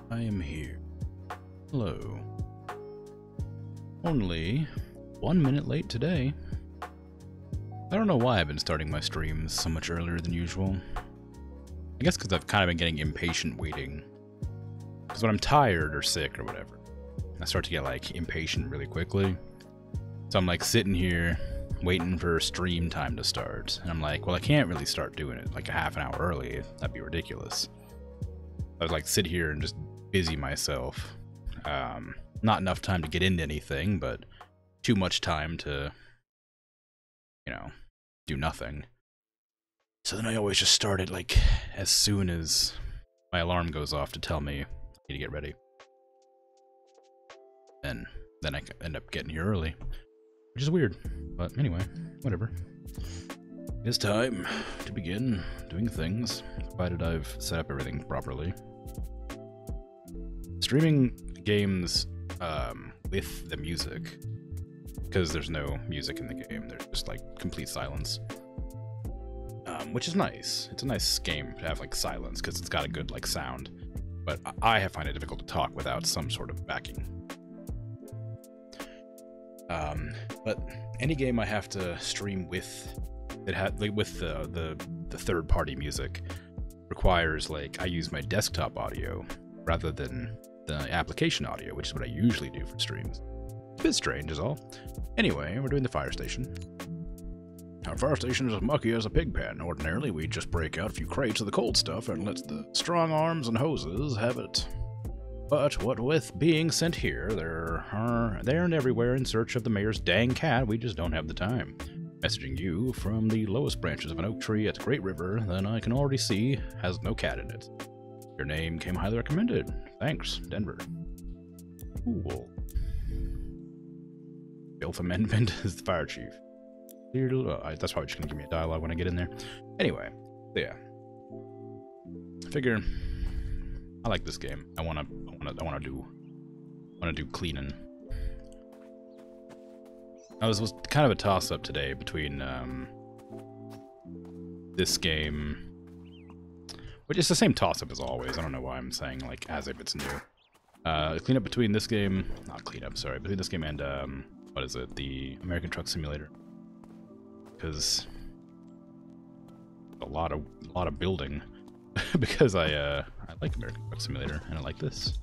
I am here. Hello. Only 1 minute late today. I don't know why I've been starting my streams so much earlier than usual. I guess because I've kind of been getting impatient waiting. Because when I'm tired or sick or whatever, I start to get like impatient really quickly. So I'm like sitting here waiting for stream time to start. And I'm like, well, I can't really start doing it like a half an hour early. That'd be ridiculous. I was like, sit here and just busy myself. Not enough time to get into anything, but too much time to, you know, do nothing. So then I always just start it like as soon as my alarm goes off to tell me I need to get ready. And then I end up getting here early, which is weird. But anyway, whatever. It's time to begin doing things, provided I've set up everything properly. Streaming games with the music, because there's no music in the game, there's just like complete silence, which is nice. It's a nice game to have like silence because it's got a good like sound, but I find it difficult to talk without some sort of backing. But any game I have to stream with with the third-party music requires, like, I use my desktop audio rather than the application audio, which is what I usually do for streams. It's a bit strange is all. Anyway, we're doing the fire station. Our fire station is as mucky as a pig pen. Ordinarily, we just break out a few crates of the cold stuff and let the strong arms and hoses have it. But what with being sent here, there and everywhere in search of the mayor's dang cat, we just don't have the time. Messaging you from the lowest branches of an oak tree at Great River that I can already see has no cat in it. Your name came highly recommended. Thanks, Denver. Cool. Filth Amendment is the fire chief. That's probably just gonna give me a dialogue when I get in there. Anyway, yeah. I figure I like this game. I wanna do cleaning. I was kind of a toss-up today between this game, which is the same toss-up as always. I don't know why I'm saying like as if it's new. Clean up between this game, not clean up, sorry, between this game and what is it, the American Truck Simulator? Because a lot of building. Because I like American Truck Simulator and I like this.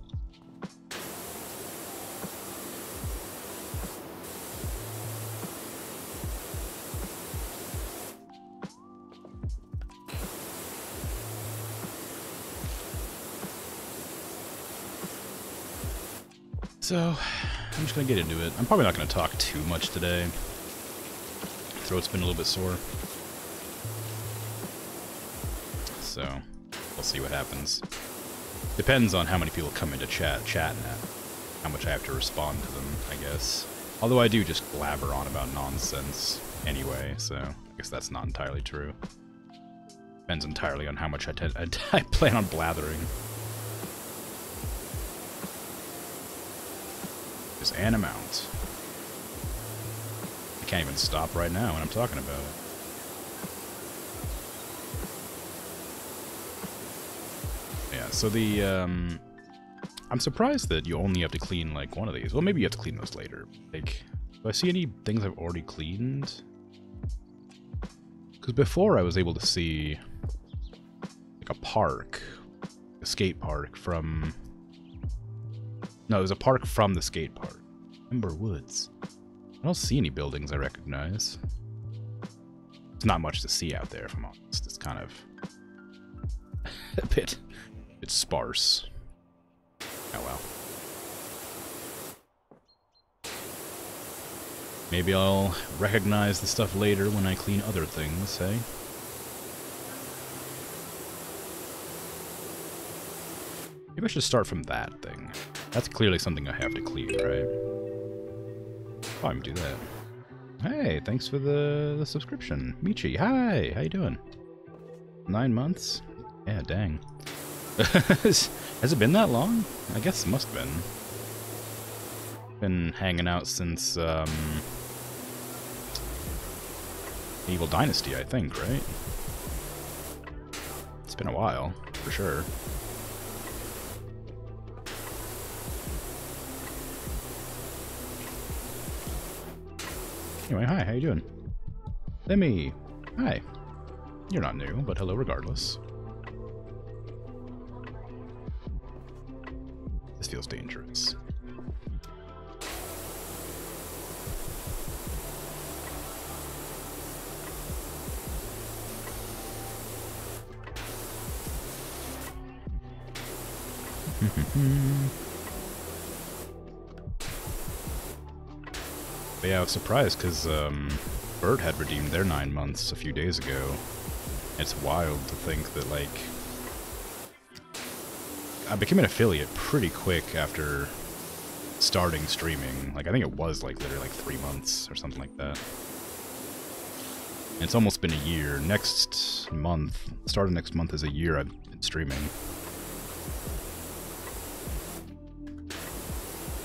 So, I'm just gonna get into it. I'm probably not gonna talk too much today. Throat's been a little bit sore. So, we'll see what happens. Depends on how many people come into chatting at. How much I have to respond to them, I guess. Although I do just blabber on about nonsense anyway, so I guess that's not entirely true. Depends entirely on how much I plan on blathering. An amount. I can't even stop right now when I'm talking about it. Yeah, so the I'm surprised that you only have to clean like one of these. Well, maybe you have to clean those later. Like, do I see any things I've already cleaned? Because before I was able to see like a park, a skate park from. No, there's a park from the skate park. Ember Woods. I don't see any buildings I recognize. There's not much to see out there, if I'm honest. It's kind of a bit sparse. Oh well. Maybe I'll recognize the stuff later when I clean other things, hey? Maybe I should start from that thing. That's clearly something I have to clean, right? Oh, I'm gonna do that. Hey, thanks for the subscription. Michi, hi! How you doing? 9 months? Yeah, dang. Has it been that long? I guess it must have been. Been hanging out since, Evil Dynasty, I think, right? It's been a while, for sure. Anyway, hi, how you doing? Lemmy! Hi. You're not new, but hello regardless. This feels dangerous. But yeah, I was surprised because Bird had redeemed their 9 months a few days ago. It's wild to think that, like, I became an affiliate pretty quick after starting streaming. Like, I think it was, like, literally, like, 3 months or something like that. And it's almost been a year. Next month, start of next month is a year I've been streaming.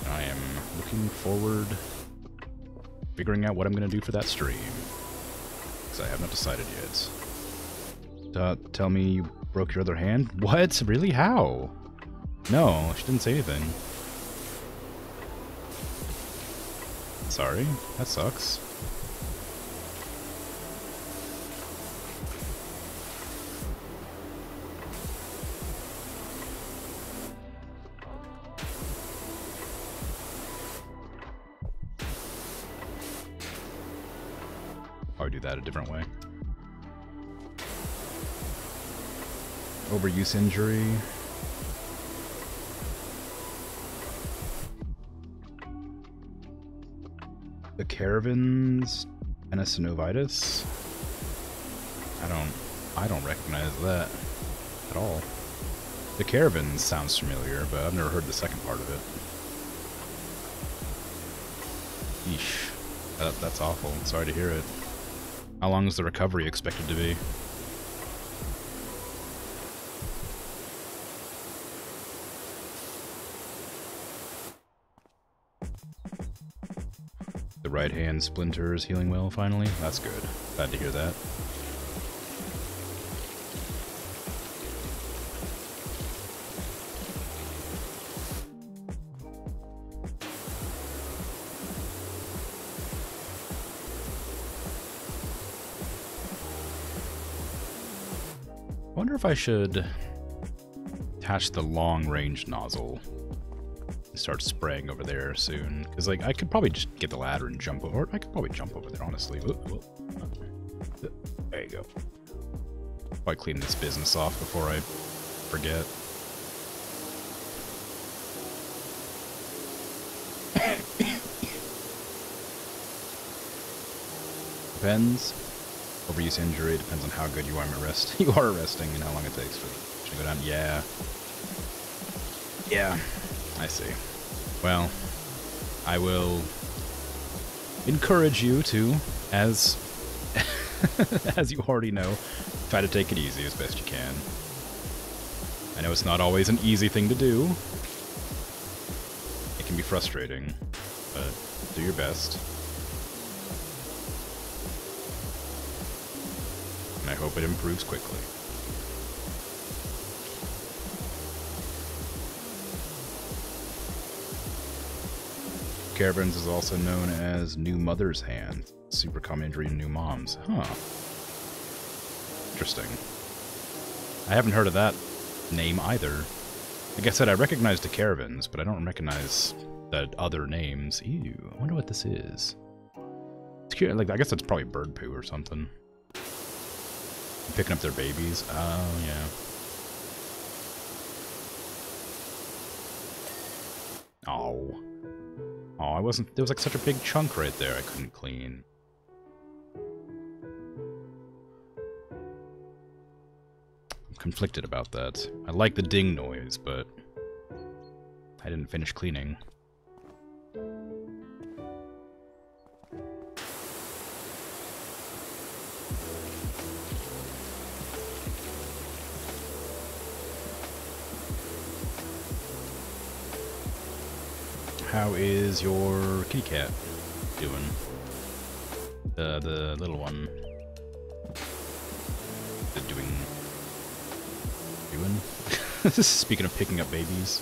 I am looking forward figuring out what I'm going to do for that stream. Because I have not decided yet. Tell me you broke your other hand? What? Really? How? No, she didn't say anything. Sorry, that sucks. Probably do that a different way. Overuse injury. The Caravans tenosynovitis. I don't recognize that at all. The Caravans sounds familiar, but I've never heard the second part of it. Yeesh. That's awful. Sorry to hear it. How long is the recovery expected to be? The right hand splinter is healing well, finally. That's good. Glad to hear that. I wonder if I should attach the long-range nozzle and start spraying over there soon. Because, like, I could probably just get the ladder and jump over. Or I could probably jump over there, honestly. There you go. Probably clean this business off before I forget. Depends. Overuse injury depends on how good you are at resting and how long it takes for it to go down. Yeah. Yeah, I see. Well, I will encourage you to, as as you already know, try to take it easy as best you can. I know it's not always an easy thing to do. It can be frustrating, but do your best. I hope it improves quickly. Caravans is also known as New Mother's Hand. Super common injury in new moms. Huh. Interesting. I haven't heard of that name either. Like I said, I recognize the Caravans, but I don't recognize the other names. Ew, I wonder what this is. It's cute. Like, I guess that's probably bird poo or something. Picking up their babies. Oh, yeah. Oh. Oh, I wasn't... There was like such a big chunk right there I couldn't clean. I'm conflicted about that. I like the ding noise, but I didn't finish cleaning. How is your kitty cat doing? The little one. Doing? Speaking of picking up babies.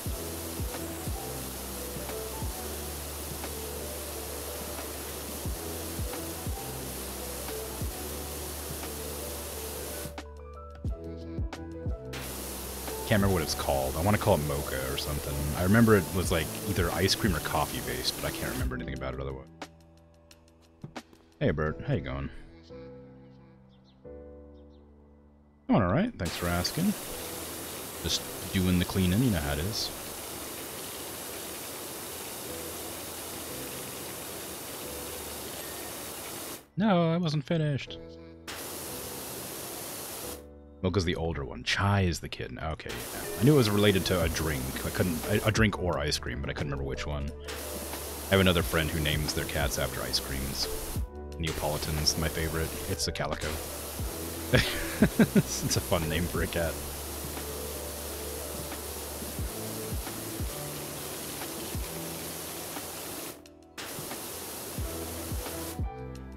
Can't remember what it's called. I want to call it mocha or something. I remember it was like either ice cream or coffee based, but I can't remember anything about it otherwise. Hey Bert, how you going? Going alright, thanks for asking. Just doing the cleaning, you know how it is. No, I wasn't finished. Mocha's the older one. Chai is the kid. Okay, yeah. I knew it was related to a drink. A drink or ice cream, but I couldn't remember which one. I have another friend who names their cats after ice creams. Neapolitan's my favorite. It's a calico. It's a fun name for a cat.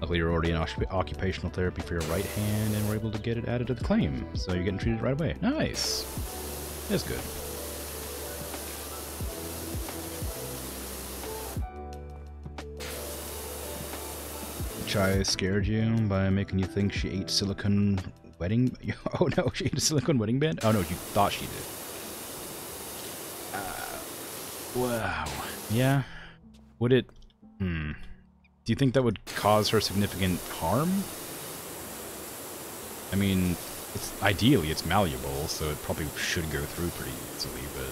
Luckily, you're already in occupational therapy for your right hand, and we're able to get it added to the claim. So you're getting treated right away. Nice. That's good. Chai scared you by making you think she ate silicone wedding... Oh no, she ate a silicone wedding band? Oh no, you thought she did. Wow. Yeah? Would it... Do you think that would cause her significant harm? I mean, ideally it's malleable, so it probably should go through pretty easily, but...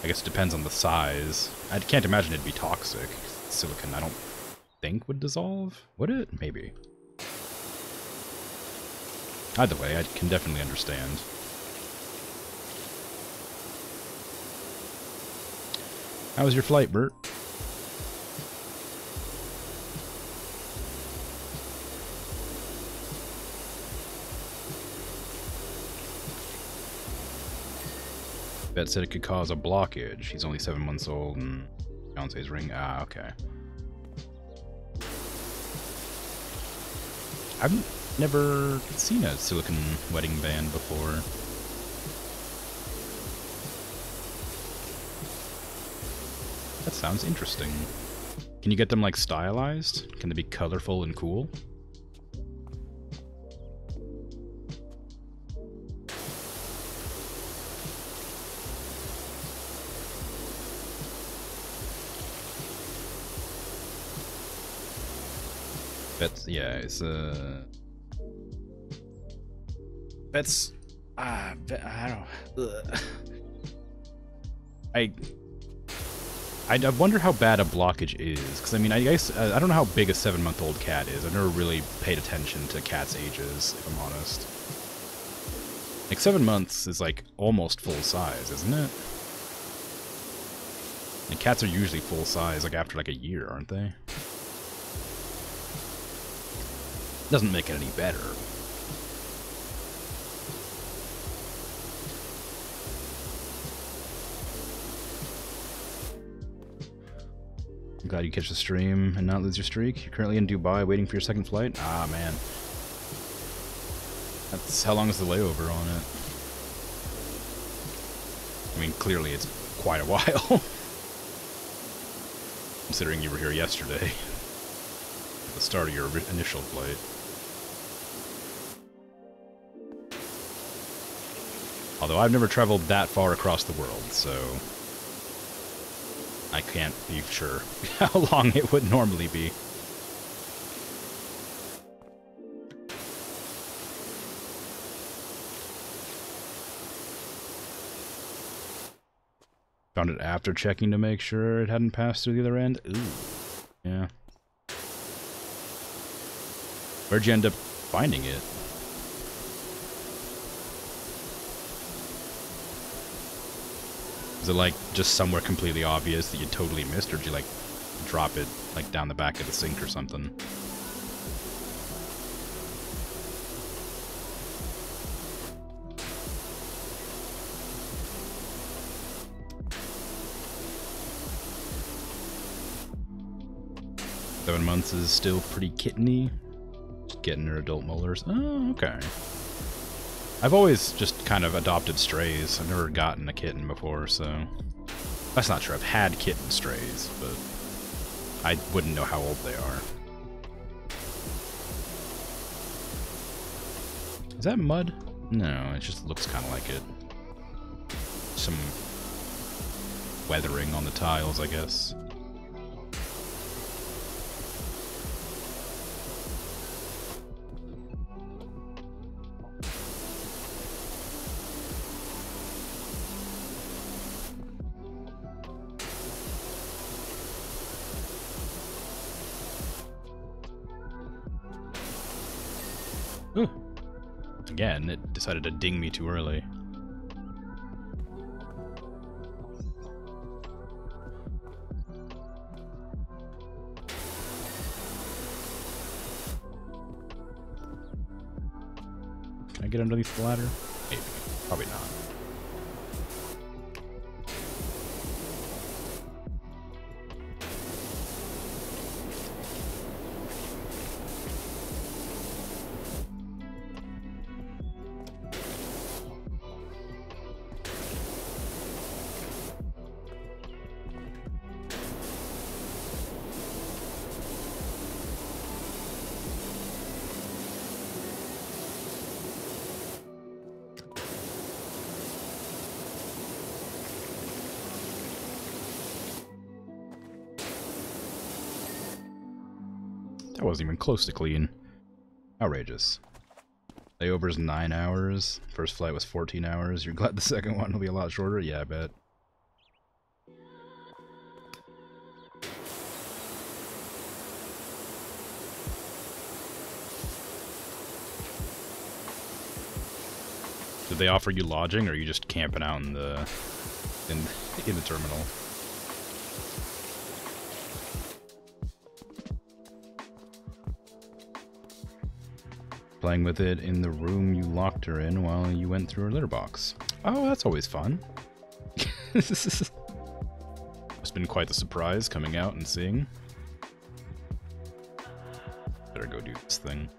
I guess it depends on the size. I can't imagine it'd be toxic. Silicone, I don't think would dissolve? Would it? Maybe. Either way, I can definitely understand. How was your flight, Bert? Bet said it could cause a blockage. He's only 7 months old and fiance's ring. Ah, okay. I've never seen a silicone wedding band before. That sounds interesting. Can you get them, like, stylized? Can they be colorful and cool? That's, yeah, it's, That's, I don't, I wonder how bad a blockage is, because I mean, I guess, I don't know how big a 7-month-old cat is. I've never really paid attention to cats' ages, if I'm honest. Like, 7 months is, like, almost full size, isn't it? And cats are usually full size, like, after, like, a year, aren't they? Doesn't make it any better. I'm glad you catch the stream and not lose your streak. You're currently in Dubai waiting for your second flight? Ah, man. That's how long is the layover on it? I mean, clearly it's quite a while. Considering you were here yesterday. At the start of your initial flight. Although I've never traveled that far across the world, so I can't be sure how long it would normally be. Found it after checking to make sure it hadn't passed through the other end. Ooh, yeah. Where'd you end up finding it? Is it like just somewhere completely obvious that you totally missed, or did you like drop it like down the back of the sink or something? Seven months is still pretty kitteny. Just getting her adult molars. Oh, okay. I've always just kind of adopted strays. I've never gotten a kitten before, so... That's not true. I've had kitten strays, but I wouldn't know how old they are. Is that mud? No, it just looks kind of like it. some weathering on the tiles, I guess. Ooh. Again, it decided to ding me too early. Can I get underneath the ladder? Maybe. Probably not. That wasn't even close to clean. Outrageous. Layover's 9 hours. First flight was 14 hours. You're glad the second one will be a lot shorter? Yeah, I bet. Did they offer you lodging, or are you just camping out in the in the terminal? Playing with it in the room you locked her in while you went through her litter box. Oh, that's always fun. It's been quite the surprise coming out and seeing. Better go do this thing.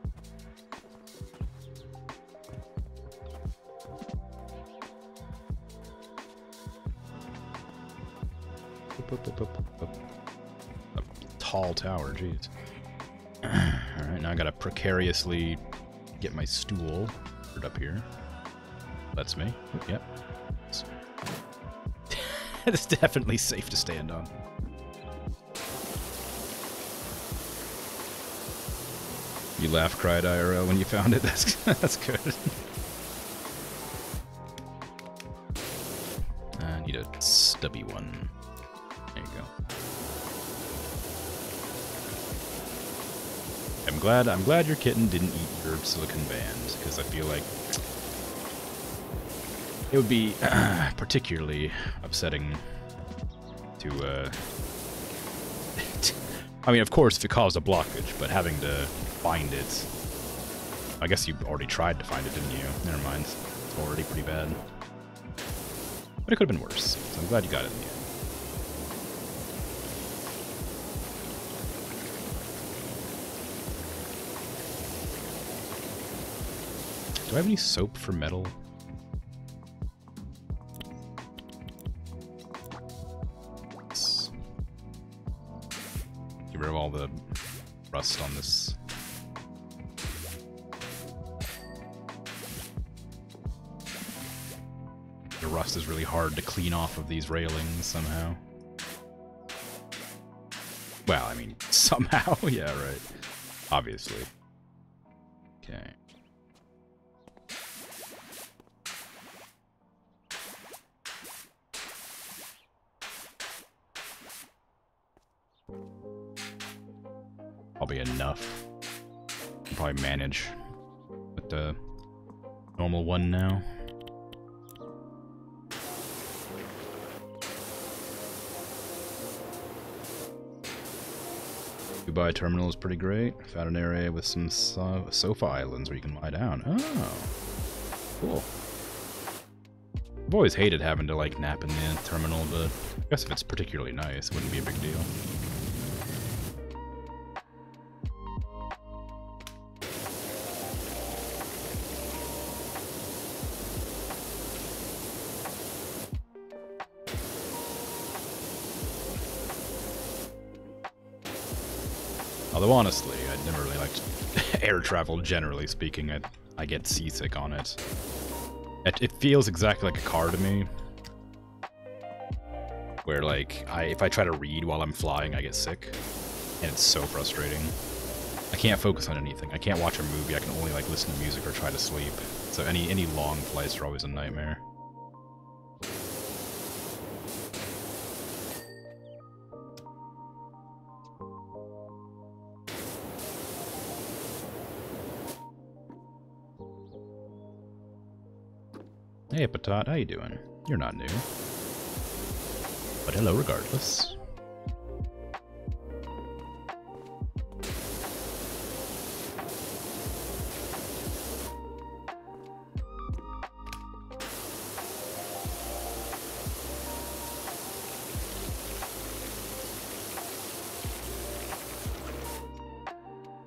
A tall tower, jeez. Alright, now I gotta precariously get my stool up here. That's me. Yep. It's definitely safe to stand on. You laugh, cried IRL when you found it. That's good. I need a stubby one. There you go. I'm glad your kitten didn't eat your silicon band, because I feel like it would be particularly upsetting to I mean, of course, if it caused a blockage, but having to find it. I guess you already tried to find it, didn't you? Never mind. It's already pretty bad. But it could have been worse, so I'm glad you got it in the end. Do I have any soap for metal? Let's get rid of all the rust on this. The rust is really hard to clean off of these railings somehow. Well, I mean, somehow, yeah, right. Obviously. Okay. Probably enough. Can probably manage with the normal one now. Dubai terminal is pretty great. Found an area with some sofa islands where you can lie down. Oh, cool. I've always hated having to like nap in the terminal, but I guess if it's particularly nice, it wouldn't be a big deal. Although honestly, I'd never really liked air travel, generally speaking. I get seasick on it. It feels exactly like a car to me. where like if I try to read while I'm flying, I get sick, and it's so frustrating. I can't focus on anything. I can't watch a movie. I can only like listen to music or try to sleep. So any long flights are always a nightmare. Hey, Patat, how you doing? You're not new. But hello regardless.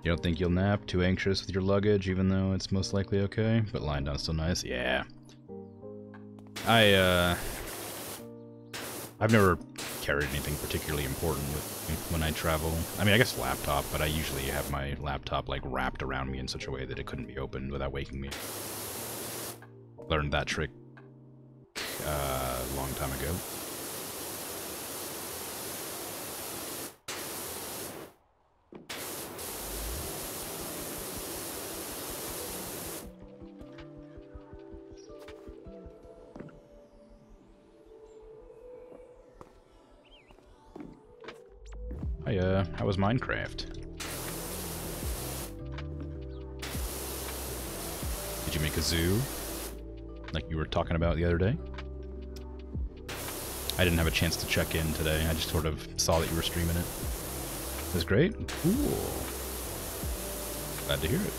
You don't think you'll nap? Too anxious with your luggage, even though it's most likely okay? But lying down is still nice? Yeah. I've never carried anything particularly important with me when I travel. I mean, I guess laptop, but I usually have my laptop like wrapped around me in such a way that it couldn't be opened without waking me. Learned that trick a long time ago. How was Minecraft? Did you make a zoo? Like you were talking about the other day? I didn't have a chance to check in today. I just sort of saw that you were streaming it. It was great? Cool. Glad to hear it.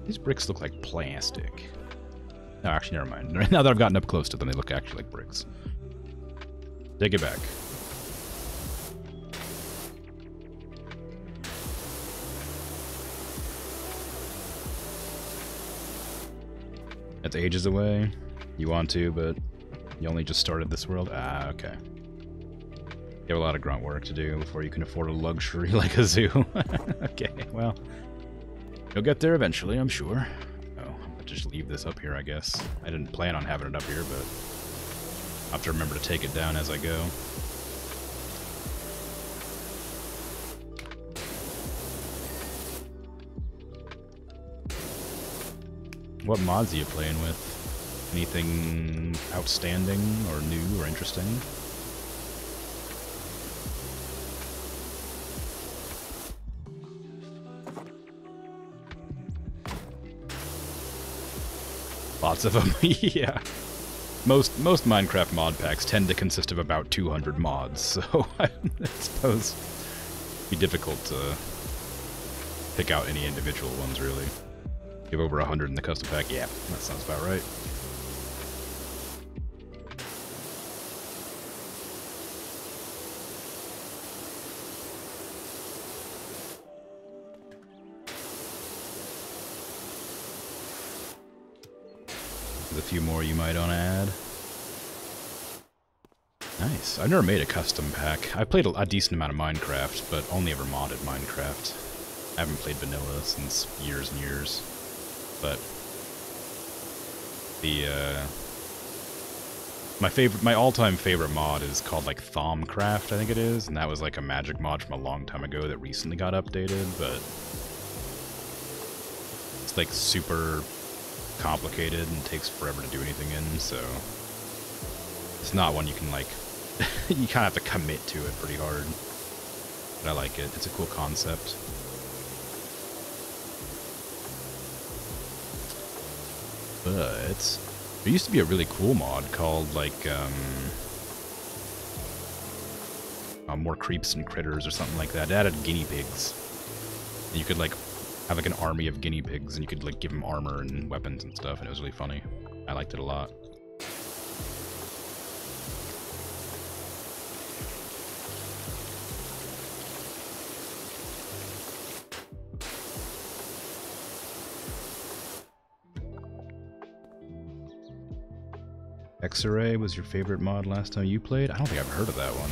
These bricks look like plastic. No, actually, never mind. Now that I've gotten up close to them, they look actually like bricks. Take it back. That's ages away. You want to, but you only just started this world? Ah, okay. You have a lot of grunt work to do before you can afford a luxury like a zoo. Okay, well... You'll get there eventually, I'm sure. Oh, I'll just leave this up here, I guess. I didn't plan on having it up here, but I'll have to remember to take it down as I go. What mods are you playing with? Anything outstanding or new or interesting? Lots of them, yeah. Most Minecraft mod packs tend to consist of about 200 mods, so I suppose it'd be difficult to pick out any individual ones, really. You have over 100 in the custom pack? Yeah, that sounds about right. There's a few more you might want to add. Nice. I've never made a custom pack. I played a decent amount of Minecraft, but only ever modded Minecraft. I haven't played vanilla since years and years. But the my all-time favorite mod is called like Thaumcraft, I think it is, and that was like a magic mod from a long time ago that recently got updated, but it's like super complicated and takes forever to do anything in, so it's not one you can like you kind of have to commit to it pretty hard. But I like it. It's a cool concept. But there used to be a really cool mod called like More Creeps and Critters or something like that. It added guinea pigs. And you could like have like an army of guinea pigs and you could like give them armor and weapons and stuff, and it was really funny. I liked it a lot. X-Ray was your favorite mod last time you played? I don't think I've heard of that one.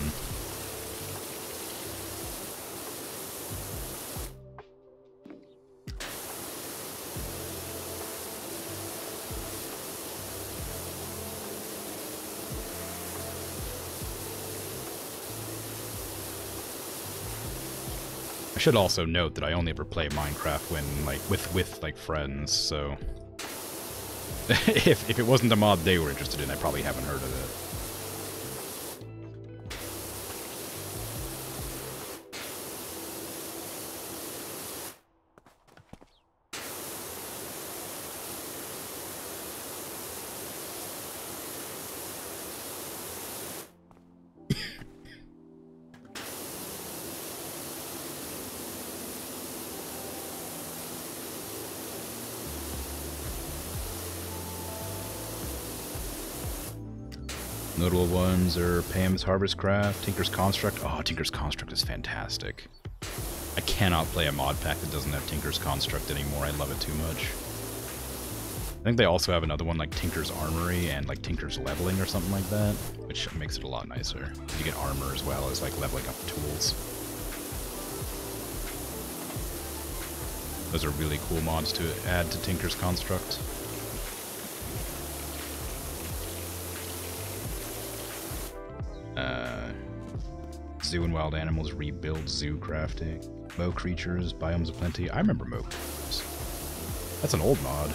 I should also note that I only ever play Minecraft when, like, with like, friends, so... if it wasn't a mod they were interested in, I probably haven't heard of it. Notable ones are Pam's Harvest Craft, Tinker's Construct. Oh, Tinker's Construct is fantastic. I cannot play a mod pack that doesn't have Tinker's Construct anymore. I love it too much. I think they also have another one like Tinker's Armory and like Tinker's Leveling or something like that, which makes it a lot nicer. You get armor as well as like leveling up tools. Those are really cool mods to add to Tinker's Construct. Zoo and Wild Animals rebuild zoo crafting. Mo Creatures, Biomes of Plenty. I remember Mo Creatures. That's an old mod.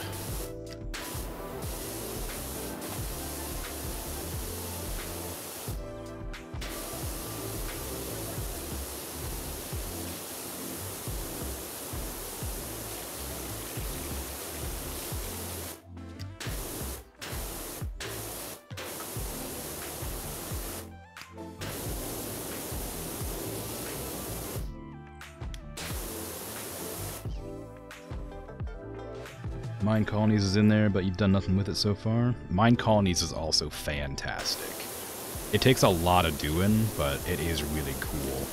Mine Colonies is in there, but you've done nothing with it so far. Mine Colonies is also fantastic. It takes a lot of doing, but it is really cool.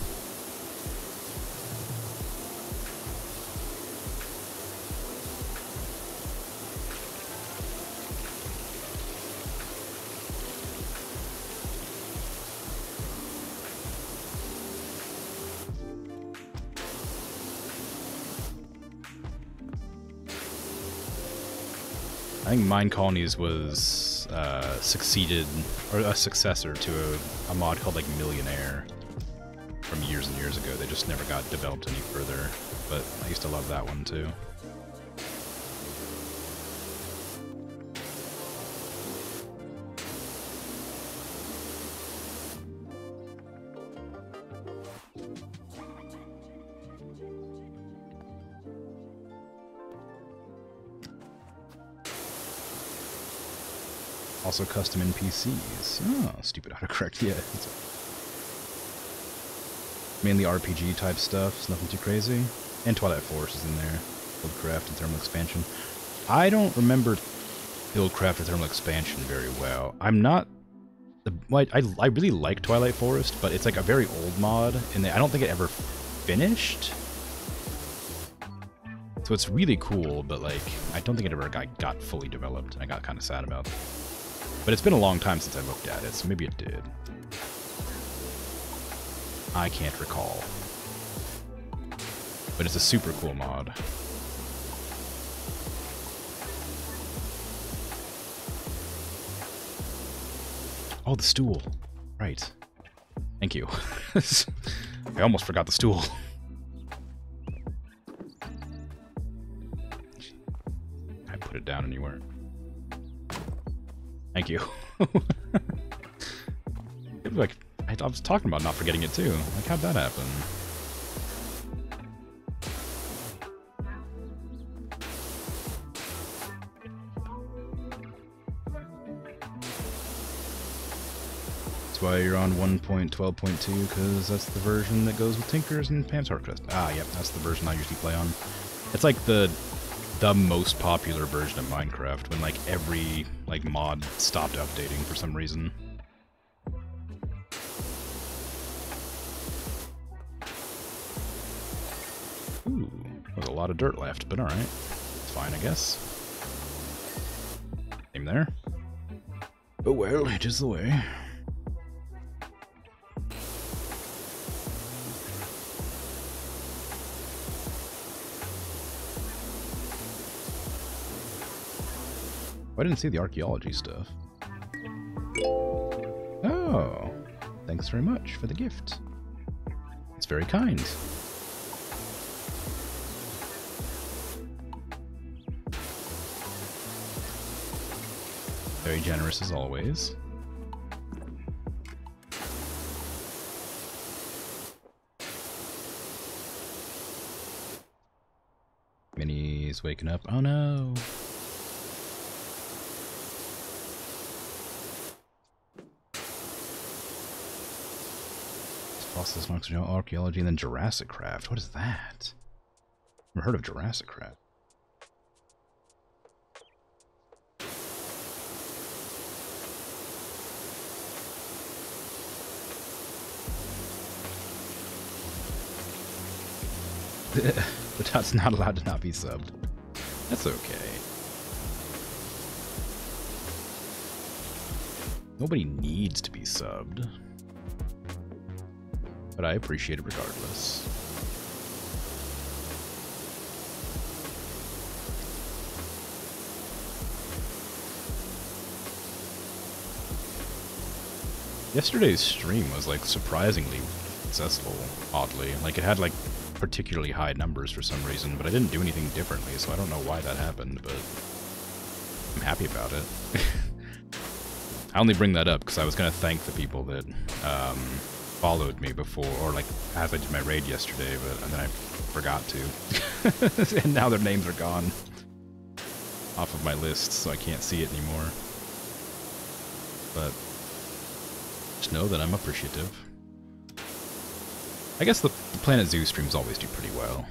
I think Mine Colonies was succeeded, or a successor to a mod called like Millionaire from years and years ago. They just never got developed any further, but I used to love that one too. Also custom NPCs. Oh, stupid autocorrect. Yeah. Mainly RPG type stuff. It's nothing too crazy. And Twilight Forest is in there. Buildcraft and Thermal Expansion. I don't remember Buildcraft or Thermal Expansion very well. I'm not... I really like Twilight Forest, but it's like a very old mod, and I don't think it ever finished. So it's really cool, but like, I don't think it ever got fully developed. I got kind of sad about it. But it's been a long time since I looked at it, so maybe it did. I can't recall. But it's a super cool mod. Oh, the stool. Right. Thank you. I almost forgot the stool. I put it down anywhere. Thank you. Like, I was talking about not forgetting it too. Like, how'd that happen? That's why you're on 1.12.2, because that's the version that goes with Tinkers and Pam's Hardcrest. Ah, yep, that's the version I usually play on. It's like the most popular version of Minecraft when like every like mod stopped updating for some reason. Ooh, there's a lot of dirt left, but alright. It's fine, I guess. Same there. Oh well, it is the way. I didn't see the archaeology stuff. Oh, thanks very much for the gift. It's very kind. Very generous as always. Minnie's waking up. Oh no. Fossils, archaeology, and then Jurassic Craft. What is that? Never heard of Jurassic Craft. The dot's not allowed to not be subbed. That's okay. Nobody needs to be subbed. But I appreciate it regardless. Yesterday's stream was like surprisingly successful, oddly. Like it had like particularly high numbers for some reason, but I didn't do anything differently, so I don't know why that happened, but I'm happy about it. I only bring that up because I was going to thank the people that followed me before, or like as I did my raid yesterday, but then I forgot to. And now their names are gone off of my list, so I can't see it anymore. But just know that I'm appreciative. I guess the Planet Zoo streams always do pretty well.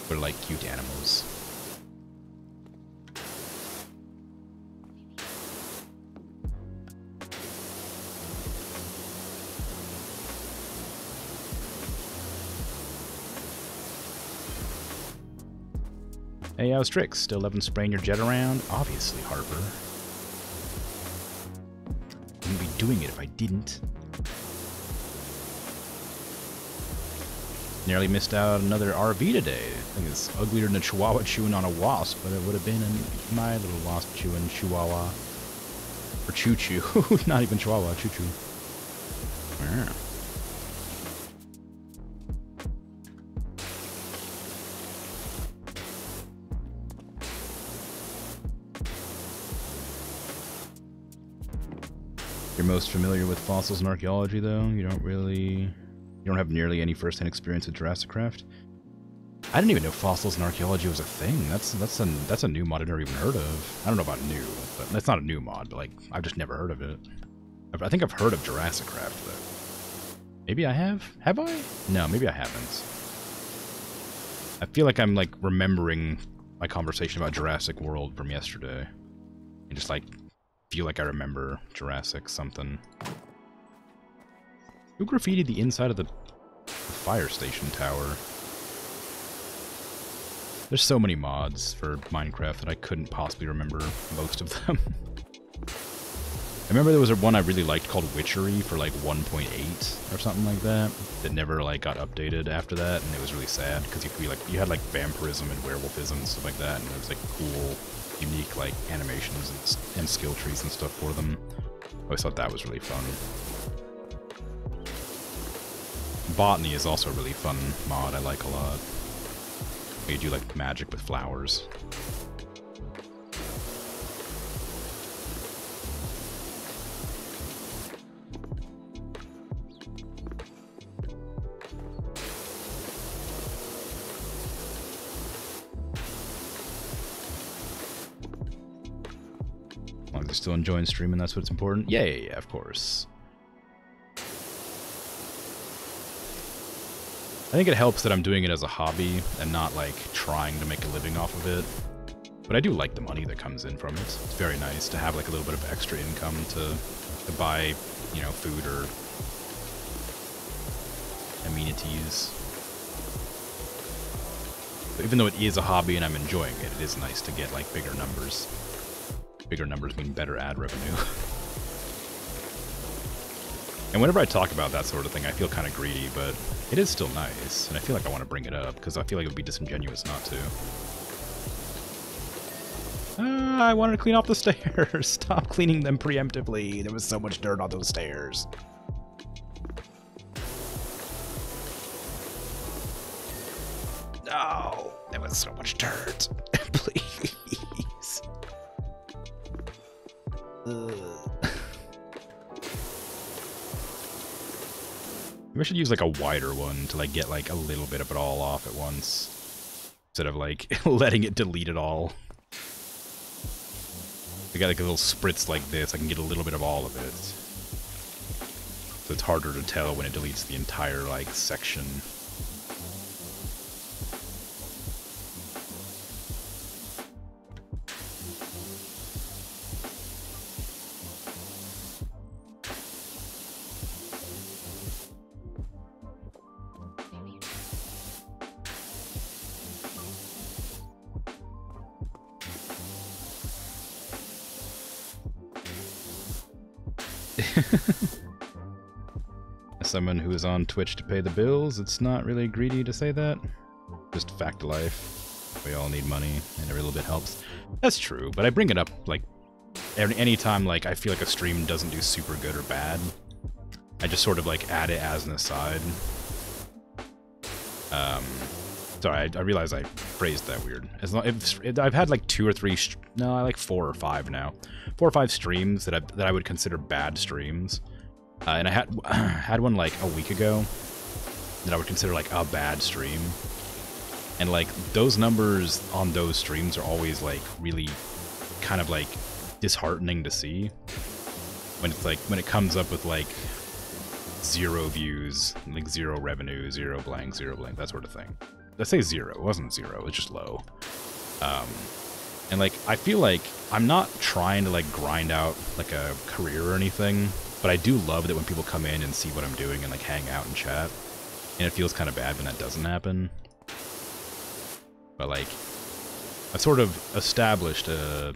They're like cute animals. Hey, how's Trix? Still loving spraying your jet around? Obviously, Harper. Wouldn't be doing it if I didn't. Nearly missed out another RV today. I think it's uglier than a chihuahua chewing on a wasp, but it would have been my little wasp chewing chihuahua. Or choo-choo. Not even chihuahua, choo-choo. Yeah. You're most familiar with fossils and archaeology, though? You don't have nearly any first-hand experience with Jurassic Craft? I didn't even know fossils and archaeology was a thing. That's a new mod I've never even heard of. I don't know about new, but that's not a new mod, but like I've just never heard of it. I think I've heard of Jurassic Craft though. Maybe I have? Have I? No, maybe I haven't. I feel like I'm like remembering my conversation about Jurassic World from yesterday. I just like feel like I remember Jurassic something. Who graffitied the inside of the fire station tower? There's so many mods for Minecraft that I couldn't possibly remember most of them. I remember there was one I really liked called Witchery for like 1.8 or something like that never like got updated after that, and it was really sad because you had like vampirism and werewolfism and stuff like that, and there was like cool, unique like animations and skill trees and stuff for them. I always thought that was really fun. Botany is also a really fun mod I like a lot. You do like magic with flowers. As long as you're still enjoying streaming, that's what's important. Yeah, of course. I think it helps that I'm doing it as a hobby and not like trying to make a living off of it. But I do like the money that comes in from it. It's very nice to have like a little bit of extra income to buy, you know, food or amenities. But even though it is a hobby and I'm enjoying it, it is nice to get like bigger numbers. Bigger numbers mean better ad revenue. And whenever I talk about that sort of thing, I feel kind of greedy, but it is still nice, and I feel like I want to bring it up, because I feel like it would be disingenuous not to. I wanted to clean off the stairs. Stop cleaning them preemptively. There was so much dirt on those stairs. No, there was so much dirt. Please. Maybe I should use like a wider one to like get like a little bit of it all off at once, instead of like letting it delete it all. I got like a little spritz like this, I can get a little bit of all of it. So it's harder to tell when it deletes the entire like section. As someone who is on Twitch to pay the bills, it's not really greedy to say that. Just fact of life. We all need money, and every little bit helps. That's true, but I bring it up like anytime like I feel like a stream doesn't do super good or bad. I just sort of like add it as an aside. Sorry, I realize I phrased that weird. As long if I've had like 2 or 3, no, I like 4 or 5 now. 4 or 5 streams that I would consider bad streams, and I had one like a week ago that I would consider like a bad stream, and like those numbers on those streams are always like really kind of like disheartening to see when it's like when it comes up with like 0 views, like 0 revenue, 0 blank, that sort of thing. Let's say 0. It wasn't 0. It's just low. And like I feel like I'm not trying to like grind out like a career or anything, but I do love that when people come in and see what I'm doing and like hang out and chat, and it feels kind of bad when that doesn't happen. But like I've sort of established a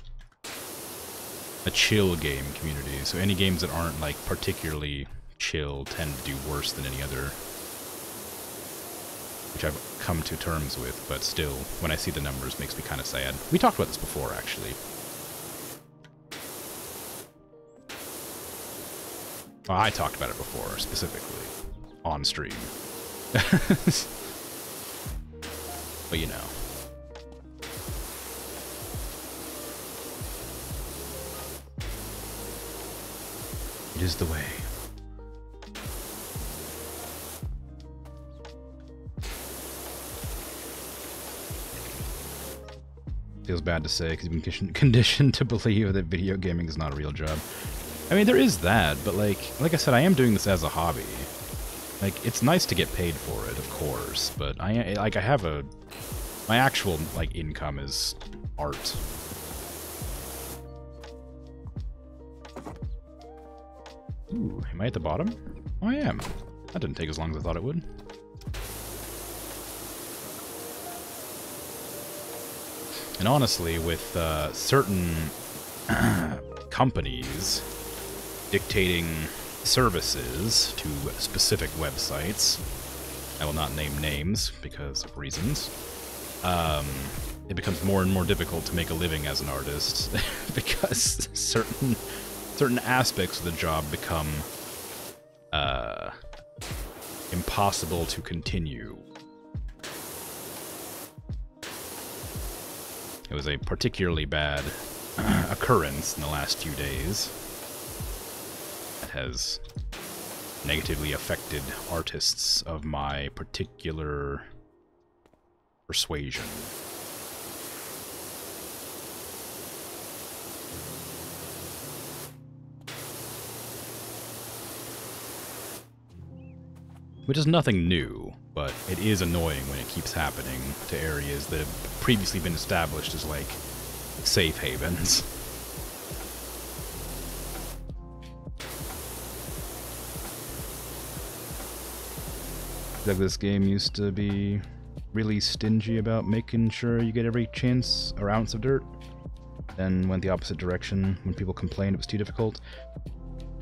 chill game community, so any games that aren't like particularly chill tend to do worse than any other, which I've come to terms with, but still, when I see the numbers, makes me kind of sad. We talked about this before, actually. Well, I talked about it before, specifically, on stream. But you know. It is the way. Feels bad to say, because you've been conditioned to believe that video gaming is not a real job. I mean, there is that, but like I said, I am doing this as a hobby. Like, it's nice to get paid for it, of course, but I have my actual like income is art. Ooh, am I at the bottom? Oh, I am. That didn't take as long as I thought it would. And honestly, with certain companies dictating services to specific websites, I will not name names because of reasons, it becomes more and more difficult to make a living as an artist because certain aspects of the job become impossible to continue. It was a particularly bad occurrence in the last few days that has negatively affected artists of my particular persuasion. Which is nothing new, but it is annoying when it keeps happening to areas that have previously been established as, like, safe havens. Like, this game used to be really stingy about making sure you get every chance or ounce of dirt. then went the opposite direction when people complained it was too difficult.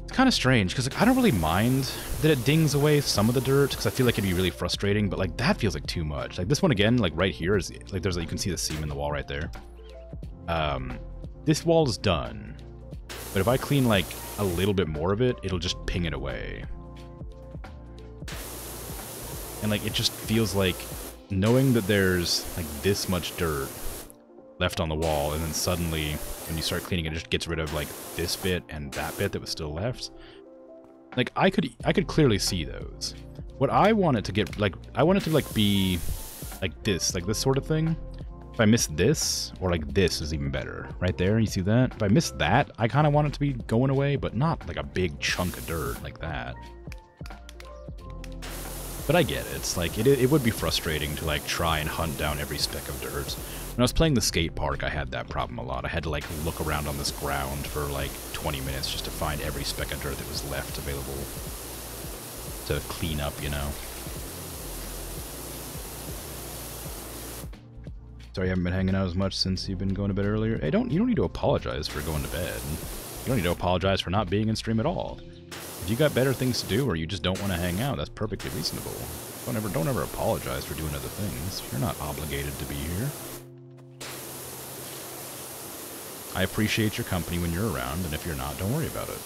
It's kind of strange, because like, I don't really mind that it dings away some of the dirt, because I feel like it'd be really frustrating, but like that feels like too much. Like this one again, like right here is like there's you can see the seam in the wall right there. This wall is done, but if I clean like a little bit more of it, it'll just ping it away. And like it just feels like knowing that there's like this much dirt left on the wall, and then suddenly when you start cleaning it just gets rid of like this bit and that bit that was still left. Like I could clearly see those. What I want it to get, like, I want it to like be like this sort of thing. If I miss this, or like this is even better. Right there, you see that? If I miss that, I kind of want it to be going away, but not like a big chunk of dirt like that. But I get it. It's like, it would be frustrating to like try and hunt down every speck of dirt. When I was playing the skate park, I had that problem a lot. I had to like look around on this ground for like 20 minutes just to find every speck of dirt that was left available to clean up, you know? Sorry, I haven't been hanging out as much since you've been going to bed earlier. Hey, you don't need to apologize for going to bed. You don't need to apologize for not being in stream at all. If you got better things to do, or you just don't want to hang out, that's perfectly reasonable. Don't ever apologize for doing other things. You're not obligated to be here. I appreciate your company when you're around, and if you're not, don't worry about it.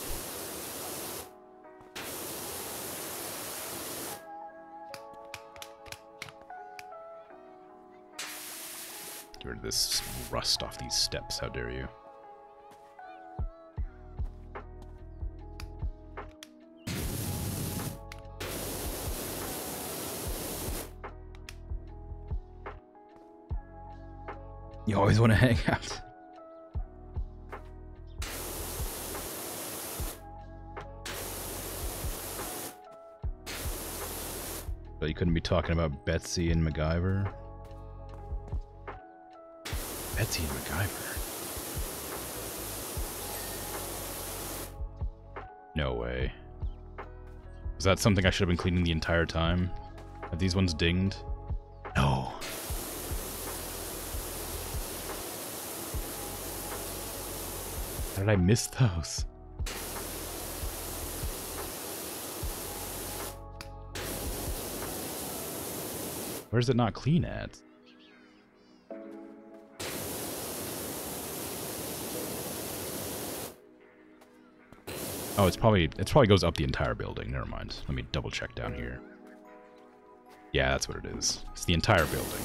Get rid of this rust off these steps, how dare you. You always want to hang out. But you couldn't be talking about Betsy and MacGyver. Betsy and MacGyver? No way. Was that something I should have been cleaning the entire time? Have these ones dinged? No. How did I miss those? Where's it not clean at? Oh, it probably goes up the entire building. Never mind. Let me double check down here. Yeah, that's what it is. It's the entire building.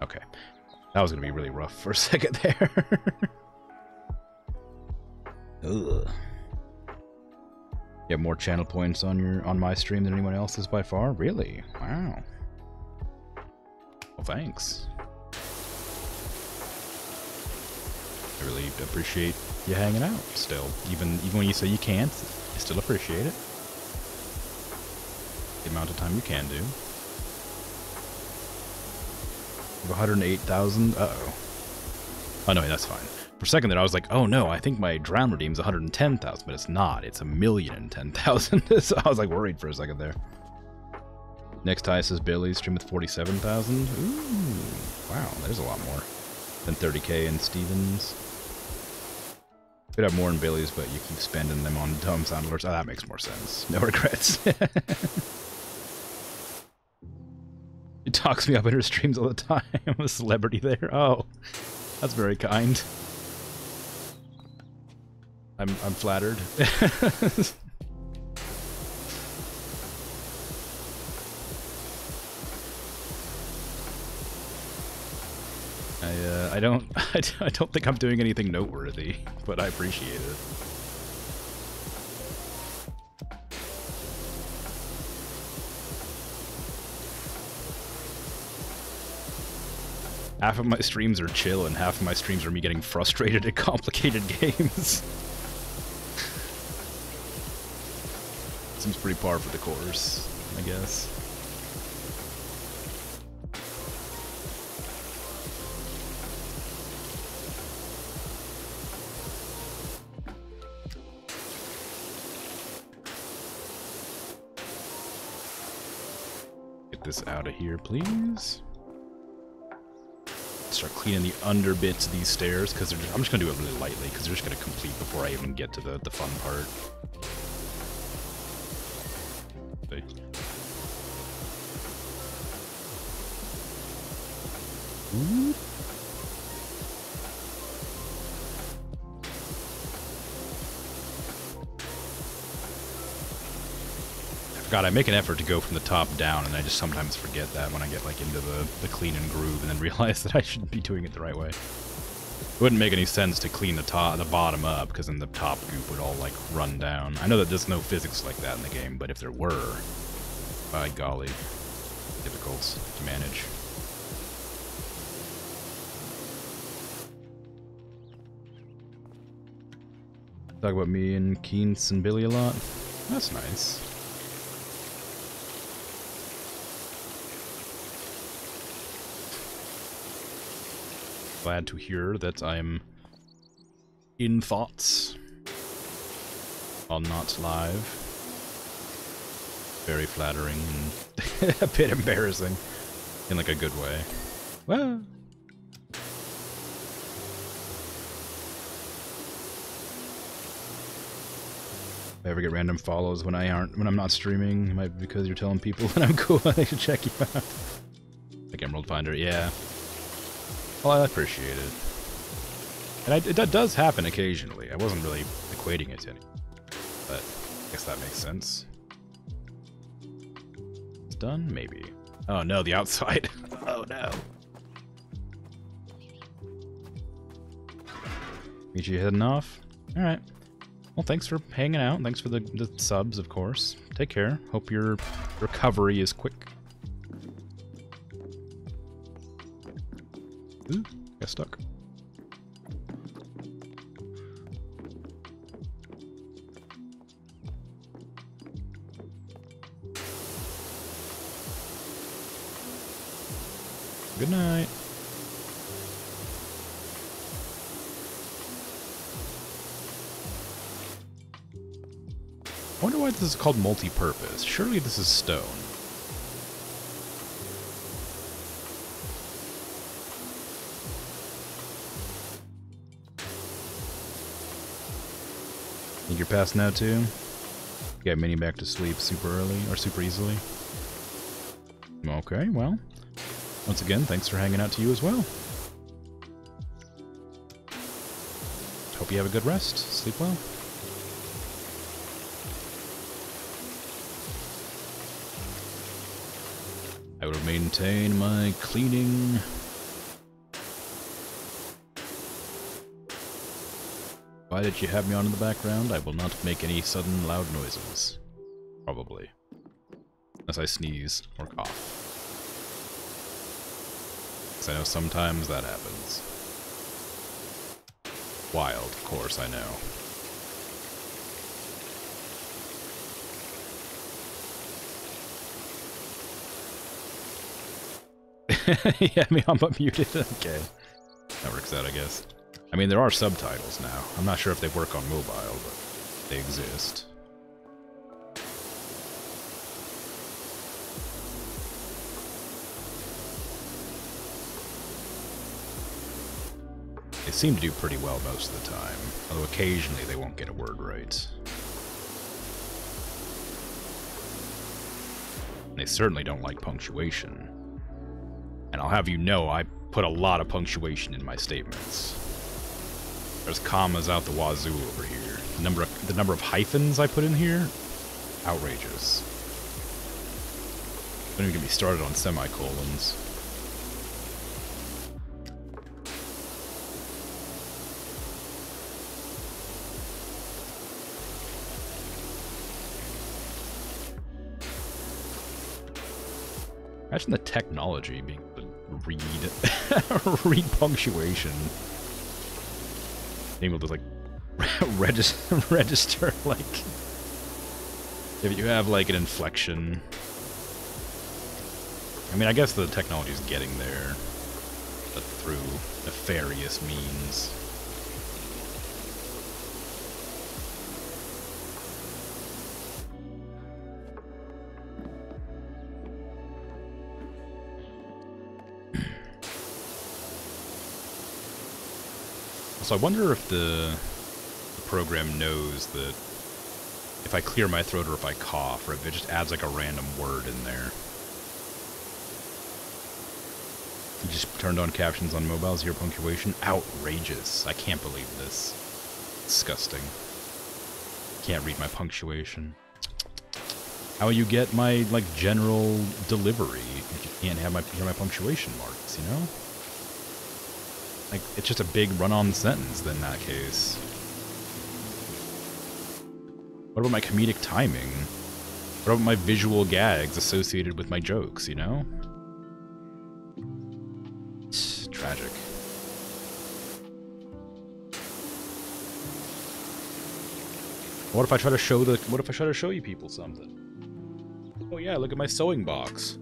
Okay. That was gonna be really rough for a second there. Ugh. You have more channel points on my stream than anyone else's by far? Really? Wow. Well, thanks. I really appreciate you hanging out still. Even when you say you can't, I still appreciate it. The amount of time you can do. 108,000? Uh-oh. Oh, no, that's fine. For a second there, I was like, oh no, I think my drown redeem's 110,000, but it's not. It's 1,010,000. So I was like worried for a second there. Next highest is Billy's stream with 47,000. Ooh, wow, there's a lot more than 30k in Stevens. Could have more in Billy's, but you keep spending them on dumb sound alerts. Oh, that makes more sense. No regrets. He talks me up in her streams all the time. I'm a celebrity there. Oh, that's very kind. I'm flattered. I don't think I'm doing anything noteworthy, but I appreciate it. Half of my streams are chill, and half of my streams are me getting frustrated at complicated games. Seems pretty par for the course, I guess. Get this out of here, please. start cleaning the under bits of these stairs, because I'm just going to do it really lightly, because they're just going to complete before I even get to the fun part. See? Ooh. God, I make an effort to go from the top down, and I just sometimes forget that when I get like into the clean and groove, and then realize that I shouldn't be doing it the right way. It wouldn't make any sense to clean the bottom up, because then the top goop would all like run down. I know that there's no physics like that in the game, but if there were, by golly, difficult to manage. Talk about me and Keens and Billy a lot. That's nice. Glad to hear that I'm in thoughts while not live. Very flattering and a bit embarrassing in like a good way. Well, if I ever get random follows when I'm not streaming, it might be because you're telling people that I'm cool and they should check you out. Like Emerald Finder, yeah. Well, I appreciate it. And that does happen occasionally. I wasn't really equating it to anything, but I guess that makes sense. It's done? Maybe. Oh no, the outside. Oh no. Meet you heading off? Alright. Well, thanks for hanging out. Thanks for the subs, of course. Take care. Hope your recovery is quick. Ooh, got stuck. Good night. I wonder why this is called multi-purpose. Surely this is stone. Think you're passing out too? Got Minnie back to sleep super early, or super easily? Okay, well. Once again, thanks for hanging out to you as well. Hope you have a good rest. Sleep well. I will maintain my cleaning. Provided you have me on in the background, I will not make any sudden loud noises. Probably. Unless I sneeze or cough. Because I know sometimes that happens. Wild, of course, I know. Yeah, me, I'm muted. Okay. That works out, I guess. I mean, there are subtitles now. I'm not sure if they work on mobile, but they exist. They seem to do pretty well most of the time, although occasionally they won't get a word right. And they certainly don't like punctuation. And I'll have you know, I put a lot of punctuation in my statements. There's commas out the wazoo over here. The number of hyphens I put in here, outrageous. Don't even get me started on semicolons. Imagine the technology being able to read punctuation. Being able to like register like if you have like an inflection. I mean, I guess the technology is getting there, but through nefarious means. So I wonder if the program knows that if I clear my throat or if I cough, or if it just adds like a random word in there. You just turned on captions on mobile, 0 punctuation. Outrageous. I can't believe this. Disgusting. Can't read my punctuation. How you get my, like, general delivery if you can't have hear my punctuation marks, you know? Like, it's just a big run-on sentence then in that case. What about my comedic timing? What about my visual gags associated with my jokes, you know? It's tragic. What if I try to show you people something? Oh yeah, look at my sewing box.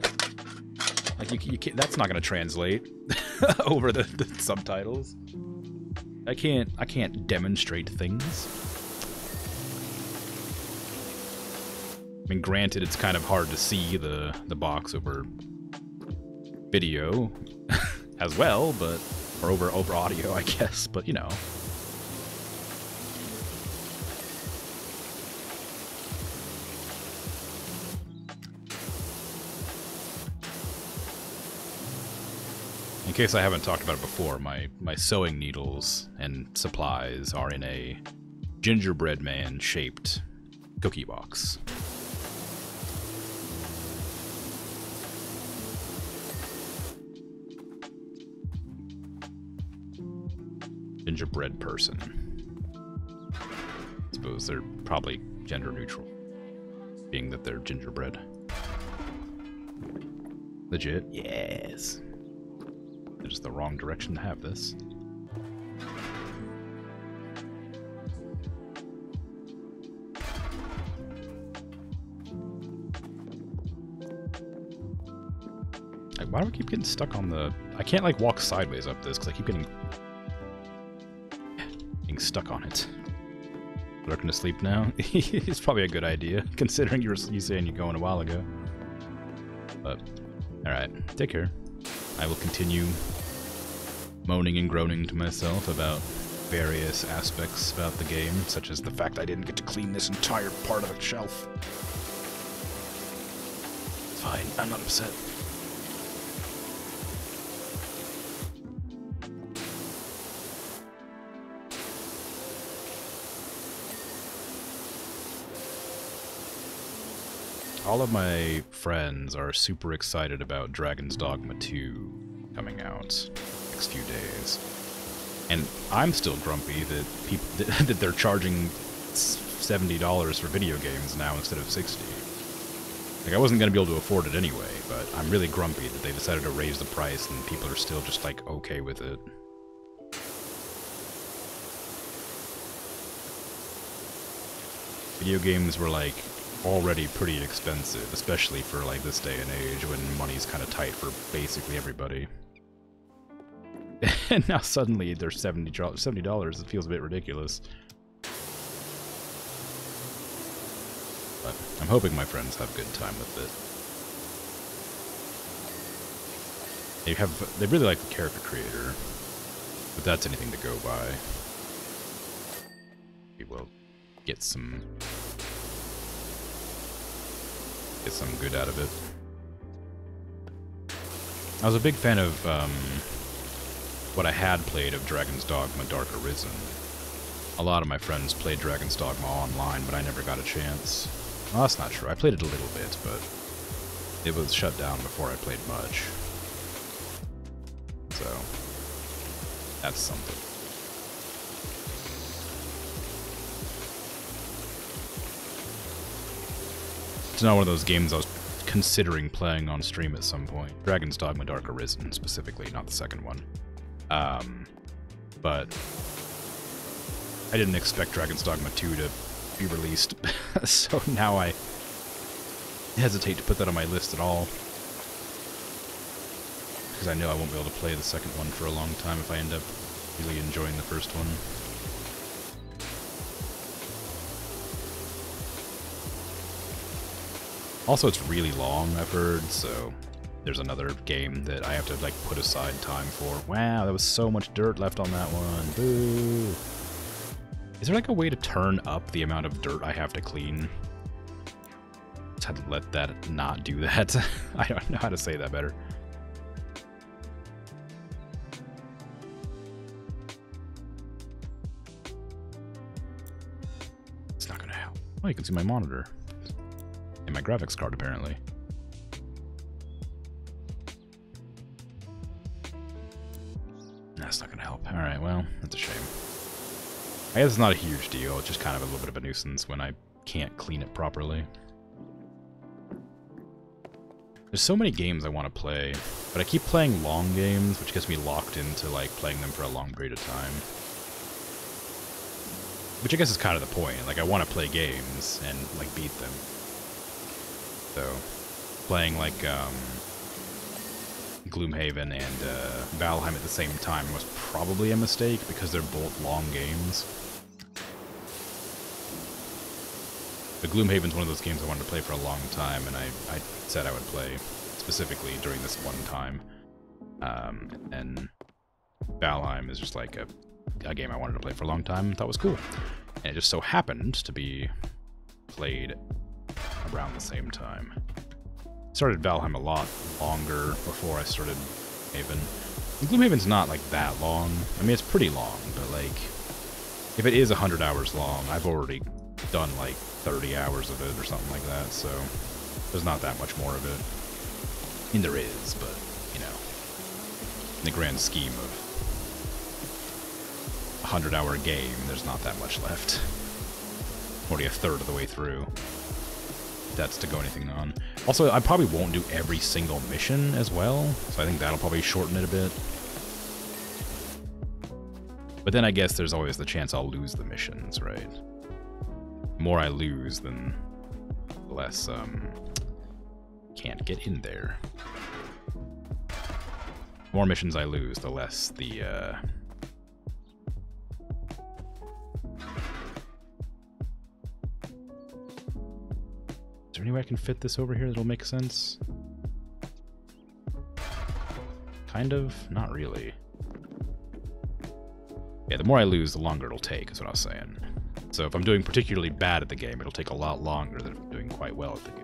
Like you can't, that's not gonna translate over the subtitles. I can't demonstrate things. I mean, granted, it's kind of hard to see the box over video as well, but or over audio, I guess. But you know. In case I haven't talked about it before, my sewing needles and supplies are in a gingerbread man shaped cookie box. Gingerbread person. I suppose they're probably gender neutral, being that they're gingerbread. Legit? Yes. Just the wrong direction to have this. Like, why do I keep getting stuck on the... I can't, like, walk sideways up this, because I keep getting stuck on it. Looking to sleep now? It's probably a good idea, considering you saying you're going a while ago. But, alright, take care. I will continue moaning and groaning to myself about various aspects about the game, such as the fact I didn't get to clean this entire part of the shelf. It's fine, I'm not upset. All of my friends are super excited about Dragon's Dogma 2 coming out next few days. And I'm still grumpy that people that they're charging $70 for video games now instead of $60. Like, I wasn't going to be able to afford it anyway, but I'm really grumpy that they decided to raise the price and people are still just, like, okay with it. Video games were, like, already pretty expensive, especially for like this day and age when money's kind of tight for basically everybody. And now suddenly they're $70. It feels a bit ridiculous. But I'm hoping my friends have a good time with it. They really like the character creator, but that's anything to go by. We will get some good out of it. I was a big fan of what I had played of Dragon's Dogma Dark Arisen. A lot of my friends played Dragon's Dogma online, but I never got a chance. Well, that's not true. I played it a little bit, but it was shut down before I played much. So, that's something. It's not one of those games I was considering playing on stream at some point. Dragon's Dogma Dark Arisen, specifically, not the second one. But I didn't expect Dragon's Dogma 2 to be released, so now I hesitate to put that on my list at all. Because I know I won't be able to play the second one for a long time if I end up really enjoying the first one. Also, it's really long, I've heard, so there's another game that I have to like put aside time for. Wow, there was so much dirt left on that one. Boo. Is there like a way to turn up the amount of dirt I have to clean? Just had to let that not do that. I don't know how to say that better. It's not gonna help. Oh, you can see my monitor. And my graphics card, apparently. That's not gonna help. Alright, well, that's a shame. I guess it's not a huge deal, it's just kind of a little bit of a nuisance when I can't clean it properly. There's so many games I want to play, but I keep playing long games, which gets me locked into like playing them for a long period of time. Which I guess is kind of the point, like I want to play games and like beat them. So, playing like Gloomhaven and Valheim at the same time was probably a mistake because they're both long games. But Gloomhaven's one of those games I wanted to play for a long time, and I said I would play specifically during this one time. And Valheim is just like a game I wanted to play for a long time and thought was cool. And it just so happened to be played around the same time. Started Valheim a lot longer before I started Haven. And Gloomhaven's not like that long. I mean, it's pretty long, but like, if it is 100 hours long, I've already done like 30 hours of it or something like that, so there's not that much more of it. I mean, there is, but, you know, in the grand scheme of a 100-hour game, there's not that much left. Already a third of the way through. That's to go anything on. Also, I probably won't do every single mission as well, so I think that'll probably shorten it a bit. But then I guess there's always the chance I'll lose the missions, right? The more I lose, then the less, can't get in there. The more missions I lose, the less the, Is there any way I can fit this over here that'll make sense? Kind of? Not really. Yeah, the more I lose, the longer it'll take, is what I was saying. So if I'm doing particularly bad at the game, it'll take a lot longer than if I'm doing quite well at the game.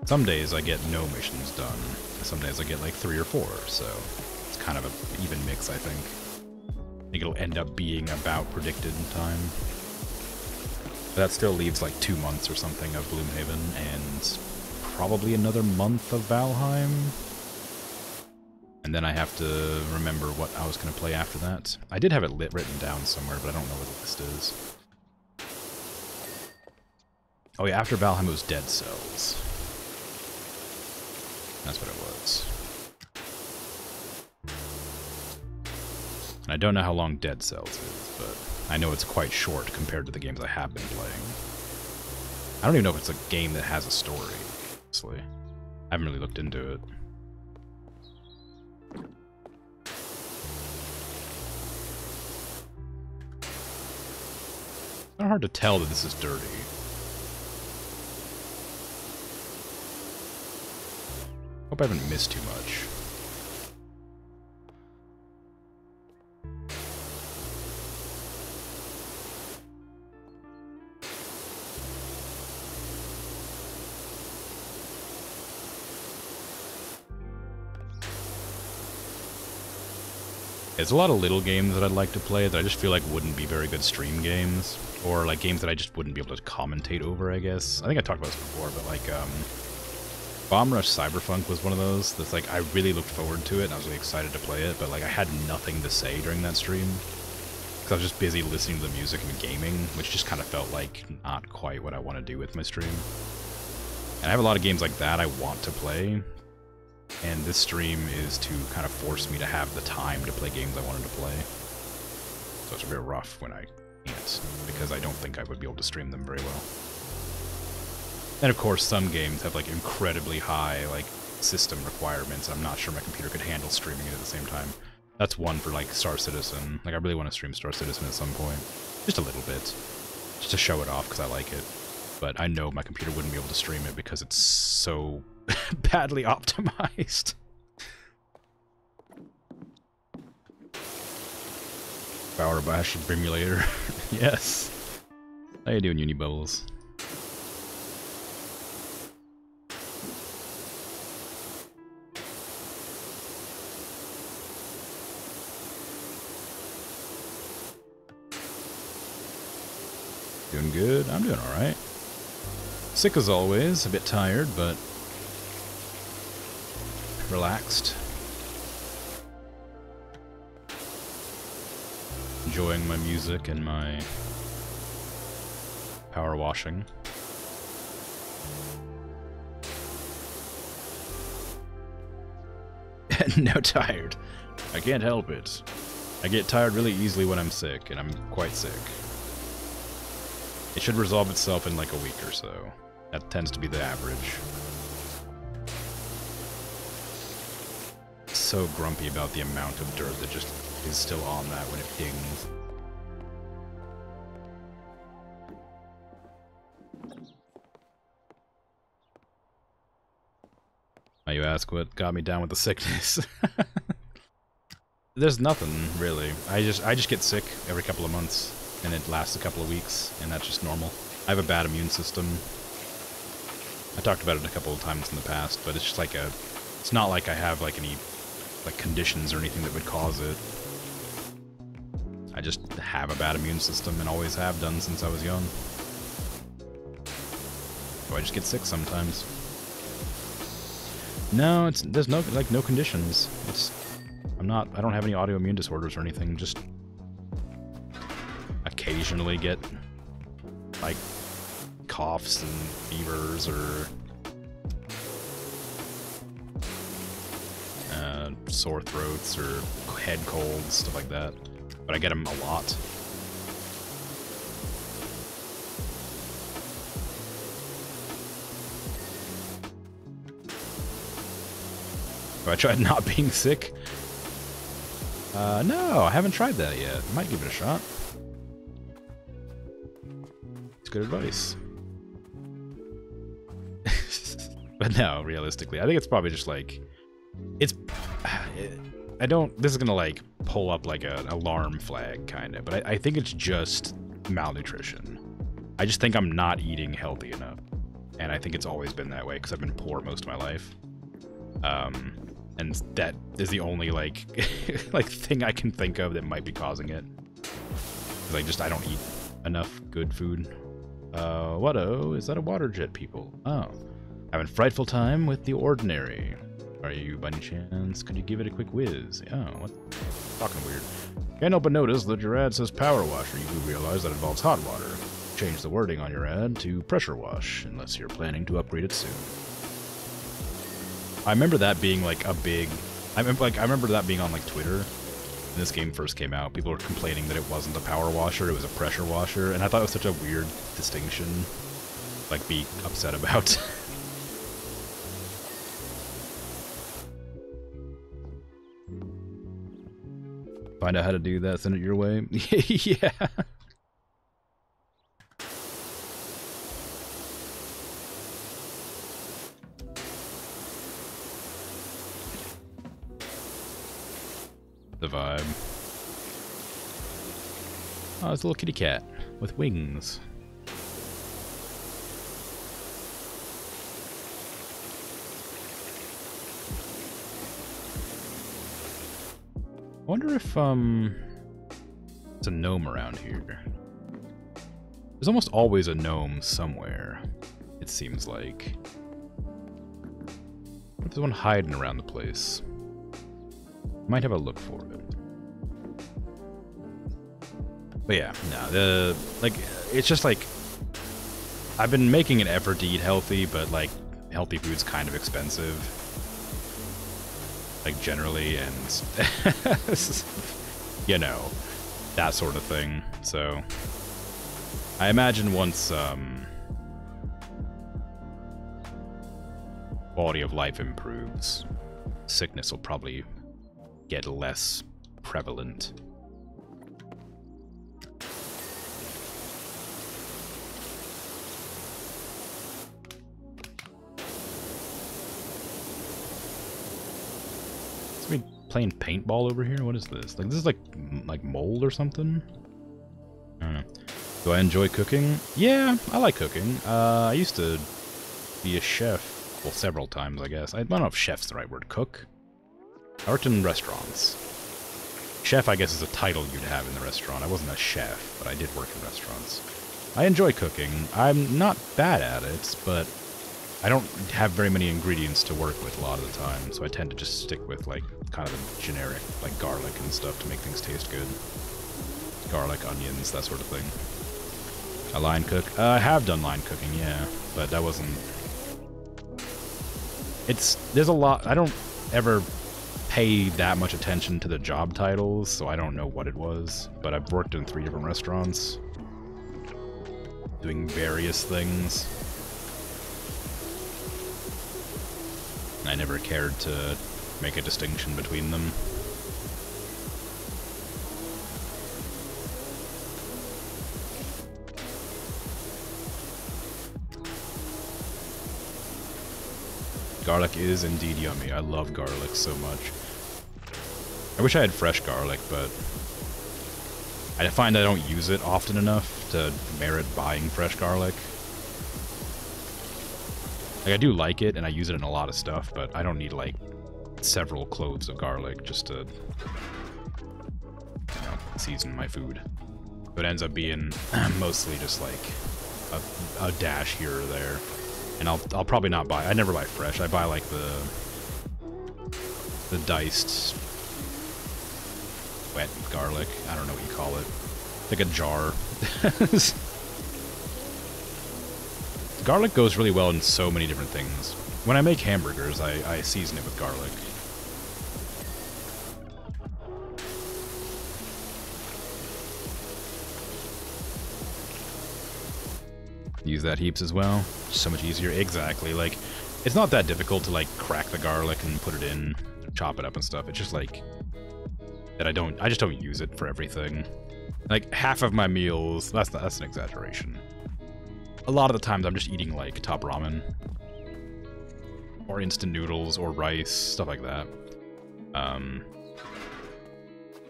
Some days I get no missions done. Some days I get like 3 or 4, so it's kind of an even mix, I think. I think it'll end up being about predicted time. But that still leaves like 2 months or something of Gloomhaven, and probably another month of Valheim. And then I have to remember what I was going to play after that. I did have it written down somewhere, but I don't know where the list is. Oh yeah, after Valheim it was Dead Cells. That's what it was. And I don't know how long Dead Cells is, but I know it's quite short compared to the games I have been playing. I don't even know if it's a game that has a story, honestly. I haven't really looked into it. It's not hard to tell that this is dirty. Hope I haven't missed too much. There's a lot of little games that I'd like to play that I just feel like wouldn't be very good stream games, or like games that I just wouldn't be able to commentate over, I guess. I think I talked about this before, but like, Bomb Rush Cyberpunk was one of those that's like, I really looked forward to it and I was really excited to play it, but like I had nothing to say during that stream. Because I was just busy listening to the music and gaming, which just kind of felt like not quite what I want to do with my stream. And I have a lot of games like that I want to play, and this stream is to kind of force me to have the time to play games I wanted to play. So it's a bit rough when I can't, because I don't think I would be able to stream them very well. And of course, some games have like incredibly high like system requirements. I'm not sure my computer could handle streaming it at the same time. That's one for like Star Citizen. Like I really want to stream Star Citizen at some point. Just a little bit. Just to show it off because I like it. But I know my computer wouldn't be able to stream it because it's so badly optimized. PowerWash Simulator. Yes. How you doing, Unibubbles? Doing good. I'm doing alright. Sick as always, a bit tired, but relaxed. Enjoying my music and my power washing. No, tired. I can't help it. I get tired really easily when I'm sick, and I'm quite sick. It should resolve itself in like a week or so. That tends to be the average. So grumpy about the amount of dirt that just is still on that when it dings. Now you ask what got me down with the sickness. There's nothing really. I just get sick every couple of months. And it lasts a couple of weeks, and that's just normal. I have a bad immune system. I talked about it a couple of times in the past, but it's just like it's not like I have like any like conditions or anything that would cause it. I just have a bad immune system and always have done since I was young. So I just get sick sometimes. No, there's no conditions. I don't have any autoimmune disorders or anything, just occasionally get like coughs and fevers or sore throats or head colds, stuff like that. But I get them a lot. Have I tried not being sick? No, I haven't tried that yet. Might give it a shot. Good advice. But no, realistically, I think it's probably just like this is gonna like pull up like an alarm flag kind of, but I think it's just malnutrition. I just think I'm not eating healthy enough, and I think it's always been that way because I've been poor most of my life, and that is the only like like thing I can think of that might be causing it. I don't eat enough good food. What-oh? Is that a water jet, people? Oh. Having frightful time with the ordinary. Are you, by any chance? Could you give it a quick whiz? Oh, what? Talking weird. Can't help but notice that your ad says power wash, or you do realize that involves hot water. Change the wording on your ad to pressure wash, unless you're planning to upgrade it soon. I remember that being like a big... I remember that being on like Twitter. When this game first came out, people were complaining that it wasn't a power washer, it was a pressure washer, and I thought it was such a weird distinction, like, be upset about. Find out how to do that, send it your way? Yeah. The vibe. Oh, it's a little kitty cat with wings. I wonder if it's a gnome around here. There's almost always a gnome somewhere, it seems like. There's one hiding around the place. Might have a look for it. But yeah, no, it's just like, I've been making an effort to eat healthy, but like, healthy food's kind of expensive. Like, generally, and, you know, that sort of thing. So, I imagine once, quality of life improves, sickness will probably get less prevalent. playing paintball over here? What is this? Like, this is like mold or something? I don't know. Do I enjoy cooking? Yeah, I like cooking. I used to be a chef. Well, several times, I guess. I don't know if chef's the right word. Cook? I worked in restaurants. Chef, I guess, is a title you'd have in the restaurant. I wasn't a chef, but I did work in restaurants. I enjoy cooking. I'm not bad at it, but I don't have very many ingredients to work with a lot of the time, so I tend to just stick with, like, kind of the generic, like, garlic and stuff to make things taste good. Garlic, onions, that sort of thing. A line cook? I have done line cooking, yeah, but that wasn't... There's a lot... I don't ever pay that much attention to the job titles, so I don't know what it was, but I've worked in 3 different restaurants, doing various things. I never cared to make a distinction between them. Garlic is indeed yummy. I love garlic so much. I wish I had fresh garlic, but I find I don't use it often enough to merit buying fresh garlic. Like, I do like it, and I use it in a lot of stuff, but I don't need, like, several cloves of garlic just to, you know, season my food. It ends up being mostly just, like, a dash here or there. And I'll probably not buy... I never buy fresh. I buy, like, the diced wet garlic. I don't know what you call it. Like a jar. Garlic goes really well in so many different things. When I make hamburgers, I season it with garlic. Use that heaps as well. So much easier. Exactly. Like, it's not that difficult to, like, crack the garlic and put it in, chop it up and stuff. It's just, like, that I just don't use it for everything. Like, half of my meals, that's an exaggeration. A lot of the times I'm just eating, like, top ramen. Or instant noodles, or rice, stuff like that.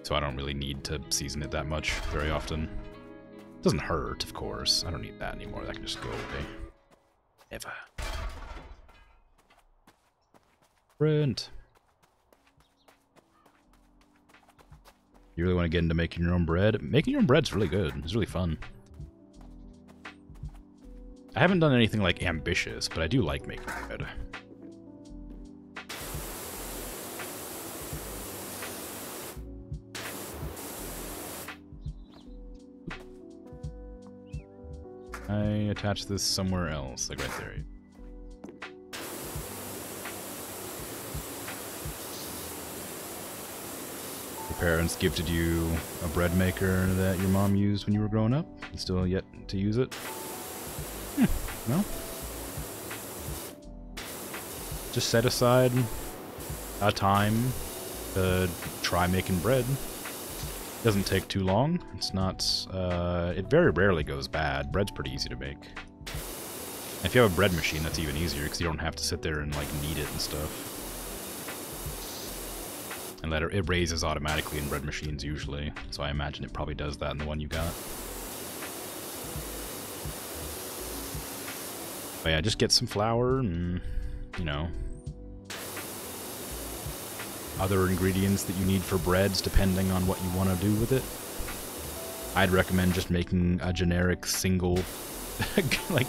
So I don't really need to season it that much very often. It doesn't hurt, of course. I don't need that anymore. That can just go away. Never. Print. You really want to get into making your own bread? Making your own bread's really good. It's really fun. I haven't done anything, like, ambitious, but I do like making bread. I attach this somewhere else, like right there. Your parents gifted you a bread maker that your mom used when you were growing up? You still yet to use it? No? Just set aside a time to try making bread. Doesn't take too long. It's not, it very rarely goes bad. Bread's pretty easy to make. And if you have a bread machine, that's even easier, because you don't have to sit there and, like, knead it and stuff. And it raises automatically in bread machines, usually. So I imagine it probably does that in the one you got. But yeah, just get some flour and, you know, other ingredients that you need for breads, depending on what you want to do with it. I'd recommend just making a generic single, like,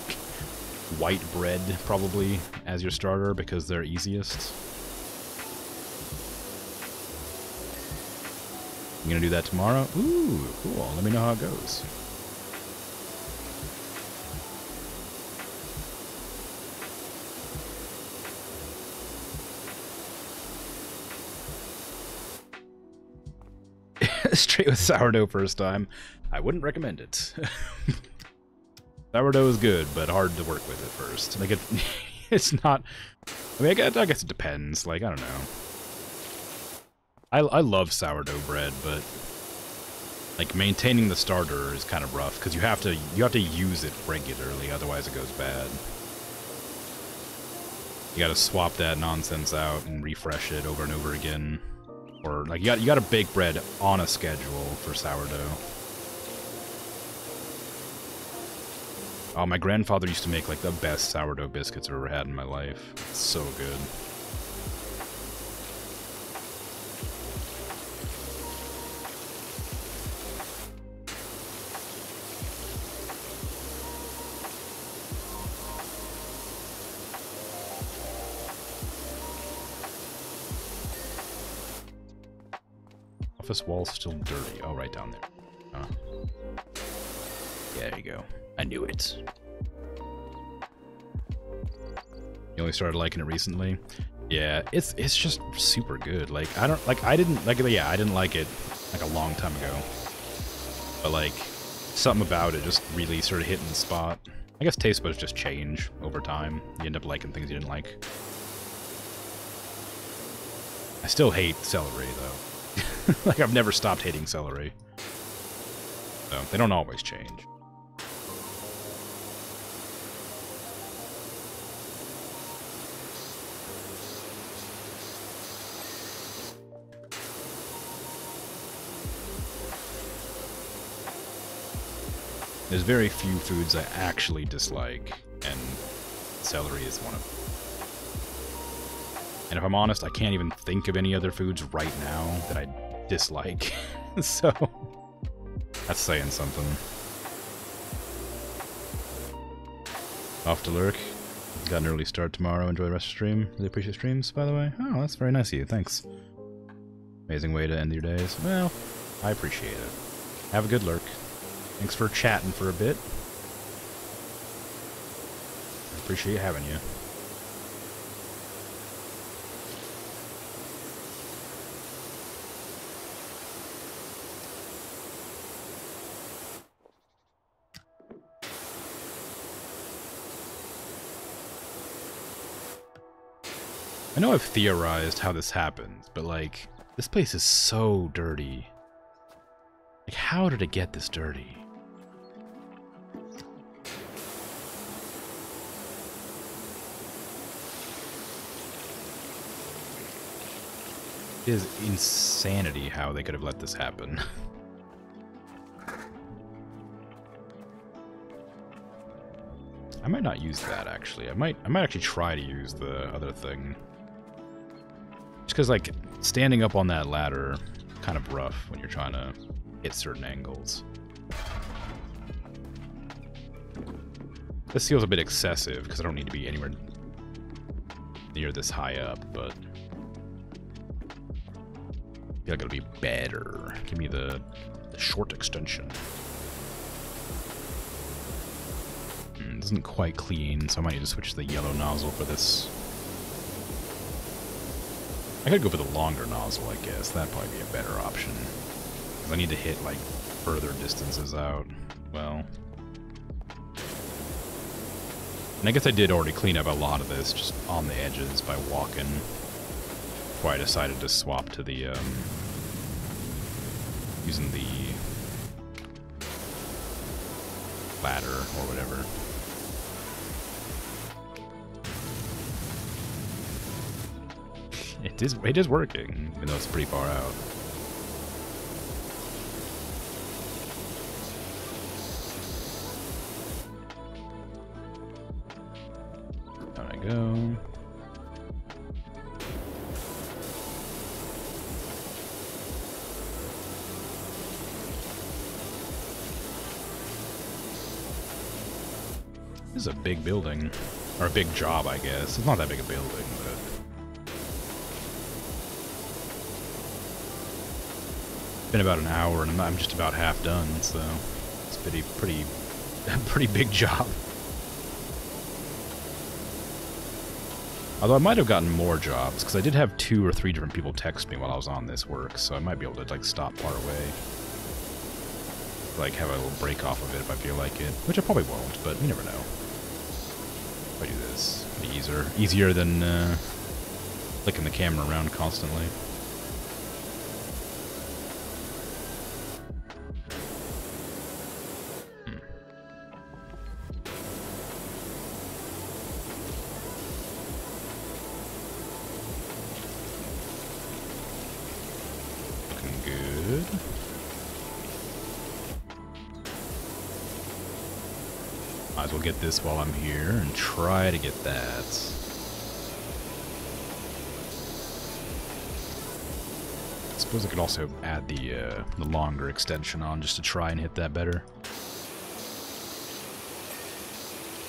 white bread, probably, as your starter, because they're easiest. You gonna do that tomorrow? Ooh, cool. Let me know how it goes. Straight with sourdough first time. I wouldn't recommend it. Sourdough is good, but hard to work with at first. Like, it's not... I mean, I guess it depends. Like, I don't know. I love sourdough bread, but, like, maintaining the starter is kind of rough, because you have to use it regularly, otherwise it goes bad. You gotta swap that nonsense out and refresh it over and over again. Or like you got to bake bread on a schedule for sourdough. Oh, my grandfather used to make like the best sourdough biscuits I've ever had in my life. It's so good. Office wall's still dirty. Oh, right down there. Huh. Yeah, there you go. I knew it. You only started liking it recently? Yeah, it's just super good. Like I didn't like it like a long time ago. But like something about it just really started hitting the spot. I guess taste buds just change over time. You end up liking things you didn't like. I still hate celery though. Like, I've never stopped hating celery. So, they don't always change. There's very few foods I actually dislike, and celery is one of them. And if I'm honest, I can't even think of any other foods right now that I dislike. So, that's saying something. Off to lurk. Got an early start tomorrow. Enjoy the rest of the stream. Really appreciate streams, by the way. Oh, that's very nice of you. Thanks. Amazing way to end your days. Well, I appreciate it. Have a good lurk. Thanks for chatting for a bit. I appreciate having you. I know I've theorized how this happens, but like, this place is so dirty. Like, how did it get this dirty? It is insanity how they could have let this happen. I might not use that actually. I might actually try to use the other thing. Just because, like, standing up on that ladder, kind of rough when you're trying to hit certain angles. This feels a bit excessive because I don't need to be anywhere near this high up, but I feel like it'll be better. Give me the short extension. It isn't quite clean, so I might need to switch to the yellow nozzle for this. I could go for the longer nozzle, I guess. That'd probably be a better option. Because I need to hit, like, further distances out. Well. And I guess I did already clean up a lot of this just on the edges by walking. Before I decided to swap to the, using the ladder or whatever. It is working, even though it's pretty far out. Down I go. This is a big building. Or a big job, I guess. It's not that big a building, but... It's been about an hour, and I'm just about half done, so... It's a pretty big job. Although I might have gotten more jobs, because I did have 2 or 3 different people text me while I was on this work, so I might be able to, like, stop part way. Like, have a little break off of it if I feel like it. Which I probably won't, but you never know. If I do this, it'll be easier than flicking the camera around constantly. get this while I'm here and try to get that. I suppose I could also add the longer extension on just to try and hit that better.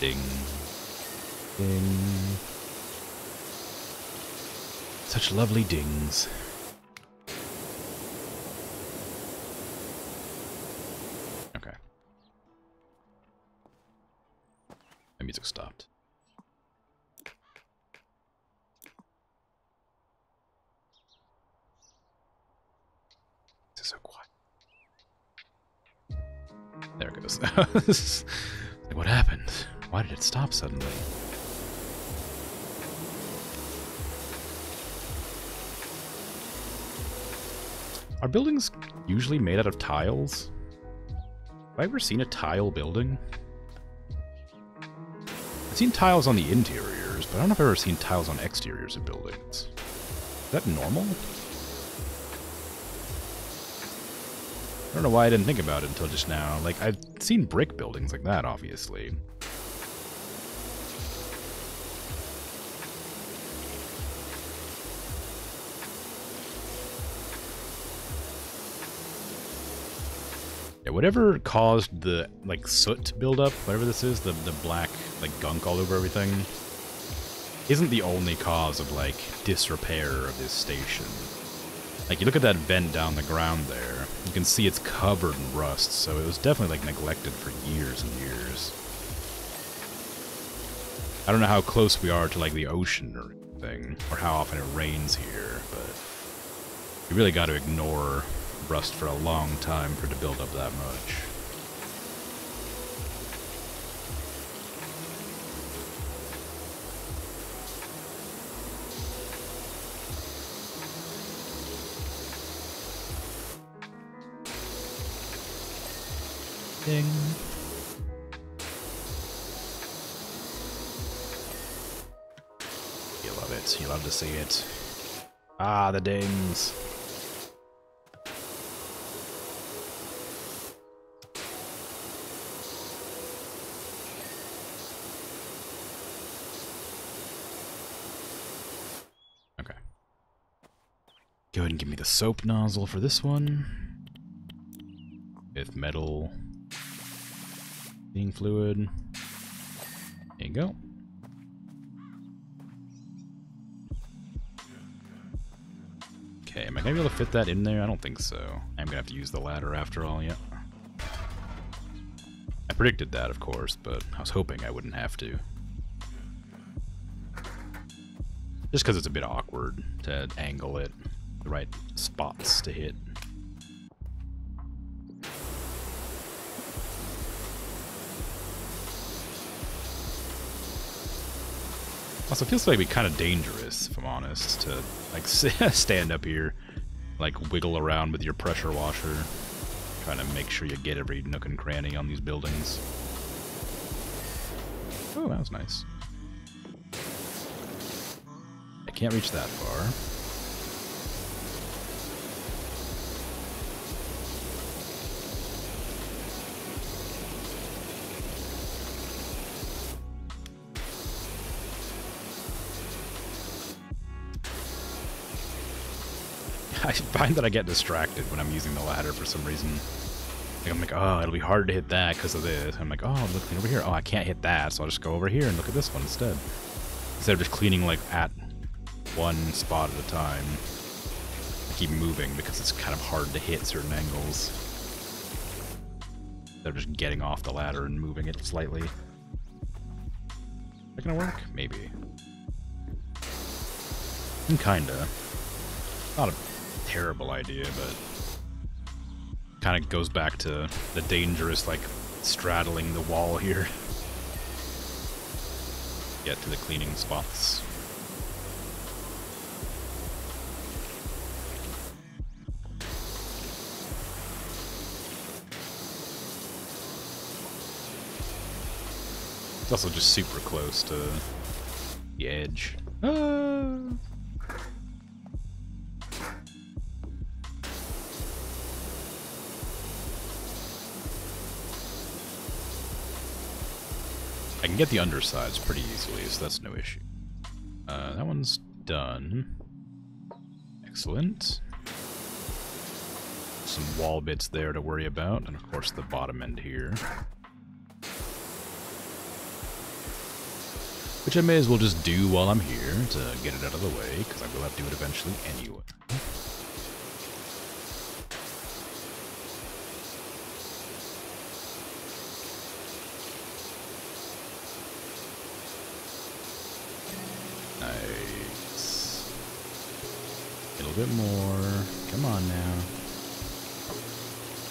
Ding. Ding. Such lovely dings. Okay. My music stopped. This is so quiet. There it goes. Like, what happened? Why did it stop suddenly? Are buildings usually made out of tiles? Have I ever seen a tile building? I've seen tiles on the interiors, but I don't know if I've ever seen tiles on exteriors of buildings. Is that normal? I don't know why I didn't think about it until just now. Like, I've seen brick buildings like that, obviously. Yeah, whatever caused the, like, soot buildup, whatever this is, the black, like, gunk all over everything, isn't the only cause of, like, disrepair of this station. Like, you look at that vent down the ground there, you can see it's covered in rust, so it was definitely, like, neglected for years and years. I don't know how close we are to, like, the ocean or anything, or how often it rains here, but you really got to ignore rust for a long time for it to build up that much. Ding. You love it. You love to see it. Ah, the dings. Okay. Go ahead and give me the soap nozzle for this one. With metal cleaning fluid. There you go. Okay, am I gonna be able to fit that in there? I don't think so. I'm gonna have to use the ladder after all, yeah. I predicted that, of course, but I was hoping I wouldn't have to. Just because it's a bit awkward to angle it, the right spots to hit. Also, it feels like it'd be kind of dangerous, if I'm honest, to like stand up here, like wiggle around with your pressure washer, trying to make sure you get every nook and cranny on these buildings. Oh, that was nice. I can't reach that far. I find that I get distracted when I'm using the ladder for some reason. Like, I'm like, oh, it'll be hard to hit that because of this. I'm like, oh, I'm looking over here. Oh, I can't hit that, so I'll just go over here and look at this one instead. Instead of just cleaning, like, at one spot at a time. I keep moving because it's kind of hard to hit certain angles. Instead of just getting off the ladder and moving it slightly. Is that gonna work? Maybe. Kinda. Not a terrible idea, but kind of goes back to the dangerous, like, straddling the wall here. Get to the cleaning spots. It's also just super close to the edge. get the undersides pretty easily, so that's no issue. That one's done. Excellent. Some wall bits there to worry about, and of course the bottom end here. Which I may as well just do while I'm here to get it out of the way, because I will have to do it eventually anyway. Nice. A little bit more. Come on now.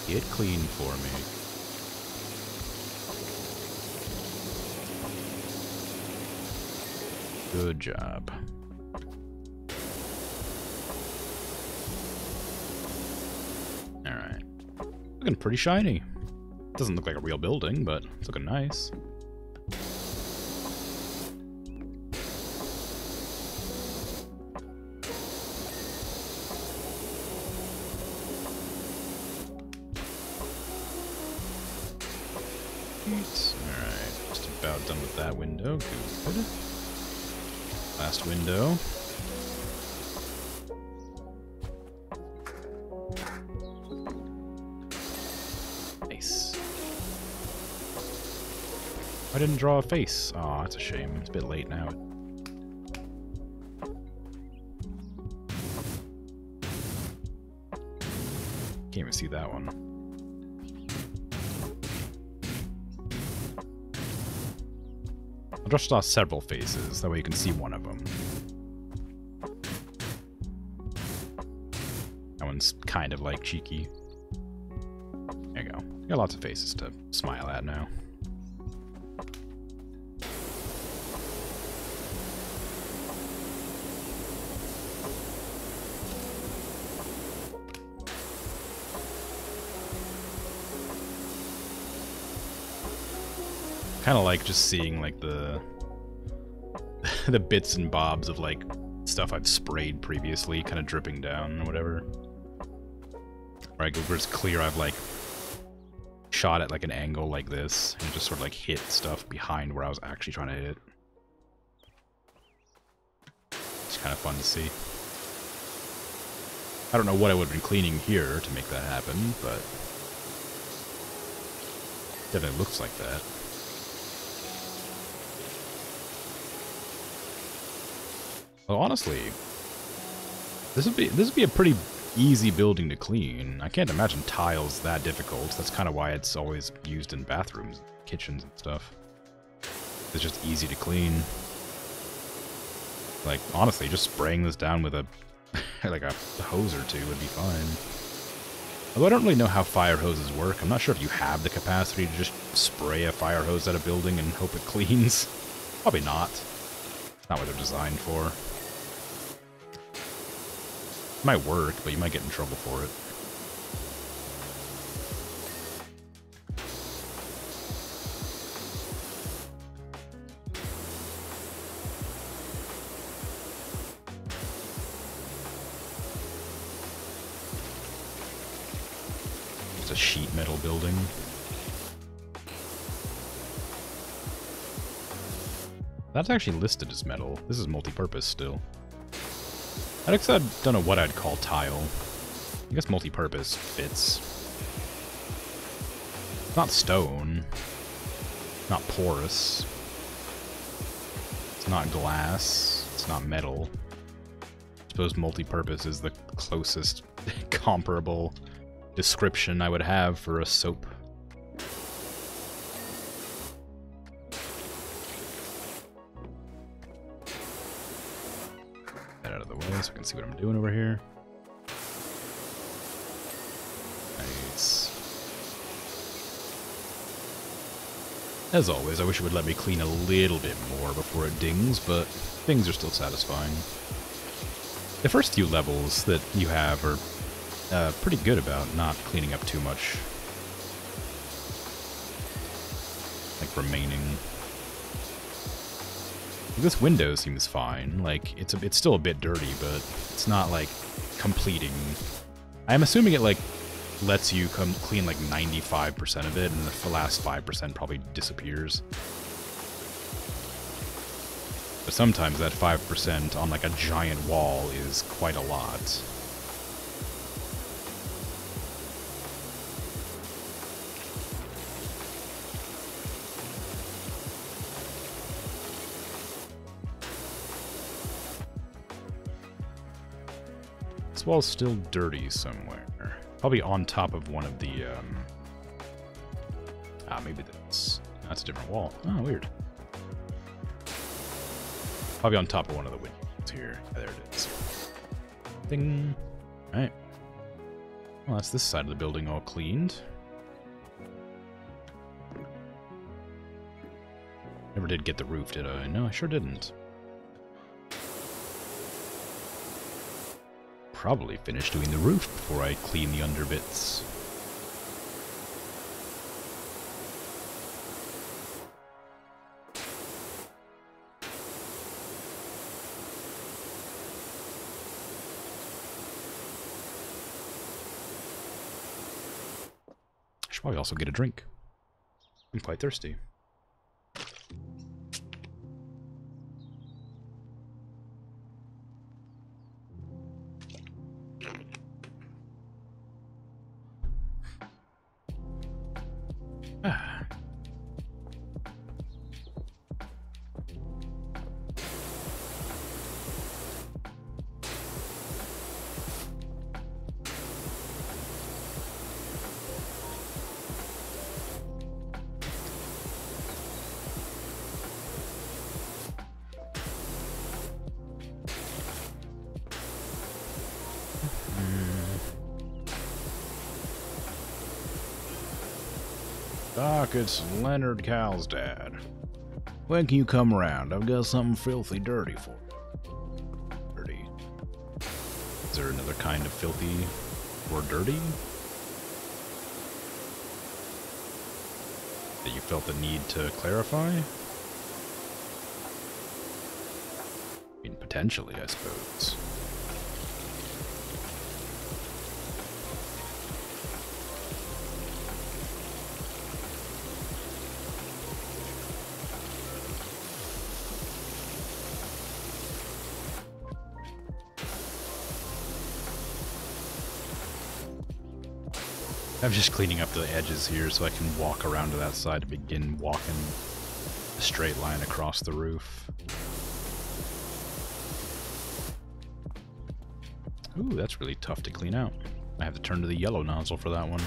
Get clean for me. Good job. Alright. Looking pretty shiny. Doesn't look like a real building, but it's looking nice. Alright, just about done with that window. Good. Last window. Nice. I didn't draw a face. Aw, that's a shame. It's a bit late now. Can't even see that one. I'll just draw several faces, that way you can see one of them. That one's kind of like cheeky. There you go. You got lots of faces to smile at now. Kind of like just seeing like the bits and bobs of like stuff I've sprayed previously kind of dripping down or whatever. Right, where it's clear I've like shot at like an angle like this and just sort of like hit stuff behind where I was actually trying to hit. It's kind of fun to see. I don't know what I would have been cleaning here to make that happen, but definitely looks like that. Well, honestly, this would be a pretty easy building to clean. I can't imagine tiles that difficult. That's kind of why it's always used in bathrooms, kitchens, and stuff. It's just easy to clean. Like, honestly, just spraying this down with a like a hose or two would be fine. Although I don't really know how fire hoses work. I'm not sure if you have the capacity to just spray a fire hose at a building and hope it cleans. Probably not. It's not what they're designed for. It might work, but you might get in trouble for it. It's a sheet metal building. That's actually listed as metal. This is multi-purpose still. I don't know what I'd call tile. I guess multi-purpose fits. It's not stone. Not porous. It's not glass. It's not metal. I suppose multi-purpose is the closest comparable description I would have for a soap. So I can see what I'm doing over here. Nice. As always, I wish it would let me clean a little bit more before it dings, but things are still satisfying. The first few levels that you have are pretty good about not cleaning up too much. Like remaining. This window seems fine. Like it's still a bit dirty, but it's not like completing. I'm assuming it like lets you clean like 95% of it, and the last 5% probably disappears. But sometimes that 5% on like a giant wall is quite a lot. This wall's still dirty somewhere. Probably on top of one of the, maybe that's a different wall. Oh, weird. Probably on top of one of the windows here. There it is. Ding. Alright. Well, that's this side of the building all cleaned. Never did get the roof, did I? No, I sure didn't. Probably finish doing the roof before I clean the underbits. I should probably also get a drink. I'm quite thirsty. Doc, it's Leonard Cal's dad. When can you come around? I've got something filthy dirty for you. Dirty. Is there another kind of filthy or dirty? That you felt the need to clarify? I mean, potentially, I suppose. I'm just cleaning up the edges here so I can walk around to that side to begin walking a straight line across the roof. Ooh, that's really tough to clean out. I have to turn to the yellow nozzle for that one.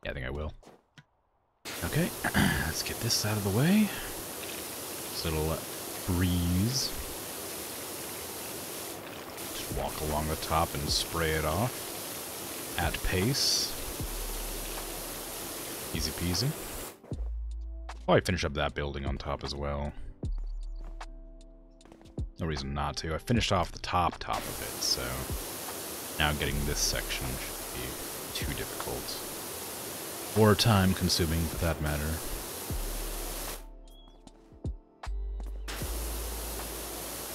Yeah, I think I will. Okay, let's get this out of the way. So it'll breeze. Just walk along the top and spray it off at pace. Easy peasy. Probably finish up that building on top as well. No reason not to. I finished off the top of it, so now getting this section should be too difficult. Or time consuming, for that matter.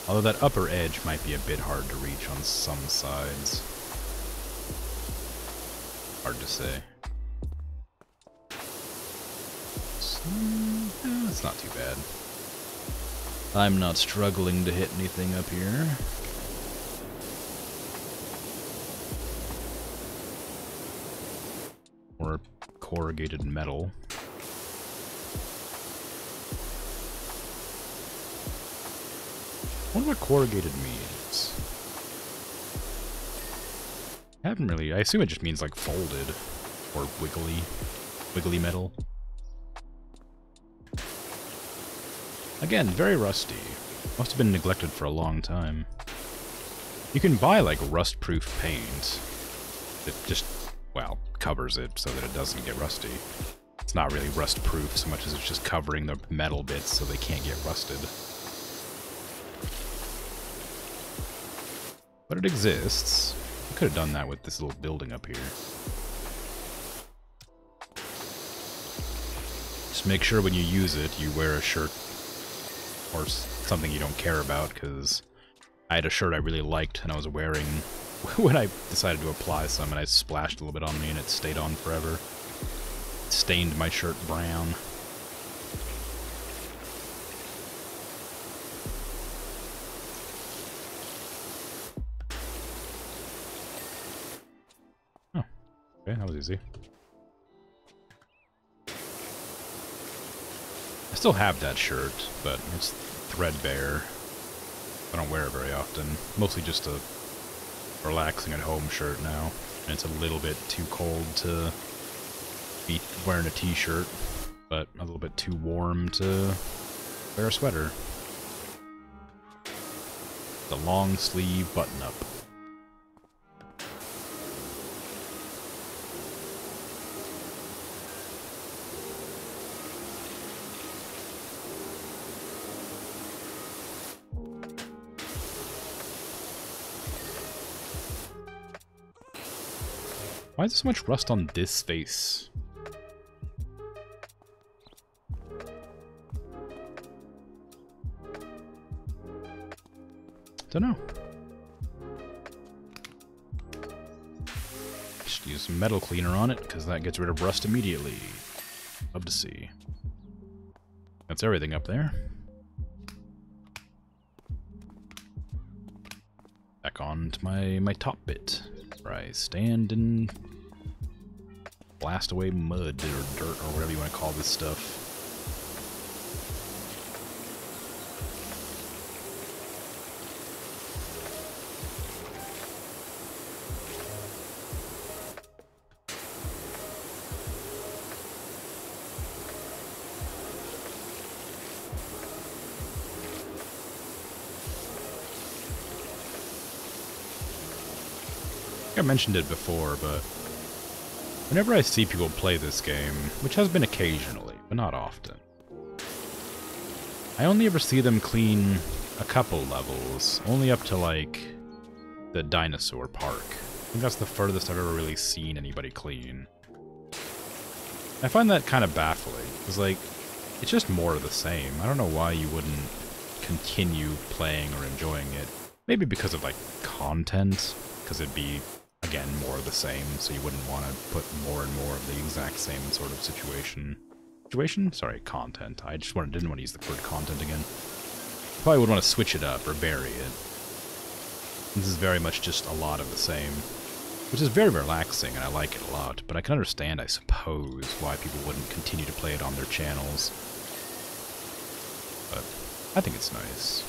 Although that upper edge might be a bit hard to reach on some sides. Hard to say. It's not too bad. I'm not struggling to hit anything up here. Or corrugated metal. I wonder what corrugated means. I haven't really... I assume it just means like folded or wiggly metal. Again, very rusty. Must have been neglected for a long time. You can buy like rust-proof paint that just, well, covers it so that it doesn't get rusty. It's not really rust-proof so much as it's just covering the metal bits so they can't get rusted. But it exists. I could have done that with this little building up here. Just make sure when you use it, you wear a shirt or something you don't care about, because I had a shirt I really liked and I was wearing when I decided to apply some, and I splashed a little bit on me and it stayed on forever. It stained my shirt brown. Oh, okay, that was easy. I still have that shirt, but it's threadbare. I don't wear it very often. Mostly just a relaxing at home shirt now. And it's a little bit too cold to be wearing a t-shirt, but a little bit too warm to wear a sweater. The long sleeve button up. Why is there so much rust on this face? Don't know. Just use some metal cleaner on it, because that gets rid of rust immediately. Love to see. That's everything up there. Back on to my top bit, where I stand and blast away mud or dirt or whatever you want to call this stuff. I mentioned it before, but whenever I see people play this game, which has been occasionally, but not often, I only ever see them clean a couple levels, only up to, like, the dinosaur park. I think that's the furthest I've ever really seen anybody clean. I find that kind of baffling, because, like, it's just more of the same. I don't know why you wouldn't continue playing or enjoying it. Maybe because of, like, content, because it'd be, again, more of the same, so you wouldn't want to put more and more of the exact same sort of situation. Sorry, content. I just didn't want to use the word content again. Probably would want to switch it up or vary it. This is very much just a lot of the same, which is very relaxing, and I like it a lot, but I can understand, I suppose, why people wouldn't continue to play it on their channels. But I think it's nice.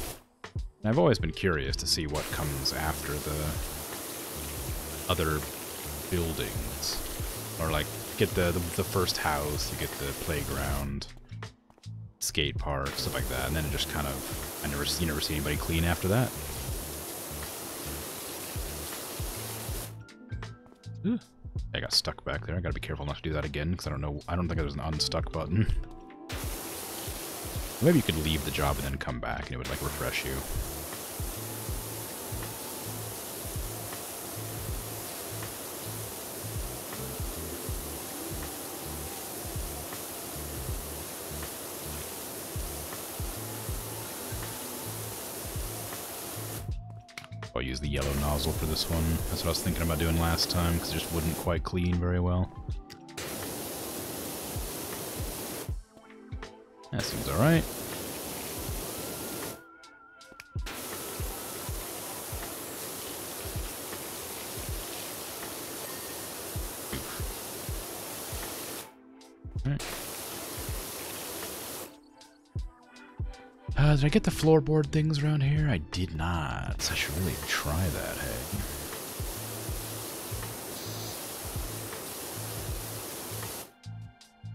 And I've always been curious to see what comes after the other buildings, or like get the first house, you get the playground, skate park, stuff like that, and then it just kind of you never see anybody clean after that. Ooh, I got stuck back there. I gotta be careful not to do that again, because I don't think there's an unstuck button. Maybe you could leave the job and then come back and it would like refresh you. I'll use the yellow nozzle for this one. That's what I was thinking about doing last time, because it just wouldn't quite clean very well. That seems alright. Alright. Did I get the floorboard things around here? I did not. I should really try that, hey.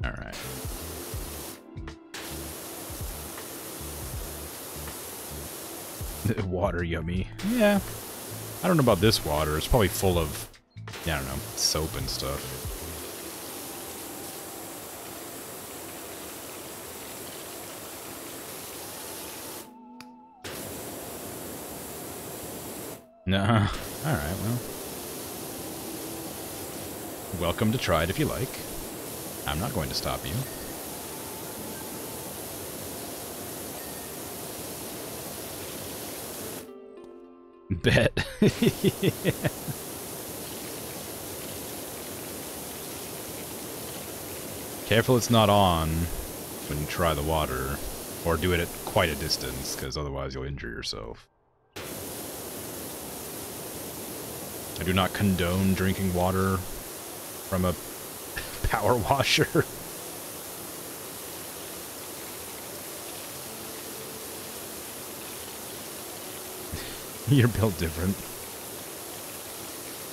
Alright. Water yummy. Yeah. I don't know about this water. It's probably full of, I don't know, soap and stuff. Nah. Alright, well. Welcome to try it if you like. I'm not going to stop you. Bet. Careful it's not on when you try the water, or do it at quite a distance, because otherwise you'll injure yourself. I do not condone drinking water from a power washer. You're built different.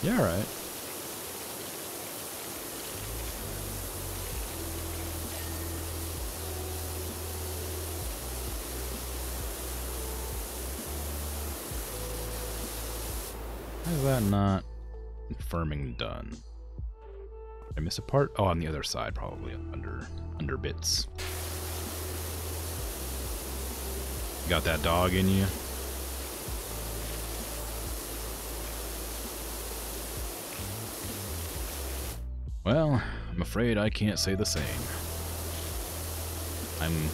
Yeah, alright. How is that not confirming done? Did I miss a part? Oh, on the other side, probably under bits. Got that dog in you? Well, I'm afraid I can't say the same. I'm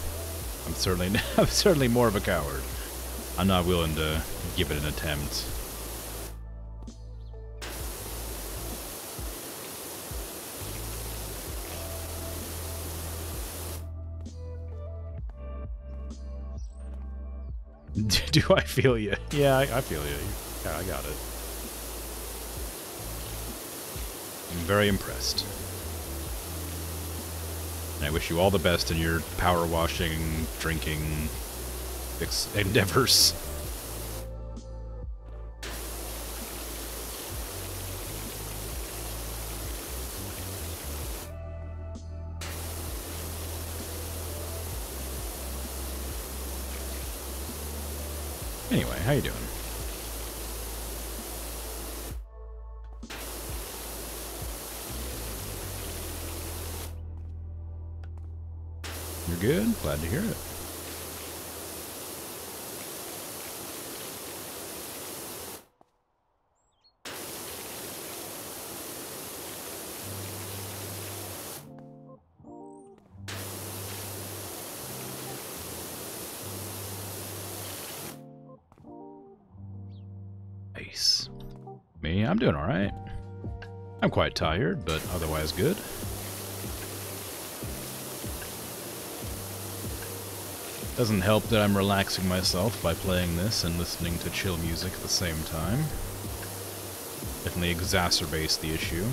certainly more of a coward. I'm not willing to give it an attempt. Do I feel you? Yeah, I feel you. Yeah, I got it. I'm very impressed. And I wish you all the best in your power washing, drinking endeavors. Anyway, how you doing? You're good? Glad to hear it. Nice. Me? I'm doing alright. I'm quite tired, but otherwise good. Doesn't help that I'm relaxing myself by playing this and listening to chill music at the same time. Definitely exacerbates the issue.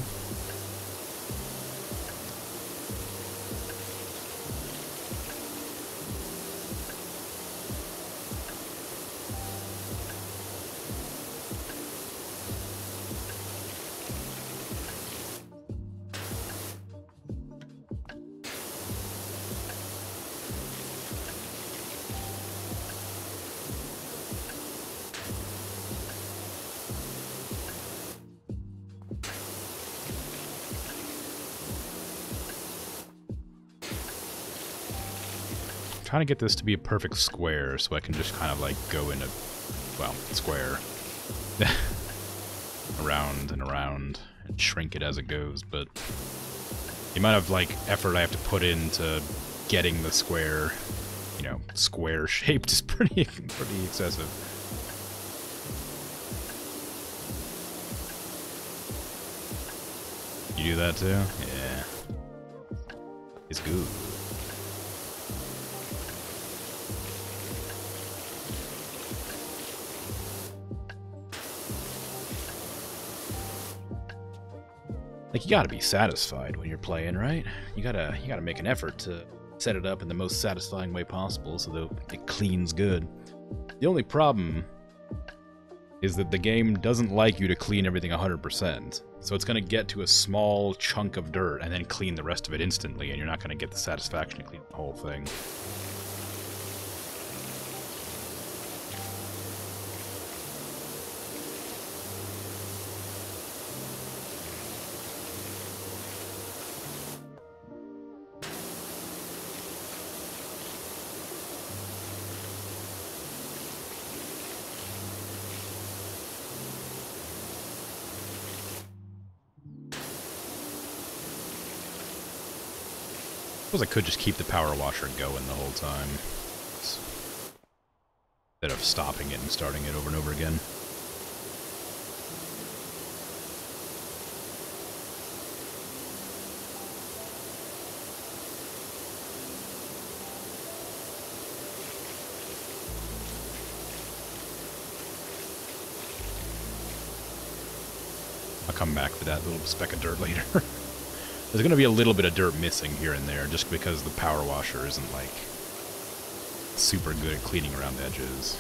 Trying to get this to be a perfect square so I can just kind of like go in a, well, square around and around and shrink it as it goes, but the amount of like effort I have to put into getting the square, you know, square shaped is pretty excessive. You do that too? Yeah. It's good. Like, you gotta be satisfied when you're playing, right? You gotta make an effort to set it up in the most satisfying way possible so that it cleans good. The only problem is that the game doesn't like you to clean everything 100%. So it's gonna get to a small chunk of dirt and then clean the rest of it instantly, and you're not gonna get the satisfaction to clean the whole thing. I suppose I could just keep the power washer going the whole time, instead of stopping it and starting it over and over again. I'll come back for that little speck of dirt later. There's going to be a little bit of dirt missing here and there, just because the power washer isn't, like, super good at cleaning around edges.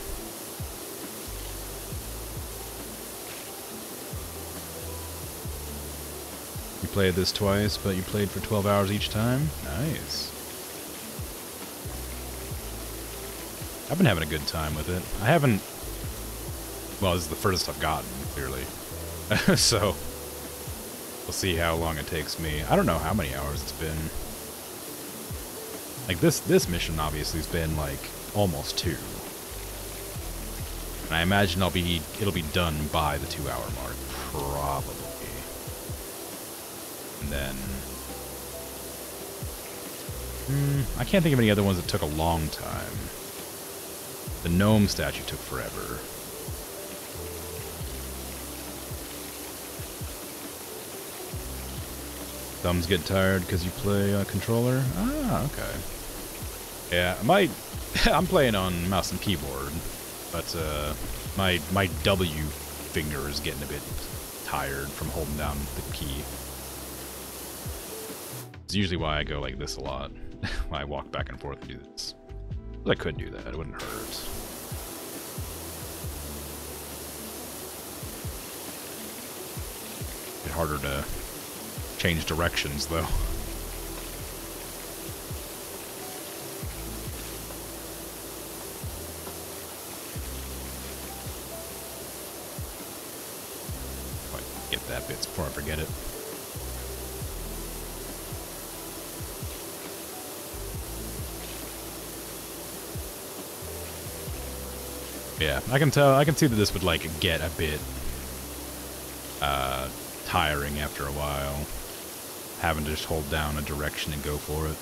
You played this twice, but you played for 12 hours each time? Nice. I've been having a good time with it. I haven't... Well, this is the furthest I've gotten, clearly. So, we'll see how long it takes me. I don't know how many hours it's been. Like, this mission obviously has been, like, almost 2. And I imagine it'll be done by the 2-hour mark, probably. And then... I can't think of any other ones that took a long time. The gnome statue took forever. Thumbs get tired because you play a controller? Ah, okay. Yeah, I'm playing on mouse and keyboard, but my W finger is getting a bit tired from holding down the key. It's usually why I go like this a lot. When I walk back and forth and do this. But I could do that, it wouldn't hurt. It's harder to change directions, though. Get that bits before I forget it. Yeah, I can see that this would, like, get a bit tiring after a while. Having to just hold down a direction and go for it.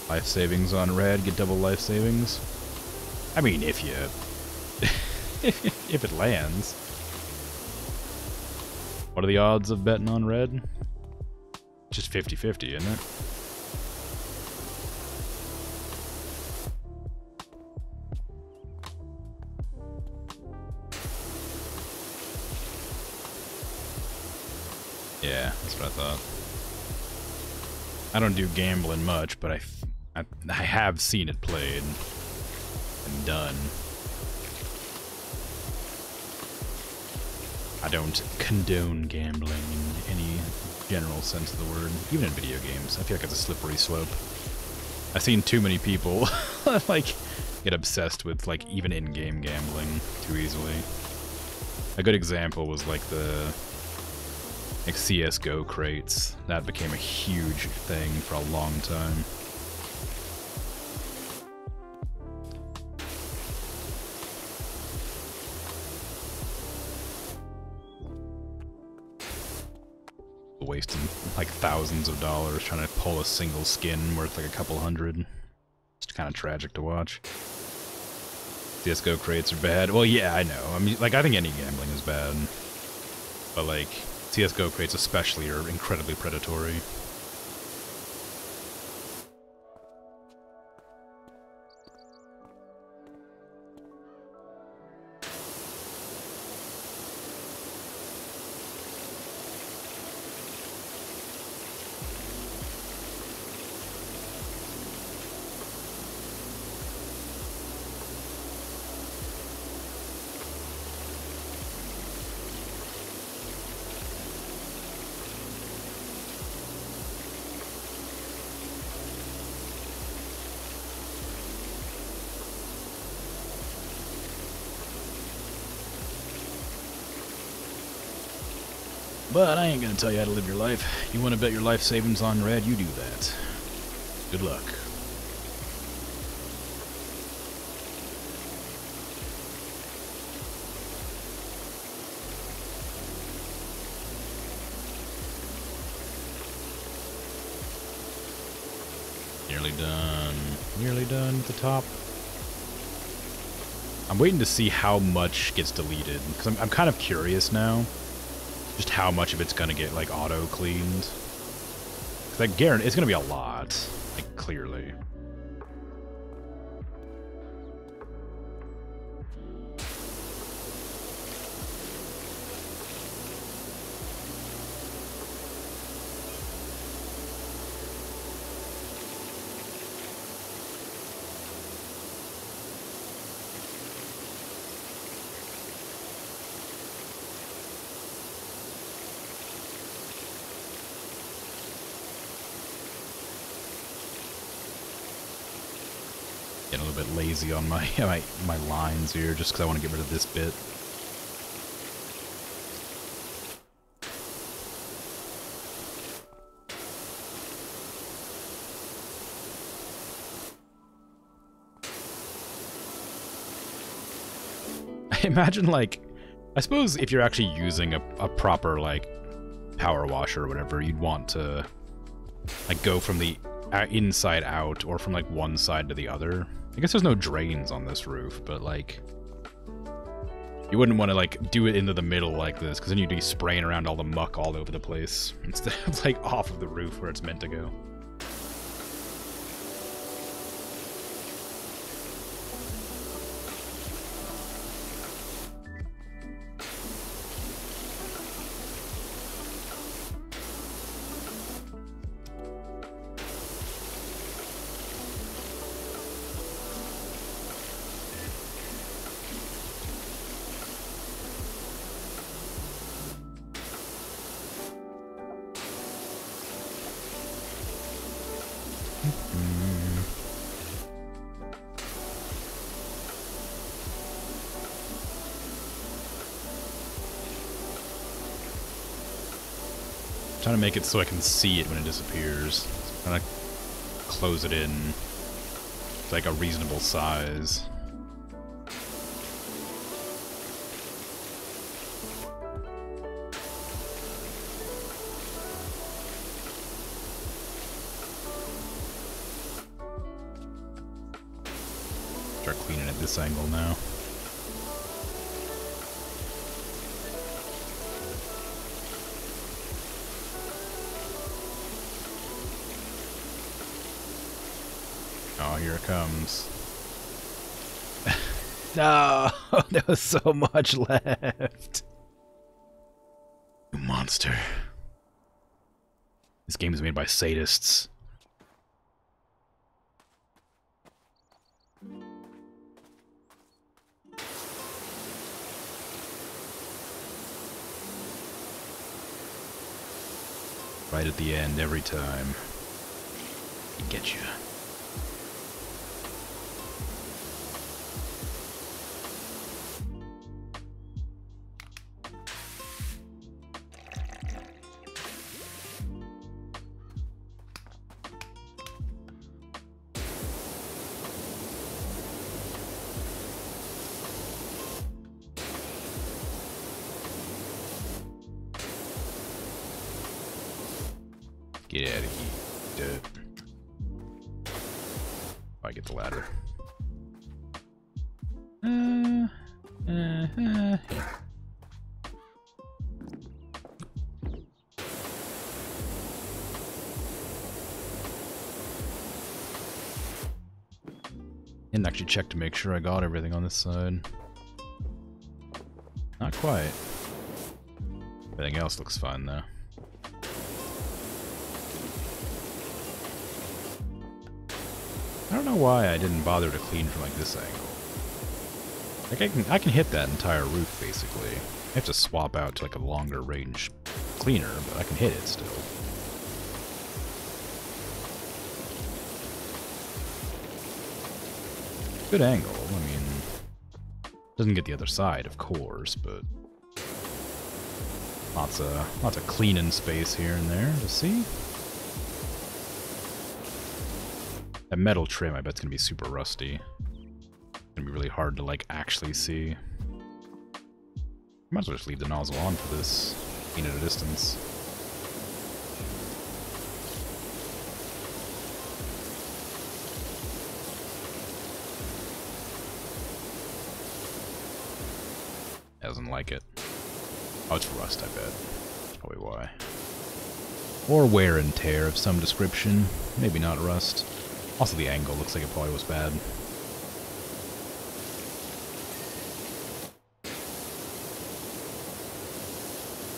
Life savings on red, get double life savings. I mean, if you... if it lands. What are the odds of betting on red? Just 50-50, isn't it? Yeah, that's what I thought. I don't do gambling much, but I have seen it played and done. I don't condone gambling in any general sense of the word, even in video games. I feel like it's a slippery slope. I've seen too many people like get obsessed with like even in-game gambling too easily. A good example was like the CS:GO crates. That became a huge thing for a long time. Wasting like thousands of dollars trying to pull a single skin worth like a couple hundred. It's kind of tragic to watch. CS:GO crates are bad. Well, yeah, I know. I mean, like, I think any gambling is bad. But, like, CS:GO crates especially are incredibly predatory. But I ain't gonna tell you how to live your life. You want to bet your life savings on red, you do that. Good luck. Nearly done. Nearly done at the top. I'm waiting to see how much gets deleted, because I'm kind of curious now, just how much of it's gonna get like auto cleaned. Because I guarantee it's gonna be a lot, like clearly. Getting a little bit lazy on my my lines here, just because I want to get rid of this bit. I imagine, like, I suppose if you're actually using a proper, like, power washer or whatever, you'd want to, like, go from the inside out or from, like, one side to the other. I guess there's no drains on this roof, but, like, you wouldn't want to, like, do it into the middle like this, because then you'd be spraying around all the muck all over the place, instead of, like, off of the roof where it's meant to go. Trying to make it so I can see it when it disappears. Trying to close it in to like a reasonable size. Start cleaning at this angle now. Oh, here it comes. No, there was so much left. You monster. This game is made by sadists. Right at the end, every time. He gets you. Get out of here, dude. Oh, I get the ladder. Didn't actually check to make sure I got everything on this side. Not quite. Everything else looks fine though. I don't know why I didn't bother to clean from like this angle. Like I can hit that entire roof basically. I have to swap out to like a longer range cleaner, but I can hit it still. Good angle. I mean, doesn't get the other side, of course, but lots of cleaning space here and there to see. That metal trim, I bet it's gonna be super rusty. It's gonna be really hard to like actually see. Might as well just leave the nozzle on for this, clean at a distance. Doesn't like it. Oh, it's rust, I bet. That's probably why. Or wear and tear of some description. Maybe not rust. Also, the angle looks like it probably was bad.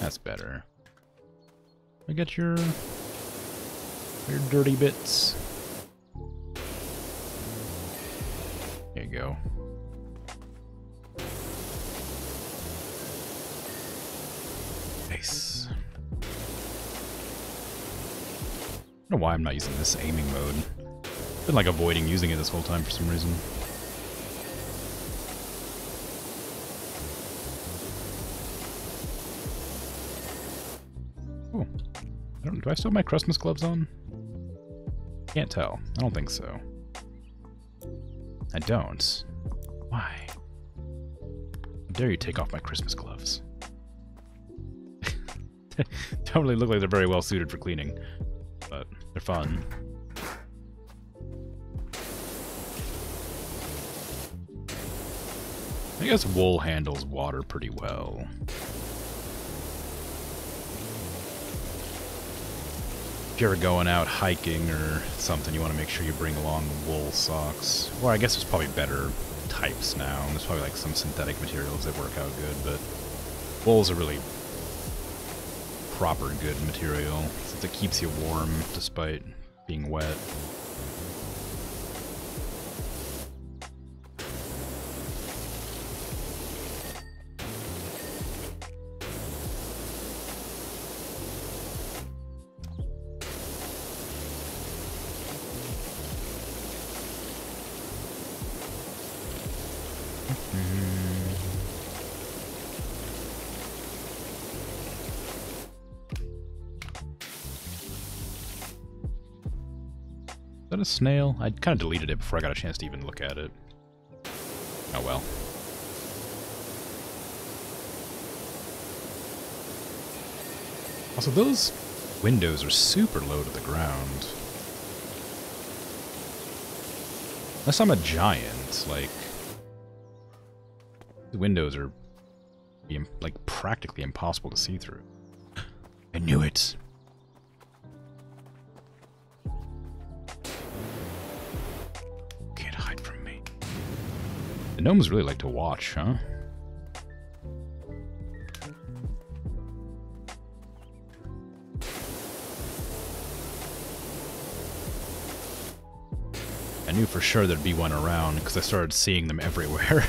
That's better. I get your dirty bits. There you go. Nice. I don't know why I'm not using this aiming mode. Been like avoiding using it this whole time for some reason. Oh, do I still have my Christmas gloves on? Can't tell. I don't think so. I don't. Why? How dare you take off my Christmas gloves? Don't really look like they're very well suited for cleaning, but they're fun. I guess wool handles water pretty well. If you're ever going out hiking or something, you want to make sure you bring along wool socks. Well, I guess there's probably better types now. There's probably like some synthetic materials that work out good, but wool's a really proper good material since it keeps you warm despite being wet. Is that a snail? I kind of deleted it before I got a chance to even look at it. Oh well. Also, those windows are super low to the ground. Unless I'm a giant, like... the windows are, like, practically impossible to see through. I knew it! Can't hide from me. The gnomes really like to watch, huh? I knew for sure there'd be one around, because I started seeing them everywhere.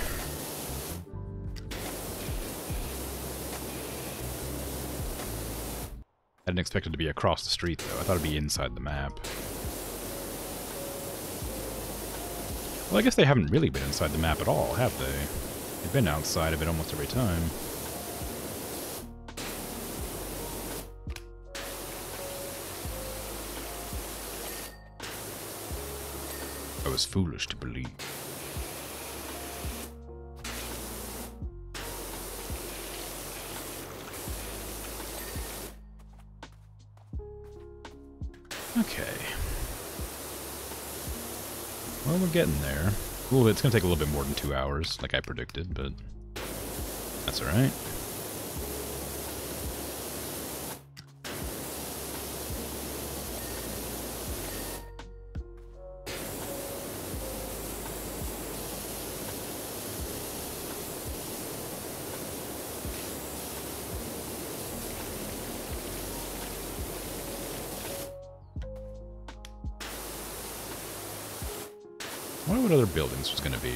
I didn't expect it to be across the street, though. I thought it'd be inside the map. Well, I guess they haven't really been inside the map at all, have they? They've been outside of it almost every time. I was foolish to believe. Okay. Well, we're getting there. Cool, it's gonna take a little bit more than 2 hours, like I predicted, but that's alright. I wonder what other buildings was going to be.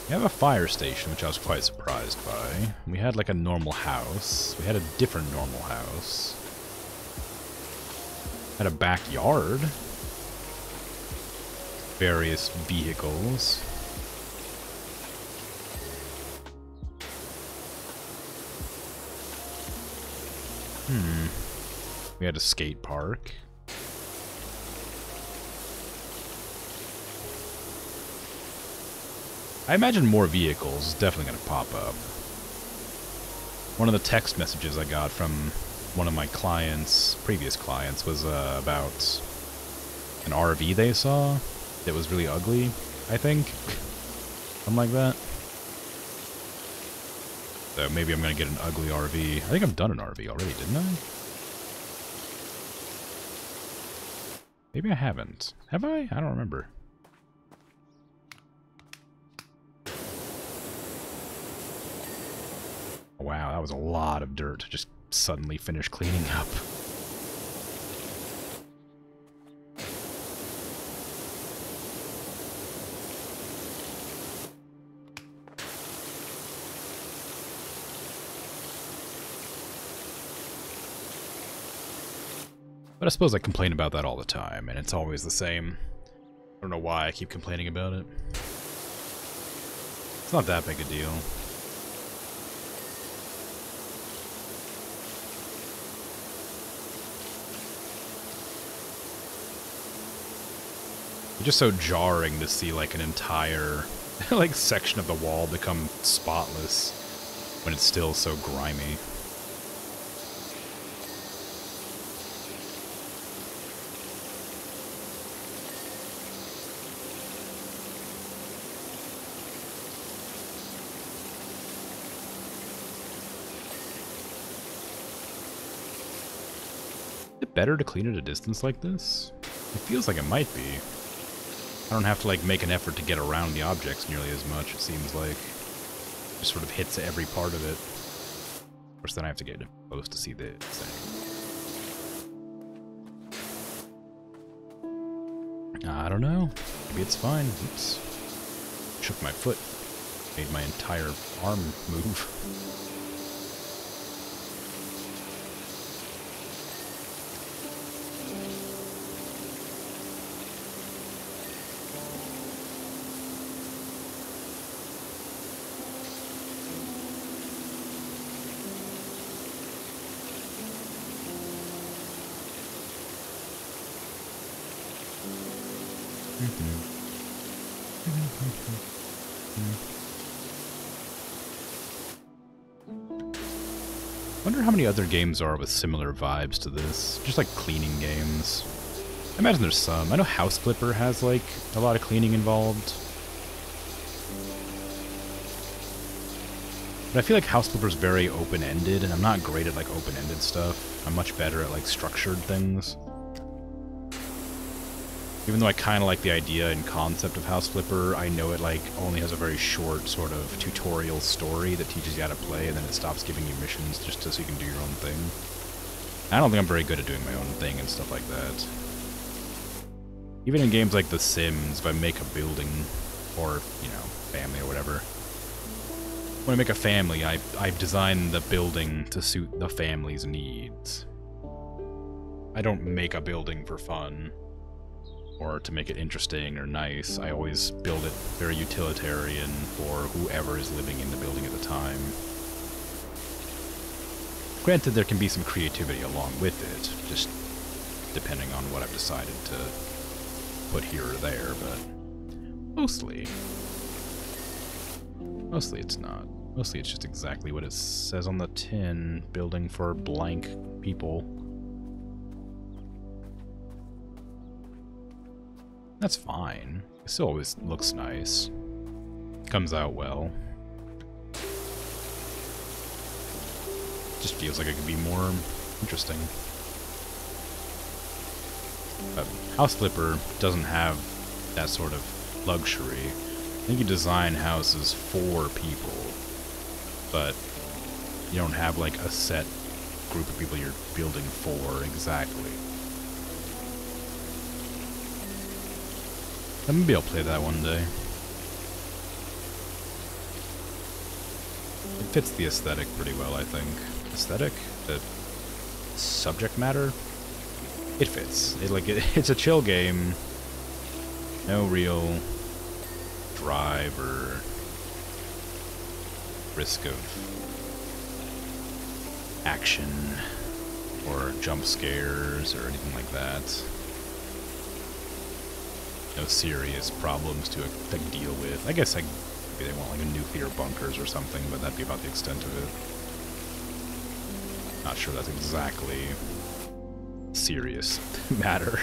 We have a fire station, which I was quite surprised by. We had like a normal house. We had a different normal house. Had a backyard. Various vehicles. We had a skate park. I imagine more vehicles is definitely going to pop up. One of the text messages I got from one of my clients, previous clients, was about an RV they saw that was really ugly, I think. Something like that. So maybe I'm going to get an ugly RV. I think I've done an RV already, didn't I? Maybe I haven't. Have I? I don't remember. Wow, that was a lot of dirt to just suddenly finish cleaning up. But I suppose I complain about that all the time, and it's always the same. I don't know why I keep complaining about it. It's not that big a deal. It's just so jarring to see like an entire like section of the wall become spotless when it's still so grimy. Is it better to clean at a distance like this? It feels like it might be. I don't have to like make an effort to get around the objects nearly as much, it seems like. It just sort of hits every part of it. Of course, then I have to get close to see the thing. I don't know. Maybe it's fine. Oops. Shook my foot. Made my entire arm move. Wonder how many other games are with similar vibes to this. Just like cleaning games. I imagine there's some. I know House Flipper has like a lot of cleaning involved. But I feel like House Flipper's very open-ended, and I'm not great at like open-ended stuff. I'm much better at like structured things. Even though I kind of like the idea and concept of House Flipper, I know it like only has a very short sort of tutorial story that teaches you how to play, and then it stops giving you missions just so you can do your own thing. I don't think I'm very good at doing my own thing and stuff like that. Even in games like The Sims, if I make a building, or, you know, family or whatever, when I make a family, I design the building to suit the family's needs. I don't make a building for fun, or to make it interesting or nice. I always build it very utilitarian for whoever is living in the building at the time. Granted, there can be some creativity along with it, just depending on what I've decided to put here or there, but mostly it's not. Mostly it's just exactly what it says on the tin, building for blank people. That's fine. It still always looks nice. Comes out well. Just feels like it could be more interesting. House Flipper doesn't have that sort of luxury. I think you design houses for people, but you don't have like a set group of people you're building for exactly. Maybe I'll play that one day. It fits the aesthetic pretty well, I think. Aesthetic? The subject matter? It fits. It's a chill game. No real drive or risk of action or jump scares or anything like that. No serious problems to deal with. I guess maybe they want like a nuclear bunkers or something, but that'd be about the extent of it. Not sure that's exactly serious matter.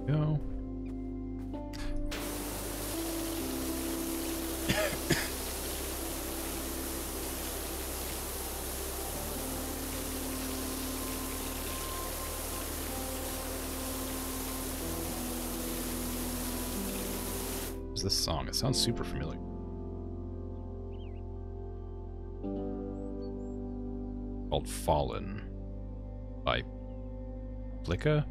Go. What's this song? It sounds super familiar. Called Fallen by Flicka?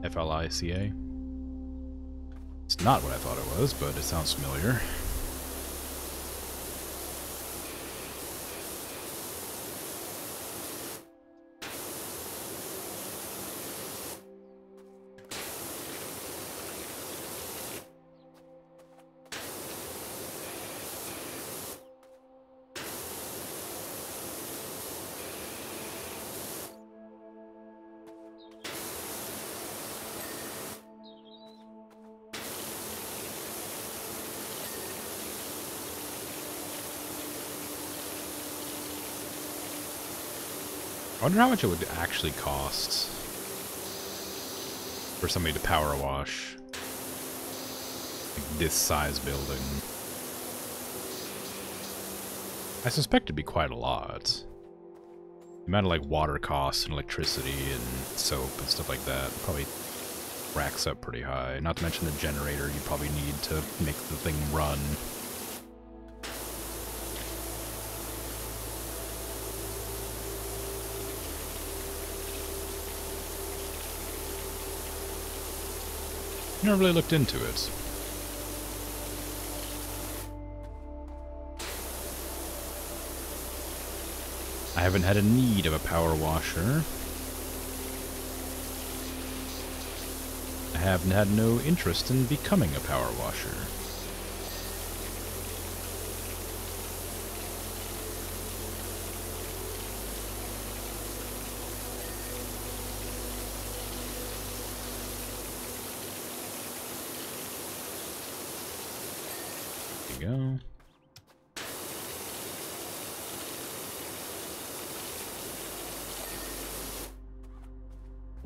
F-L-I-C-A. It's not what I thought it was, but it sounds familiar. I wonder how much it would actually cost for somebody to power wash like this size building. I suspect it'd be quite a lot. The amount of like water costs and electricity and soap and stuff like that probably racks up pretty high. Not to mention the generator you probably need to make the thing run. Never really looked into it. I haven't had a need of a power washer. I haven't had no interest in becoming a power washer. Go.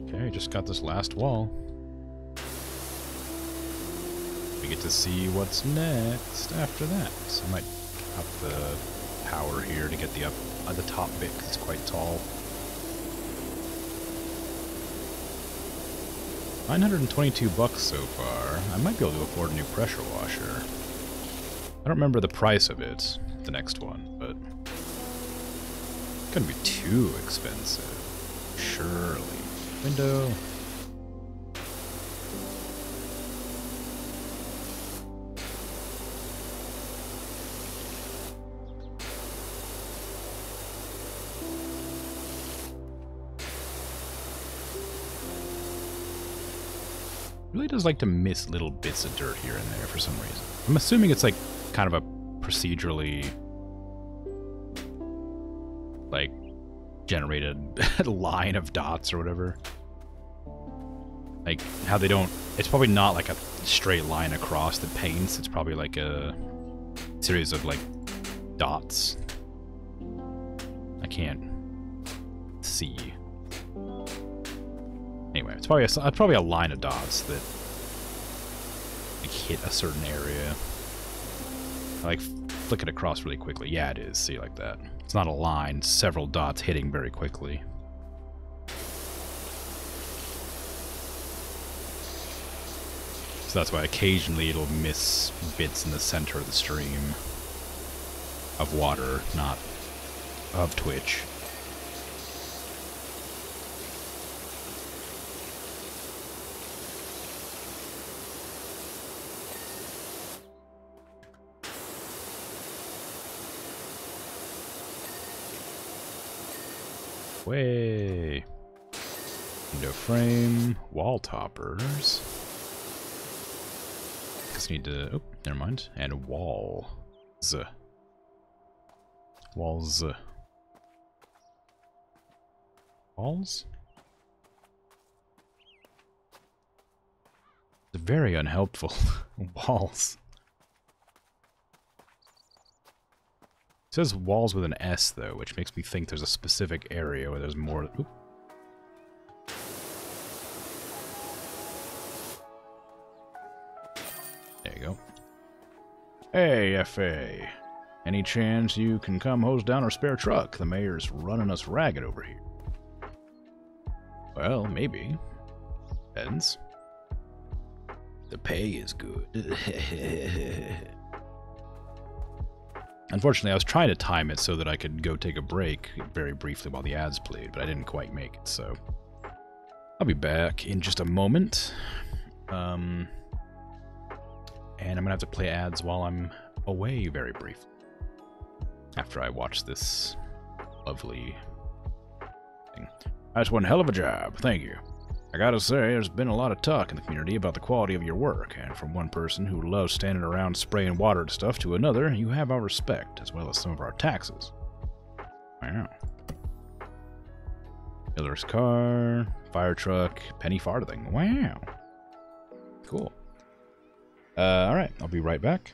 Okay, just got this last wall. We get to see what's next after that. So I might up the power here to get the top bit because it's quite tall. 922 bucks so far. I might be able to afford a new pressure washer. I don't remember the price of it, the next one, but it's gonna be too expensive. Surely. Window. Really does like to miss little bits of dirt here and there for some reason. I'm assuming it's like kind of a procedurally like generated line of dots or whatever. Like how they don't, it's probably not like a straight line across the paints. It's probably like a series of like dots. I can't see. Anyway, it's probably a line of dots that like hit a certain area. I like flick it across really quickly. Yeah, it is. See, like that. It's not a line, several dots hitting very quickly. So that's why occasionally it'll miss bits in the center of the stream of water, not of Twitch. Way. Window frame, wall toppers. Just need to, oh, never mind. And walls. Walls. Walls? It's very unhelpful. Walls. It says walls with an S, though, which makes me think there's a specific area where there's more... Oop. Hey, FA. Any chance you can come hose down our spare truck? The mayor's running us ragged over here. Well, maybe. Depends. The pay is good. Unfortunately, I was trying to time it so that I could go take a break very briefly while the ads played, but I didn't quite make it, so I'll be back in just a moment. And I'm gonna have to play ads while I'm away very briefly. After I watch this lovely thing. That's one hell of a job, thank you. I gotta say, there's been a lot of talk in the community about the quality of your work, and from one person who loves standing around spraying water and stuff to another, you have our respect, as well as some of our taxes. Wow. Miller's car, fire truck, penny farthing. Wow. Cool. Alright, I'll be right back.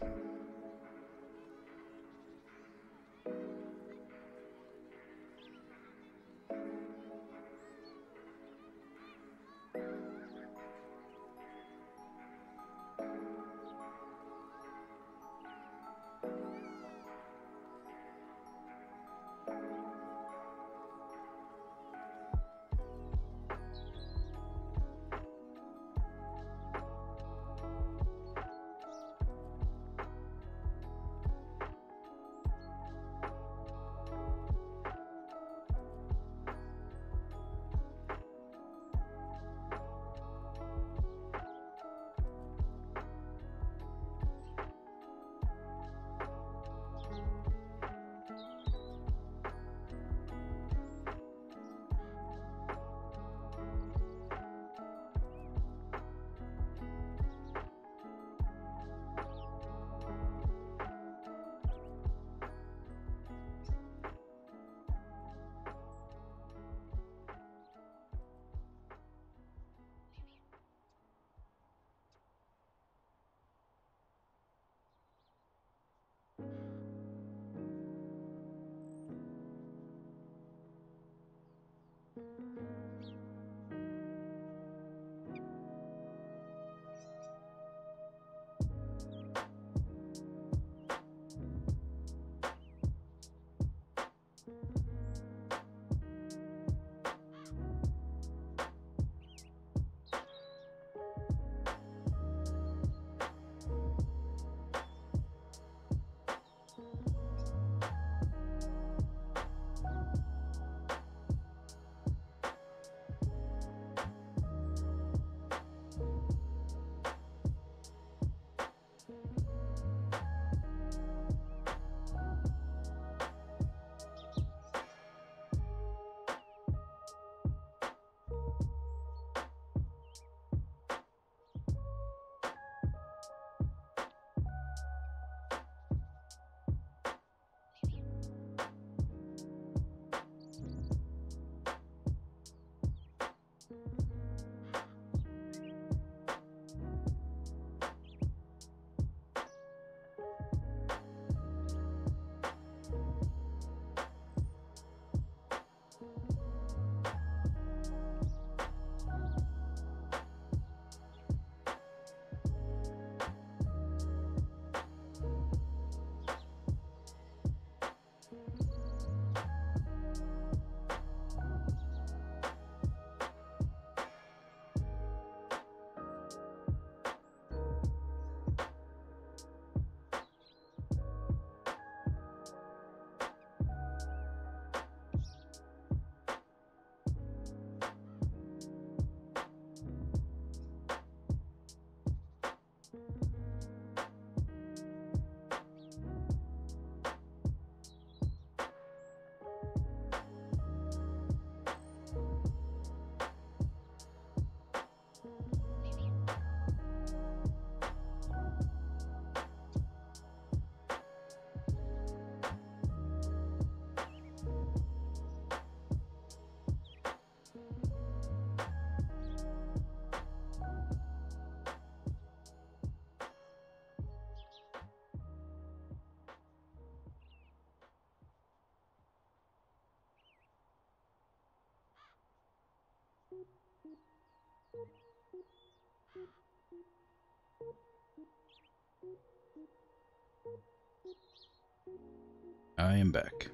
back.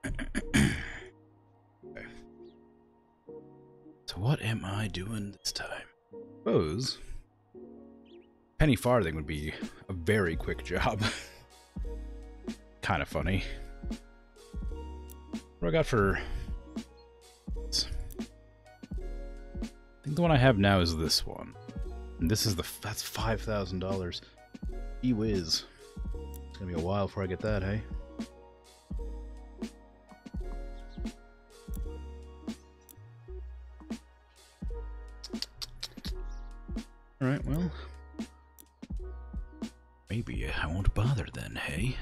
Okay. So what am I doing this time? Suppose penny farthing would be a very quick job. Kind of funny. What do I got for... I think the one I have now is this one. And this is that's $5,000. Gee whiz. It's gonna be a while before I get that, hey? Alright, well... maybe I won't bother then, hey?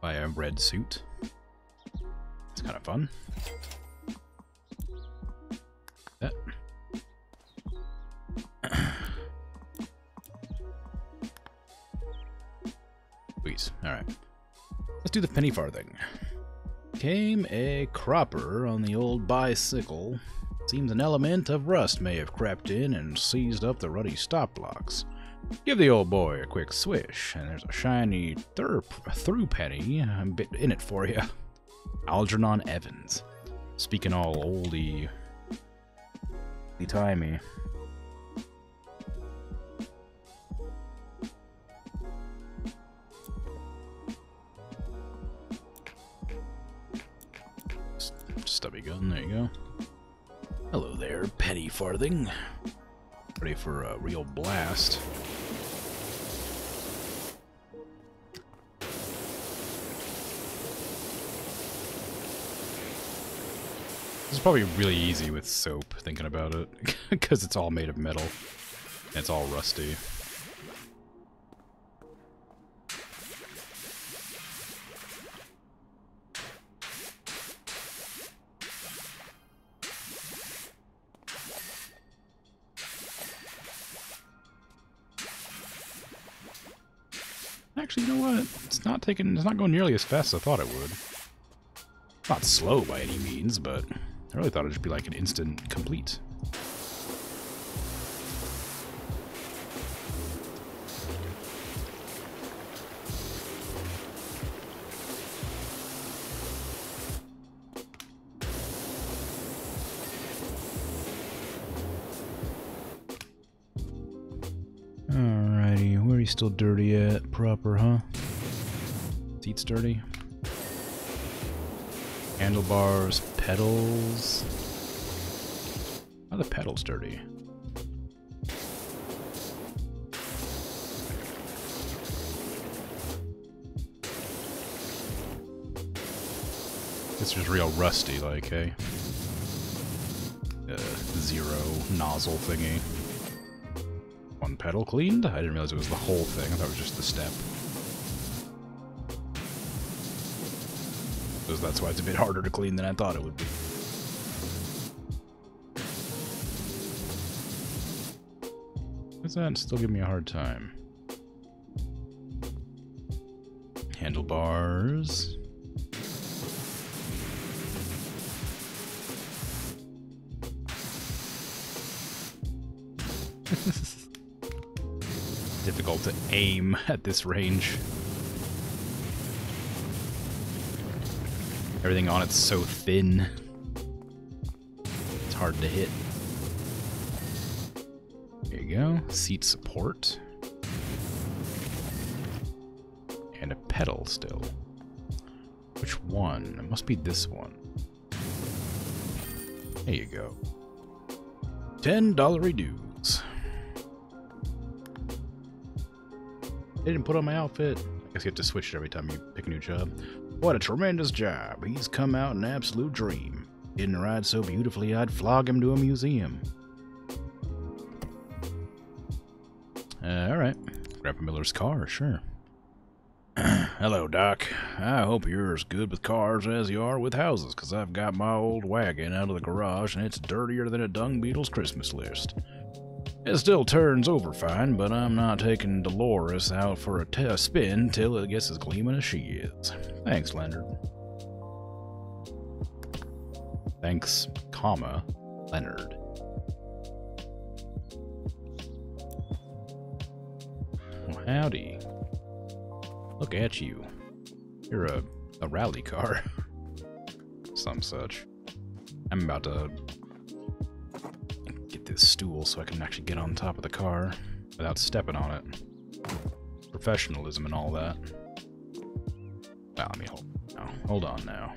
Buy a red suit. It's kind of fun. That. Please. Alright. Let's do the penny farthing. Came a cropper on the old bicycle. Seems an element of rust may have crept in and seized up the ruddy stop blocks. Give the old boy a quick swish, and there's a shiny through penny in it for you. Algernon Evans. Speaking all oldie-timey. Stubby gun, there you go. Hello there, penny farthing. Ready for a real blast. This is probably really easy with soap, thinking about it, because it's all made of metal, and it's all rusty. Actually, you know what? It's not going nearly as fast as I thought it would. Not slow by any means, but I really thought it'd just be like an instant complete. Alrighty, where are you still dirty at? Proper, huh? Seat's dirty. Handlebars, pedals. How are the pedals dirty? This is real rusty, like, hey? Zero nozzle thingy. One pedal cleaned? I didn't realize it was the whole thing. I thought it was just the step. Because that's why it's a bit harder to clean than I thought it would be. What's that? Still giving me a hard time. Handlebars. Difficult to aim at this range. Everything on it's so thin. It's hard to hit. There you go. Seat support. And a pedal still. Which one? It must be this one. There you go. $10 dues. They didn't put on my outfit. I guess you have to switch it every time you pick a new job. What a tremendous job. He's come out an absolute dream. Didn't ride so beautifully I'd flog him to a museum. Alright. Grandpa Miller's car, sure. Hello, Doc. I hope you're as good with cars as you are with houses, because I've got my old wagon out of the garage and it's dirtier than a dung beetle's Christmas list. It still turns over fine, but I'm not taking Dolores out for a spin till it gets as gleaming as she is. Thanks, Leonard. Thanks, comma, Leonard. howdy. Look at you. You're a rally car. Some such. I'm about to get this stool so I can actually get on top of the car without stepping on it. Professionalism and all that. Well, I mean, hold on now.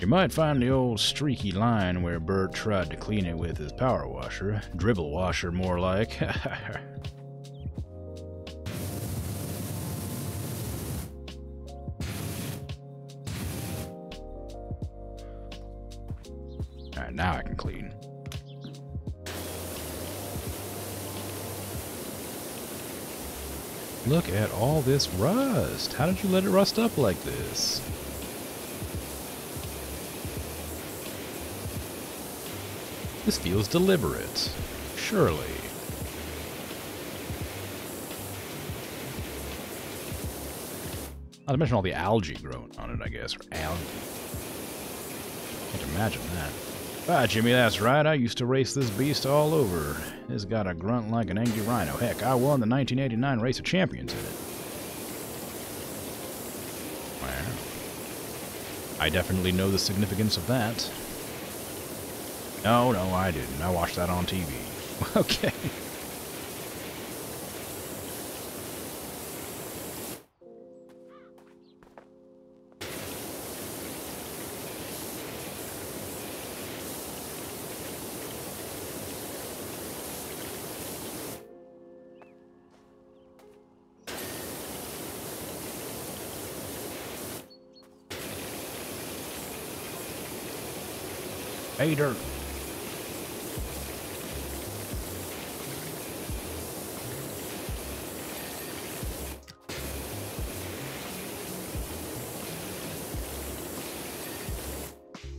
You might find the old streaky line where Bert tried to clean it with his power washer. Dribble washer, more like. Alright, now I can clean. Look at all this rust. How did you let it rust up like this? This feels deliberate. Surely. Not to mention all the algae growing on it, I guess. Or algae. Can't imagine that. Ah, Jimmy, that's right. I used to race this beast all over. It's got a grunt like an angry rhino. Heck, I won the 1989 Race of Champions in it. Wow. I definitely know the significance of that. No, I didn't. I watched that on TV. Okay. Hey, dirt.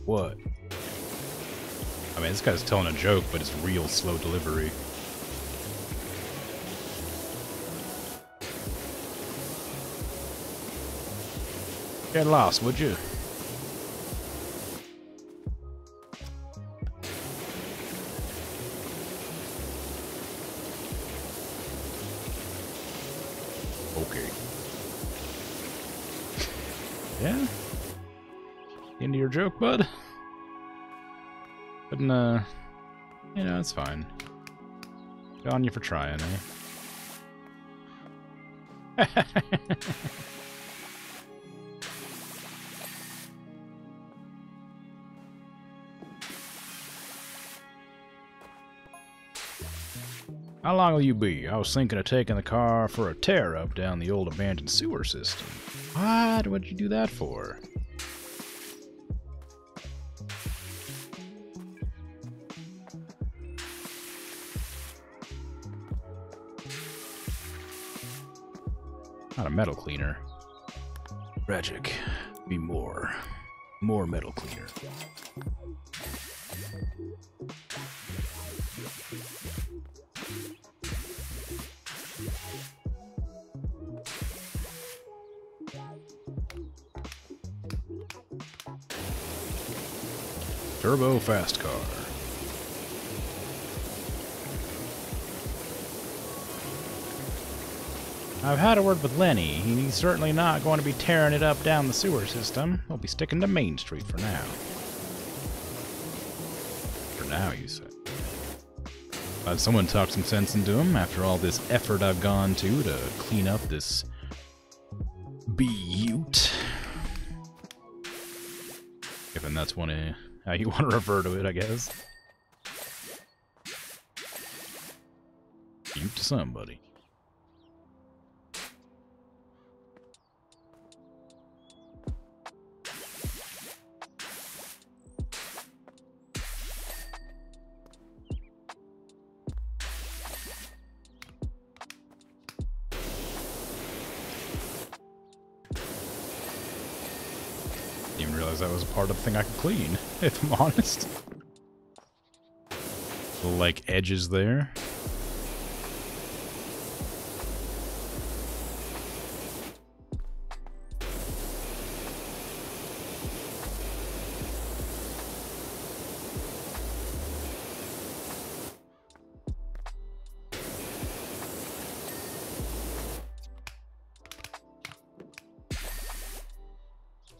What? I mean, this guy's telling a joke, but it's real slow delivery. Get lost, would you? Okay. Yeah? Into your joke, bud? But, you know, it's fine. Good on you for trying, eh? How long will you be? I was thinking of taking the car for a tear-up down the old abandoned sewer system. What? What'd you do that for? Not a metal cleaner. Tragic. Be more. More metal cleaner. Turbo fast car. I've had a word with Lenny. He's certainly not going to be tearing it up down the sewer system. We'll be sticking to Main Street for now. For now, you said. Glad someone talked some sense into him after all this effort I've gone to clean up this butte. Given that's how you want to refer to it, I guess. Butte to somebody. Didn't realize that was a part of the thing I could clean, if I'm honest. Little, like, edges there.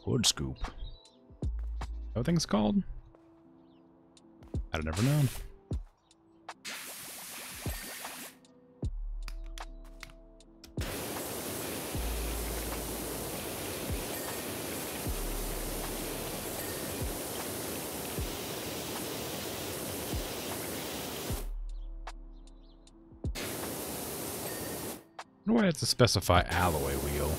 Wood scoop. What thing's called? I'd have never known. Why do I have to specify alloy wheel?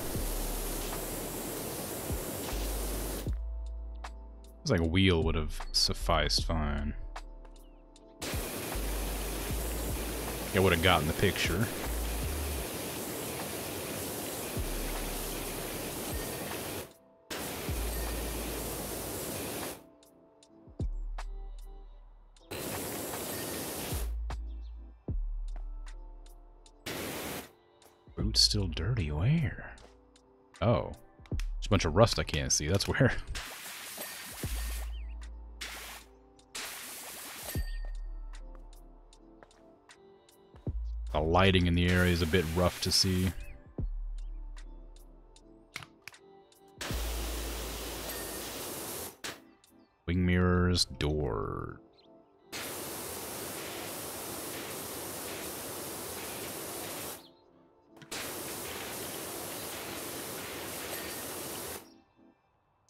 It's like a wheel would have sufficed fine. It would have gotten the picture. Boot's still dirty. Where? Oh. There's a bunch of rust I can't see. That's where. The lighting in the area is a bit rough to see. Wing mirrors, door.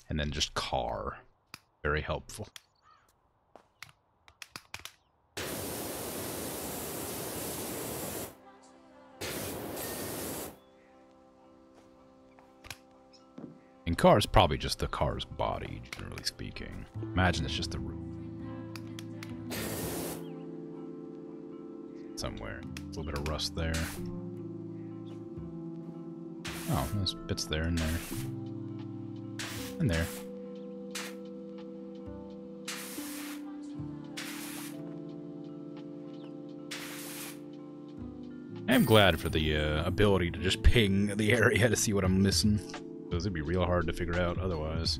And then just car. Very helpful. And car is probably just the car's body, generally speaking. Imagine it's just the roof. Somewhere. A little bit of rust there. Oh, there's bits there and there. And there. I'm glad for the ability to just ping the area to see what I'm missing. Because it'd be real hard to figure out otherwise.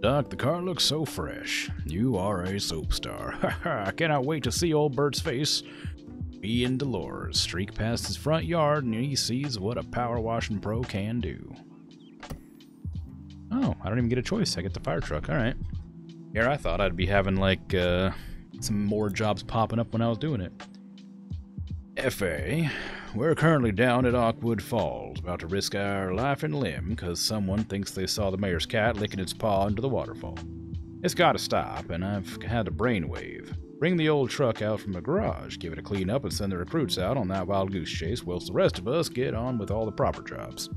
Doc, the car looks so fresh. You are a soap star. I cannot wait to see old Bert's face. Me and Dolores streak past his front yard and he sees what a power washing pro can do. Oh, I don't even get a choice. I get the fire truck. Alright. Here I thought I'd be having like some more jobs popping up when I was doing it. FA, we're currently down at Oakwood Falls, about to risk our life and limb because someone thinks they saw the mayor's cat licking its paw into the waterfall. It's gotta stop, and I've had a brainwave. Bring the old truck out from the garage, give it a clean up, and send the recruits out on that wild goose chase whilst the rest of us get on with all the proper jobs.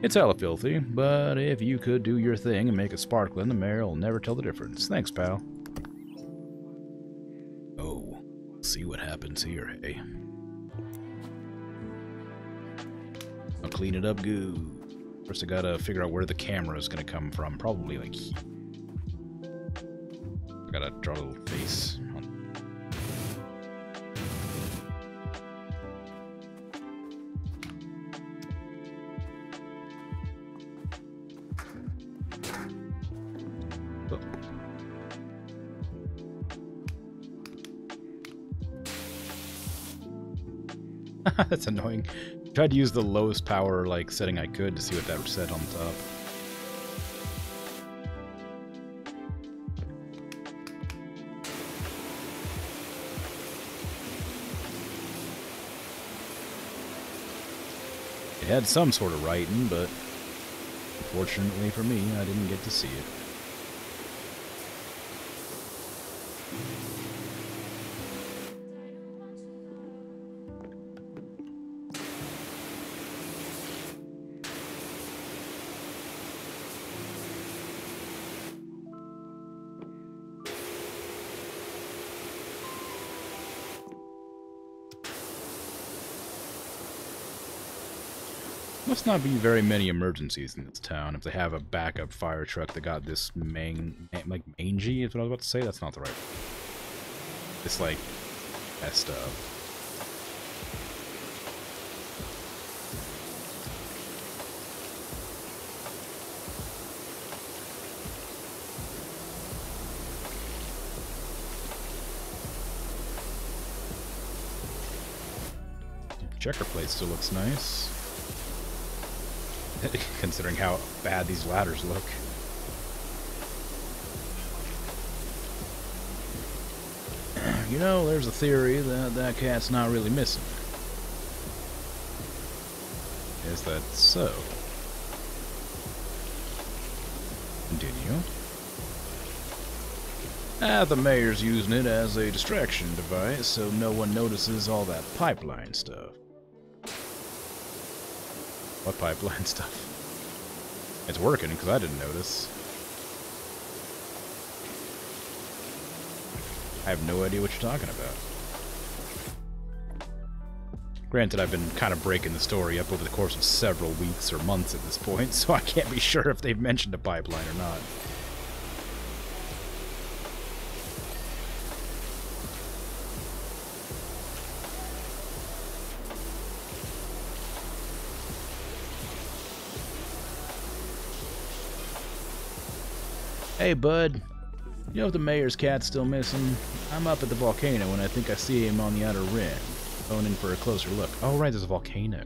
It's hella filthy, but if you could do your thing and make it sparkling, the mayor will never tell the difference. Thanks, pal. Oh, see what happens here, hey? I'll clean it up good. First I gotta figure out where the camera is gonna come from. Probably like here. I gotta draw a little face. That's annoying. Tried to use the lowest power like setting I could to see what that said on top. It had some sort of writing, but unfortunately for me, I didn't get to see it. Must not be very many emergencies in this town if they have a backup fire truck that got this like mangy is what I was about to say. That's not the right. It's like messed up. Checker plate still looks nice. Considering how bad these ladders look. You know, there's a theory that that cat's not really missing. Is that so? Continue. The mayor's using it as a distraction device, so no one notices all that pipeline stuff. What pipeline stuff? It's working, because I didn't notice. I have no idea what you're talking about. Granted, I've been kind of breaking the story up over the course of several weeks or months at this point, so I can't be sure if they've mentioned a pipeline or not. Hey, bud. You know if the mayor's cat's still missing? I'm up at the volcano and I think I see him on the outer rim. Going in for a closer look. Oh, right, there's a volcano.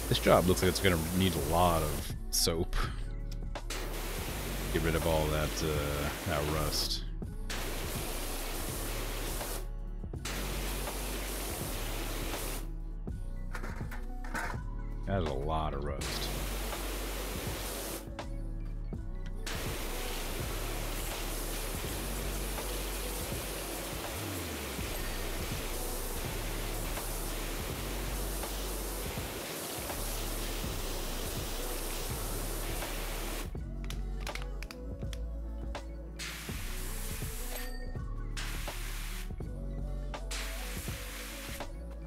This job looks like it's going to need a lot of soap. Get rid of all that rust. That is a lot of rust.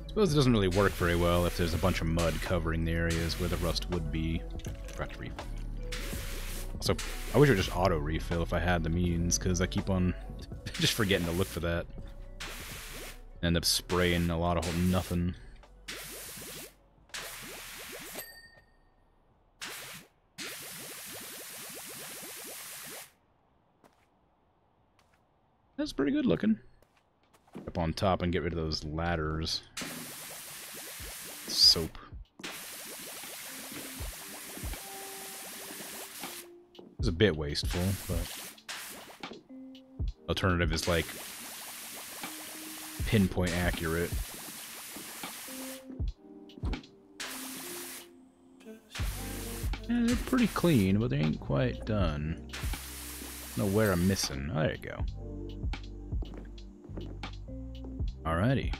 I suppose it doesn't really work very well if there's a bunch of mud covering the areas where the rust would be. Forgot to refill. So I wish it would just auto refill if I had the means, because I keep on just forgetting to look for that. End up spraying a lot of nothing. That's pretty good looking. Up on top and get rid of those ladders. Soap. It's a bit wasteful, but alternative is like pinpoint accurate. They're pretty clean, but they ain't quite done. Know where I'm missing. Oh, there you go. Alrighty.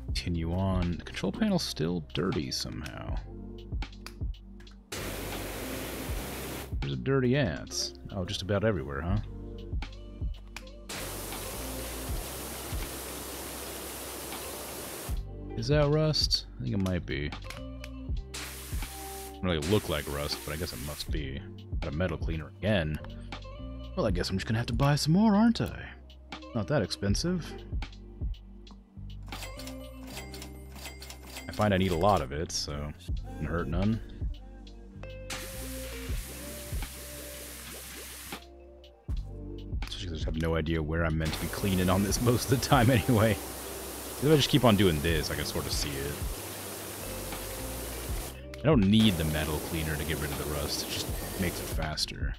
Continue on. The control panel's still dirty somehow. There's a dirty ants. Oh, just about everywhere, huh? Is that rust? I think it might be. Doesn't really look like rust, but I guess it must be. Got a metal cleaner again. Well, I guess I'm just gonna have to buy some more, aren't I? Not that expensive. I find I need a lot of it, so doesn't hurt none. I just have no idea where I'm meant to be cleaning on this most of the time anyway. If I just keep on doing this, I can sort of see it. I don't need the metal cleaner to get rid of the rust, it just makes it faster.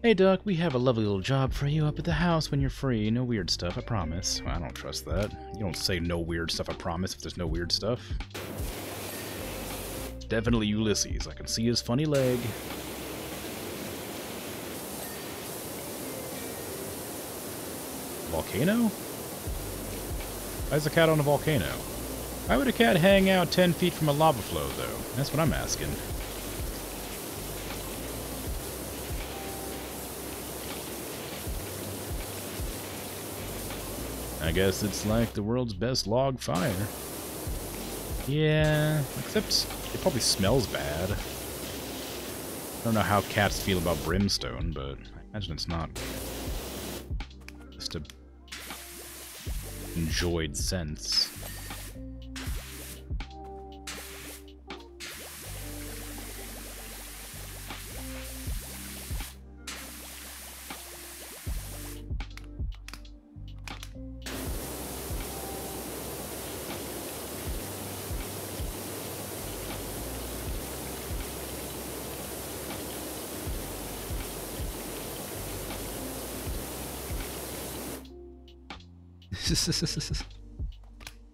Hey Duck, we have a lovely little job for you up at the house when you're free. No weird stuff, I promise. Well, I don't trust that. You don't say no weird stuff, I promise, if there's no weird stuff. Definitely Ulysses. I can see his funny leg. Volcano? Why is a cat on a volcano? Why would a cat hang out 10 feet from a lava flow, though? That's what I'm asking. I guess it's like the world's best log fire. Yeah, except it probably smells bad. I don't know how cats feel about brimstone, but I imagine it's not just a enjoyed sense.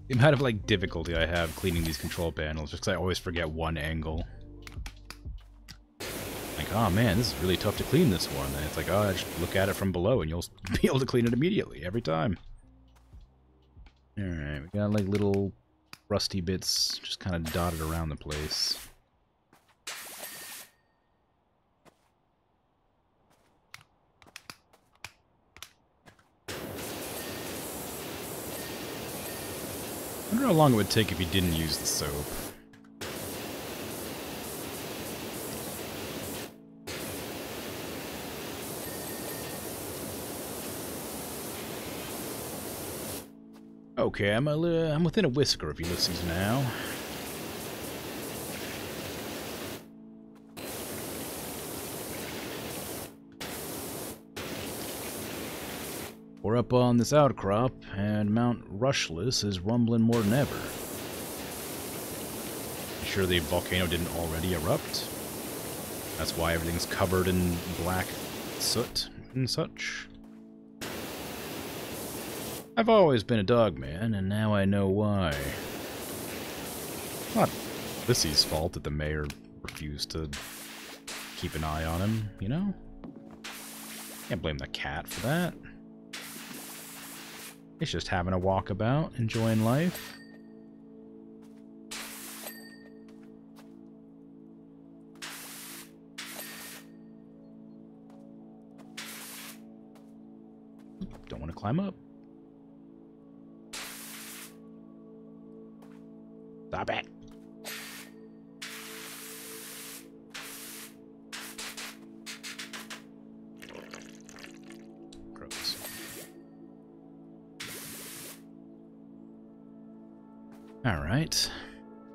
The amount of like difficulty I have cleaning these control panels just because I always forget one angle. Like, oh man, this is really tough to clean this one. And it's like, oh, just look at it from below and you'll be able to clean it immediately every time. Alright, we got like little rusty bits just kind of dotted around the place. I wonder how long it would take if you didn't use the soap. Okay, I'm within a whisker of Ulysses now. We're up on this outcrop, and Mount Rushless is rumbling more than ever. You sure the volcano didn't already erupt? That's why everything's covered in black soot and such. I've always been a dog man, and now I know why. Not Ulysses' fault that the mayor refused to keep an eye on him, you know? Can't blame the cat for that. He's just having a walkabout, enjoying life. Don't want to climb up. Stop it. Gross. Alright.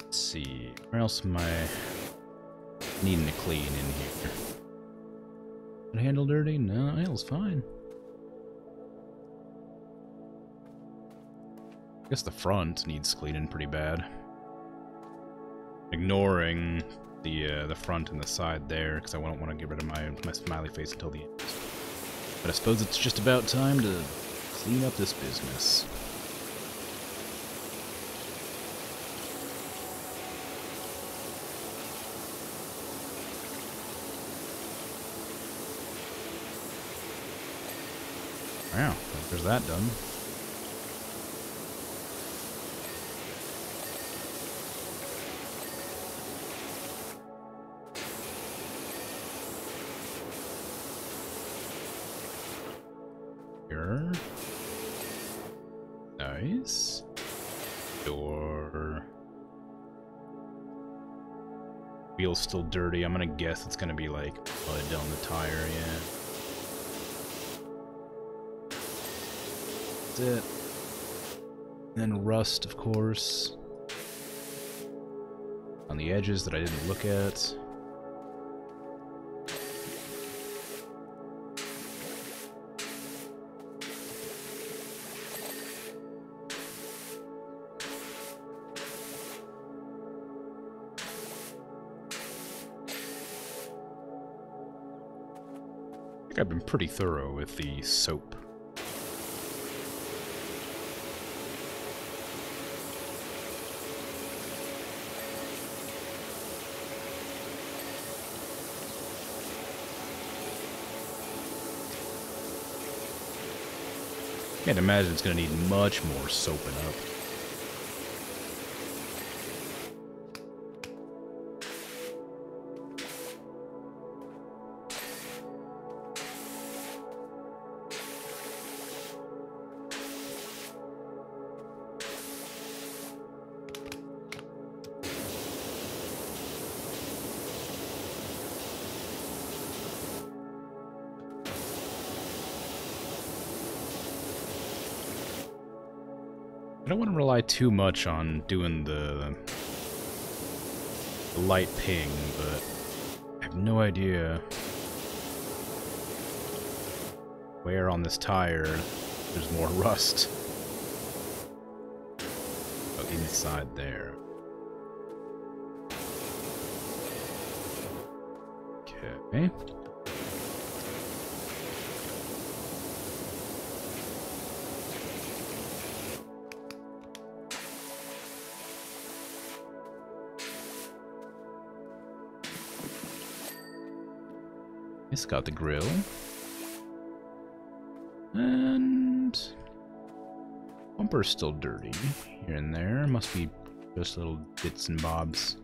Let's see. Where else am I needing to clean in here? Can I handle dirty? No, handle's fine. I guess the front needs cleaning pretty bad. Ignoring the front and the side there, because I don't want to get rid of my smiley face until the end. But I suppose it's just about time to clean up this business. Wow, there's that done. Here. Nice. Door. Wheel's still dirty. I'm gonna guess it's gonna be like mud on the tire, yeah. It. And rust, of course. On the edges that I didn't look at. I think I've been pretty thorough with the soap. Can't imagine it's going to need much more soaping up. I don't want to rely too much on doing the light ping, but I have no idea where on this tire there's more rust. Oh, inside there. Okay. It's got the grill. And bumper's still dirty here and there. Must be just little bits and bobs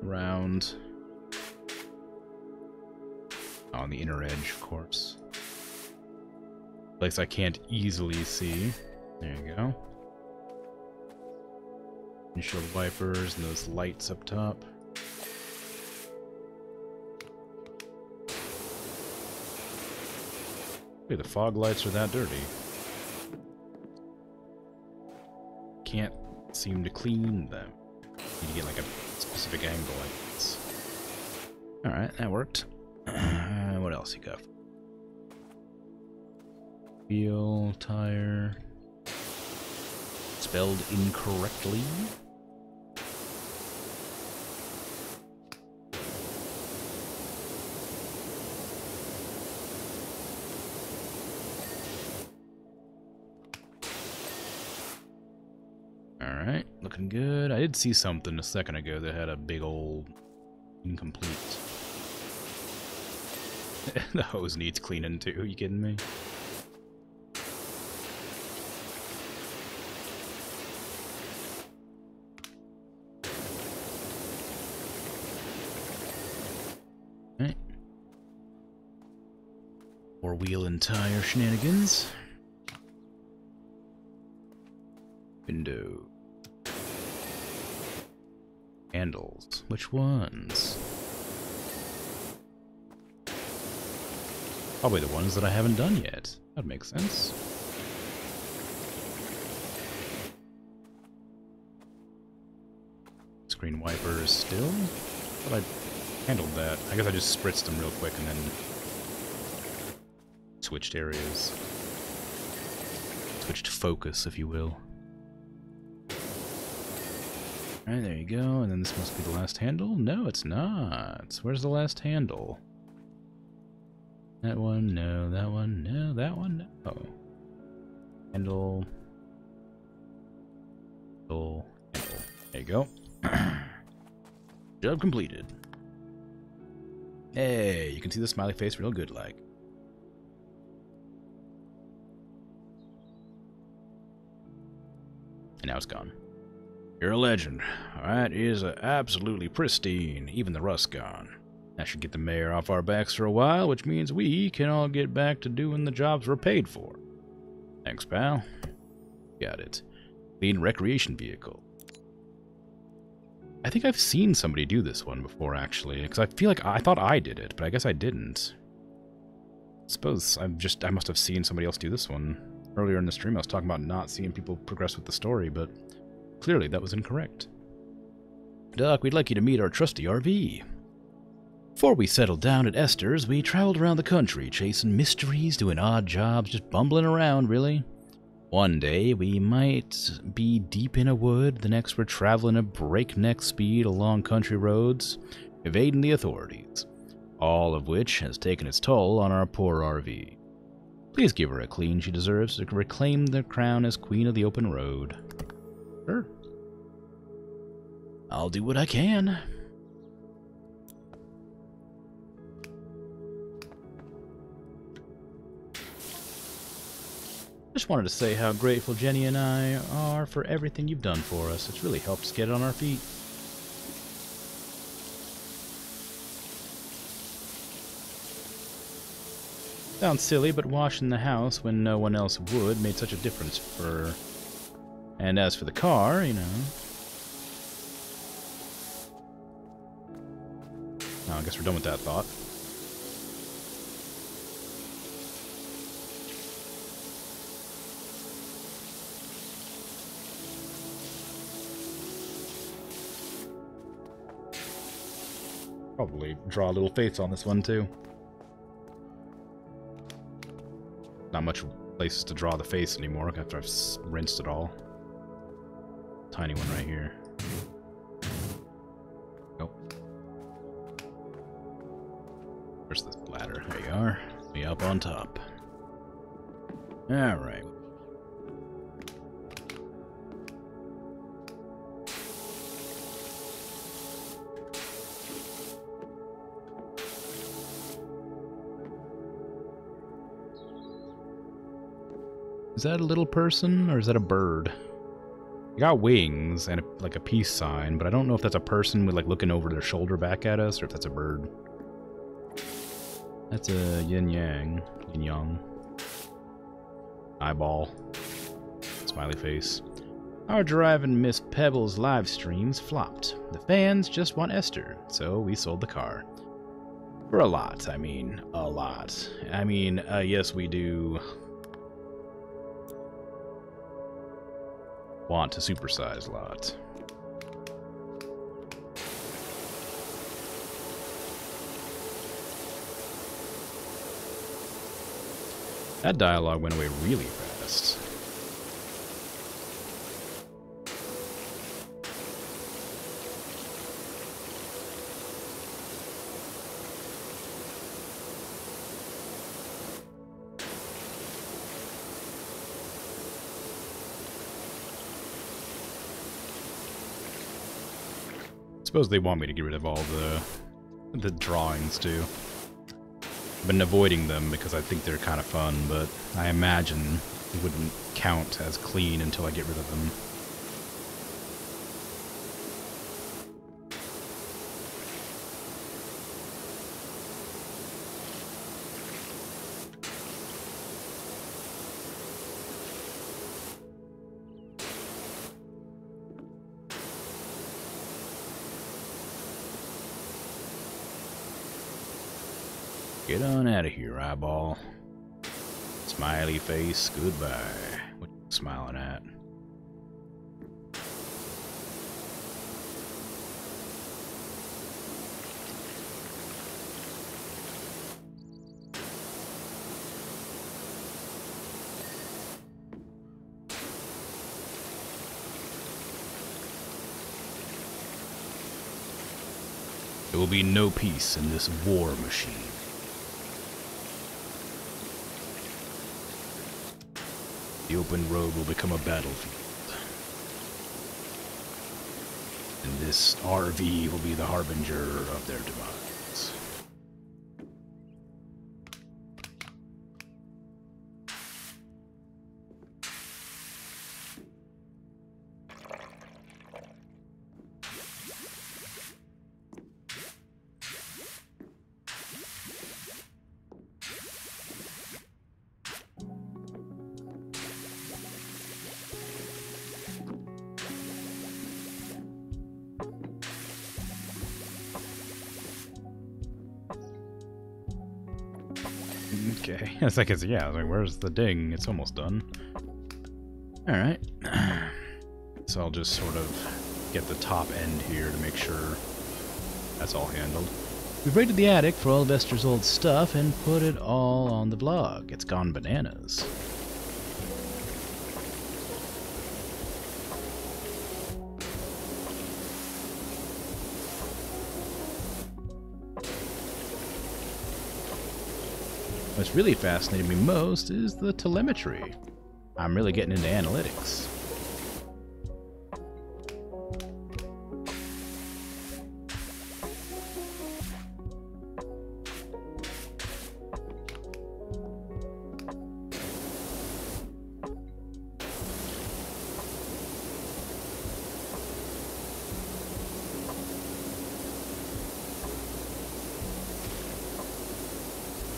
around. On the inner edge, of course. Place I can't easily see. There you go. Windshield wipers and those lights up top. Hey, the fog lights are that dirty. Can't seem to clean them. Need to get like a specific angle like this. Alright, that worked. What else you got? Wheel, tire. Spelled incorrectly. Alright, looking good. I did see something a second ago that had a big old incomplete. The hose needs cleaning too, you kidding me? Alright. More wheel and tire shenanigans. Window. Handles. Which ones? Probably the ones that I haven't done yet. That makes sense. Screen wipers still? But I handled that. I guess I just spritzed them real quick and then switched areas. Switched focus, if you will. Alright, there you go. And then this must be the last handle? No, it's not. Where's the last handle? That one, no. That one, no. That one, no. Handle. Handle. Handle. There you go. Job completed. Hey, you can see the smiley face real good like. And now it's gone. You're a legend. Alright, it is absolutely pristine. Even the rust gone. That should get the mayor off our backs for a while, which means we can all get back to doing the jobs we're paid for. Thanks, pal. Got it. Clean recreation vehicle. I think I've seen somebody do this one before, actually, because I feel like I thought I did it, but I guess I didn't. I suppose I must have seen somebody else do this one. Earlier in the stream, I was talking about not seeing people progress with the story, but clearly that was incorrect. Doc, we'd like you to meet our trusty RV. Before we settled down at Esther's, we traveled around the country, chasing mysteries, doing odd jobs, just bumbling around, really. One day, we might be deep in a wood, the next we're traveling at breakneck speed along country roads, evading the authorities, all of which has taken its toll on our poor RV. Please give her a clean she deserves to reclaim the crown as Queen of the Open Road. Sure. I'll do what I can. Just wanted to say how grateful Jenny and I are for everything you've done for us. It's really helped us get on our feet. Sounds silly, but washing the house when no one else would made such a difference for her. And as for the car, you know... Oh, I guess we're done with that thought. Probably draw a little face on this one too. Not much places to draw the face anymore after I've rinsed it all. Tiny one right here. Nope. Where's this ladder? There you are. Me up on top. Alright. Is that a little person, or is that a bird? They got wings and like a peace sign, but I don't know if that's a person with like looking over their shoulder back at us, or if that's a bird. That's a yin-yang. Yin-yang. Eyeball. Smiley face. Our driving Miss Pebble's live streams flopped. The fans just want Esther, so we sold the car. For a lot, I mean, a lot. I mean, yes, we do want to supersize a lot. That dialogue went away really fast. I suppose they want me to get rid of all the drawings too. I've been avoiding them because I think they're kind of fun, but I imagine it wouldn't count as clean until I get rid of them. Get on out of here, eyeball. Smiley face, goodbye. What are you smiling at? There will be no peace in this war machine. The open road will become a battlefield. And this RV will be the harbinger of their demise. Okay, it's like, yeah, I was like, where's the ding? It's almost done. Alright. So I'll just sort of get the top end here to make sure that's all handled. We've raided the attic for all of Esther's old stuff and put it all on the blog. It's gone bananas. What's really fascinating me most is the telemetry. I'm really getting into analytics.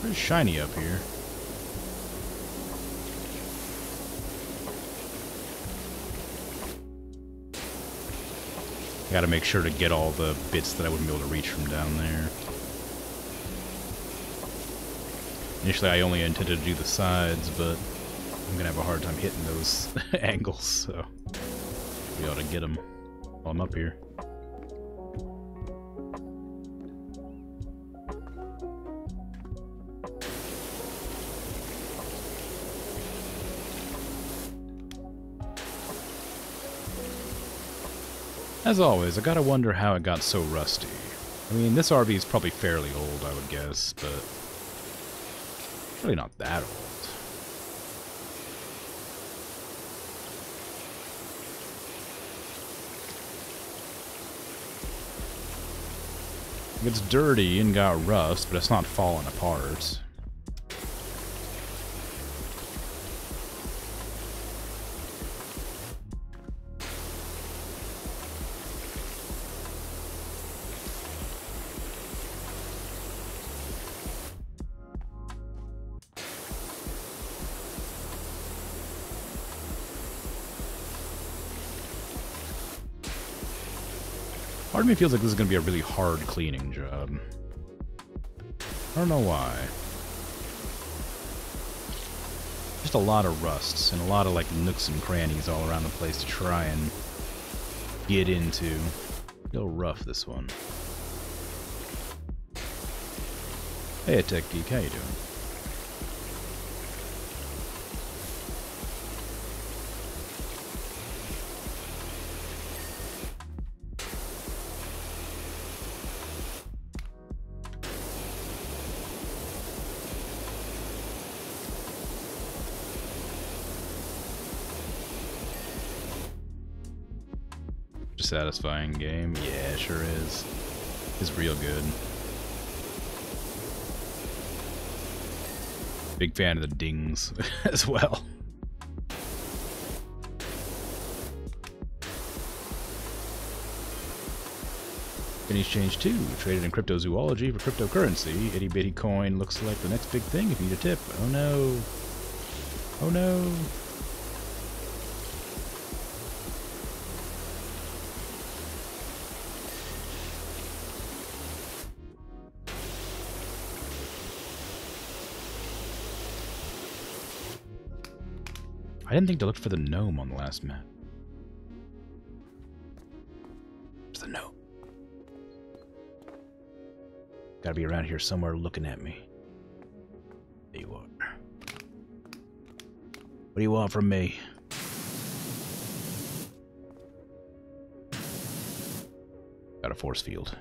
Pretty shiny up here. Gotta make sure to get all the bits that I wouldn't be able to reach from down there. Initially I only intended to do the sides, but I'm gonna have a hard time hitting those angles, so we ought to get them while I'm up here. As always, I gotta wonder how it got so rusty. I mean, this RV is probably fairly old, I would guess, but really not that old. It's dirty and got rust, but it's not falling apart. Part of me feels like this is going to be a really hard cleaning job. I don't know why. Just a lot of rusts and a lot of like nooks and crannies all around the place to try and get into. A little rough, this one. Hey, Tech Geek, how you doing? Satisfying game. Yeah, it sure is. It's real good. Big fan of the dings as well. Pennies change too. Traded in cryptozoology for cryptocurrency. Itty bitty coin looks like the next big thing if you need a tip. Oh no. Oh no. I didn't think to look for the gnome on the last map. Where's the gnome? Gotta be around here somewhere looking at me. There you are. What do you want from me? Got a force field.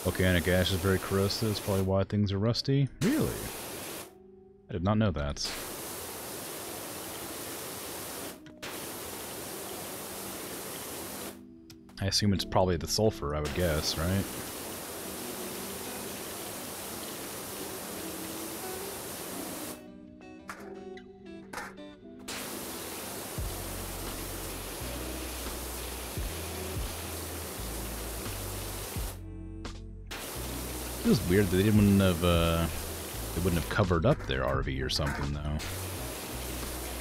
Volcanic ash is very corrosive. That's probably why things are rusty. Really? I did not know that. I assume it's probably the sulfur, I would guess, right? It was weird that they wouldn't have covered up their RV or something though,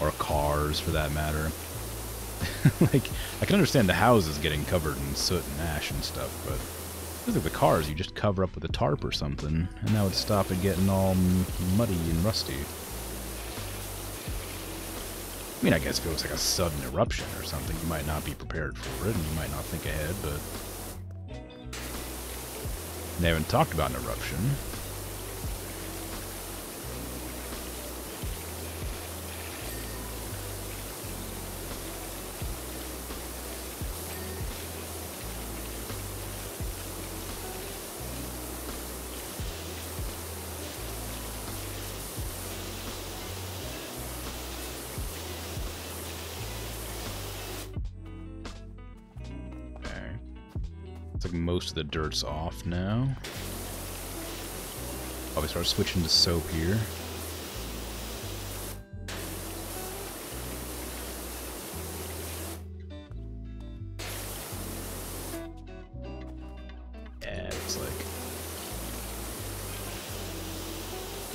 or cars for that matter. Like, I can understand the houses getting covered in soot and ash and stuff, but I think the cars you just cover up with a tarp or something, and that would stop it getting all muddy and rusty. I mean, I guess if it was like a sudden eruption or something, you might not be prepared for it, and you might not think ahead, but they haven't talked about an eruption. Most of the dirt's off now. Probably start switching to soap here. Yeah, it's like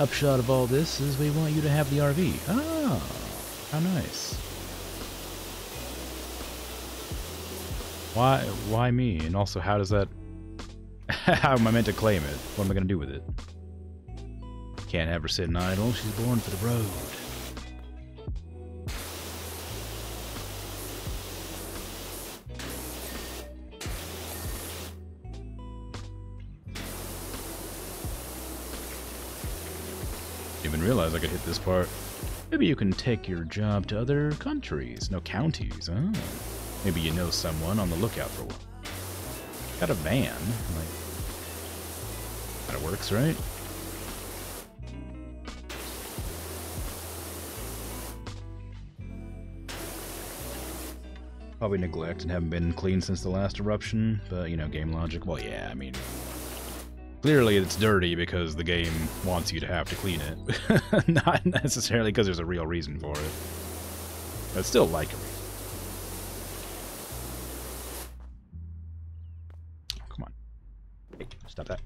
upshot of all this is we want you to have the RV. Ah, how nice. Why me? And also, how does that... How am I meant to claim it? What am I going to do with it? Can't have her sitting idle. She's born for the road. Didn't even realize I could hit this part. Maybe you can take your job to other countries. No, counties. Oh. Maybe you know someone on the lookout for one. Got a van. Like, that works, right? Probably neglect and haven't been clean since the last eruption, but, you know, game logic. Well, yeah, I mean, clearly it's dirty because the game wants you to have to clean it. Not necessarily because there's a real reason for it. But it's still like a reason. Oh, come on. Hey, stop that.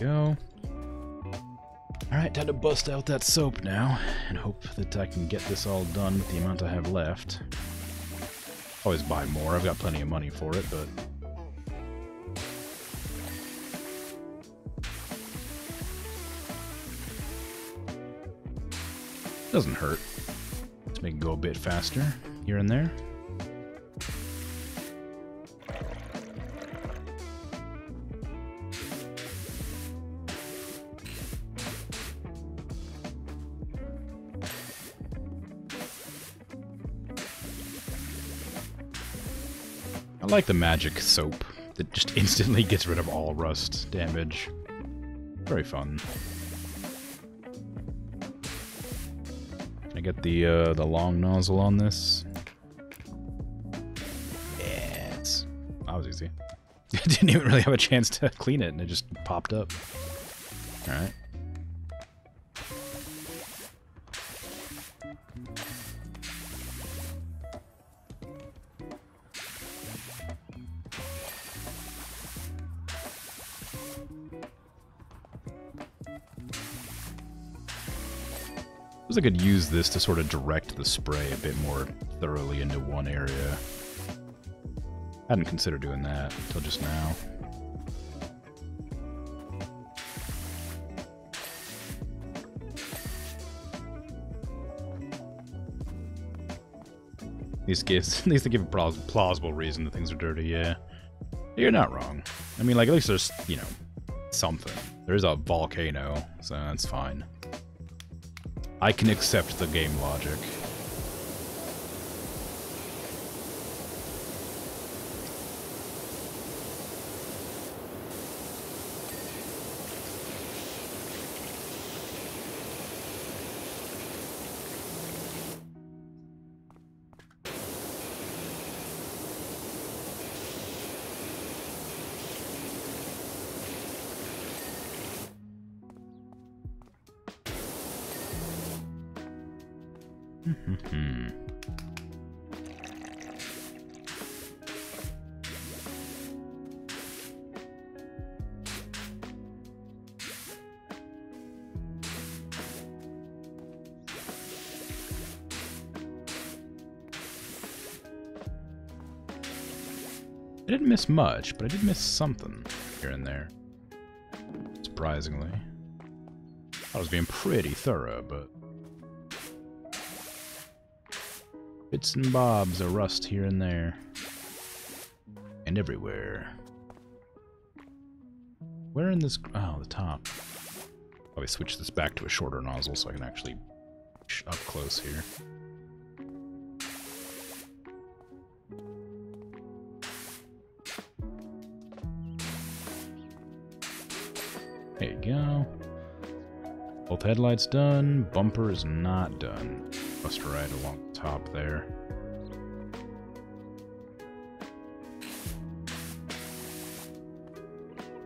Go. Alright, time to bust out that soap now, and hope that I can get this all done with the amount I have left. Always buy more, I've got plenty of money for it, but... doesn't hurt. Let's make it go a bit faster, here and there. I like the magic soap that just instantly gets rid of all rust damage. Very fun. Can I get the long nozzle on this? Yes. That was easy. I didn't even really have a chance to clean it and it just popped up. Alright. I could use this to sort of direct the spray a bit more thoroughly into one area. I hadn't considered doing that until just now. At least they give a plausible reason that things are dirty, yeah. You're not wrong. I mean, like, at least there's, you know, something. There's a volcano, so that's fine. I can accept the game logic. I didn't miss much, but I did miss something here and there. Surprisingly. I was being pretty thorough, but... bits and bobs of rust here and there. And everywhere. Where in this... oh, the top. Probably switch this back to a shorter nozzle so I can actually up close here. There you go. Both headlights done. Bumper is not done. Must right along the top there.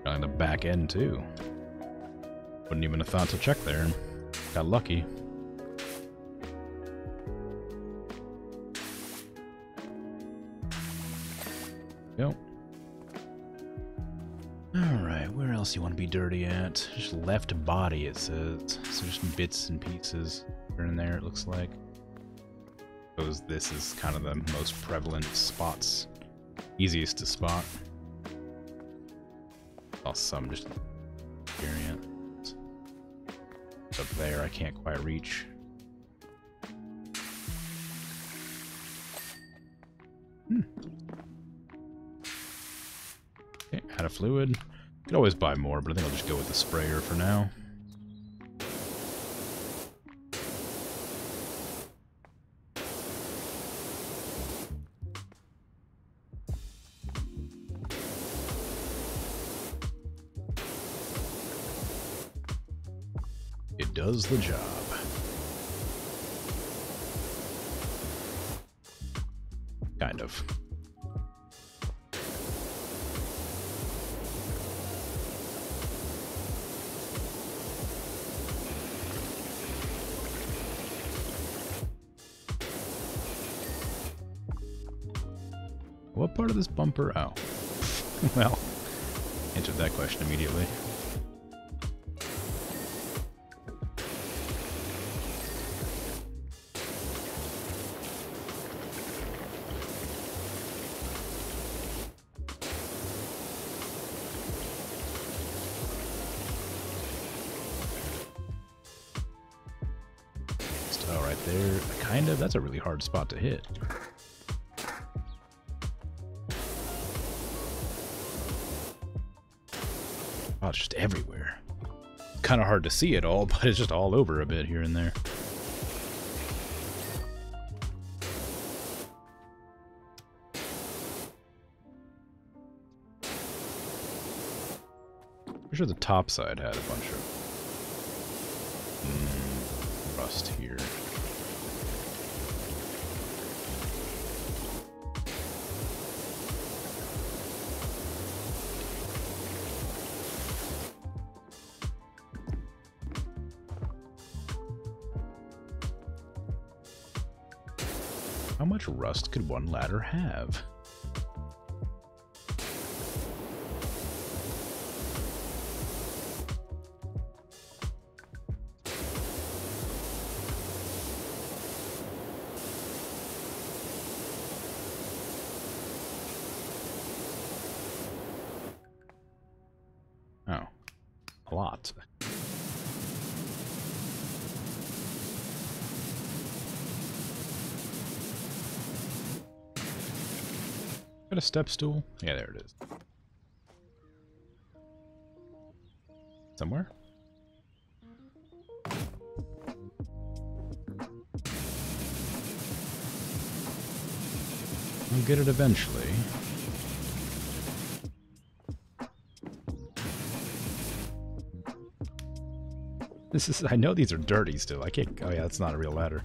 On the back end too. Wouldn't even have thought to check there. Got lucky. Go. Alright, where else you want to be dirty at? Just left body, it says. So just bits and pieces here and there, it looks like. Suppose this is kind of the most prevalent spots. Easiest to spot. Also, some just experience. It's up there, I can't quite reach. Okay, out of fluid. Could always buy more, but I think I'll just go with the sprayer for now. It does the job. Kind of. What part of this bumper? Oh. Well, answered that question immediately. Oh, right there. Kind of. That's a really hard spot to hit. Oh, it's just everywhere. Kind of hard to see it all, but it's just all over a bit here and there. I'm sure the top side had a bunch of rust here. How much rust could one ladder have? Oh, a lot. Got a step stool? Yeah, there it is. Somewhere? I'll get it eventually. This is, I know these are dirty still. I can't, oh yeah, that's not a real ladder.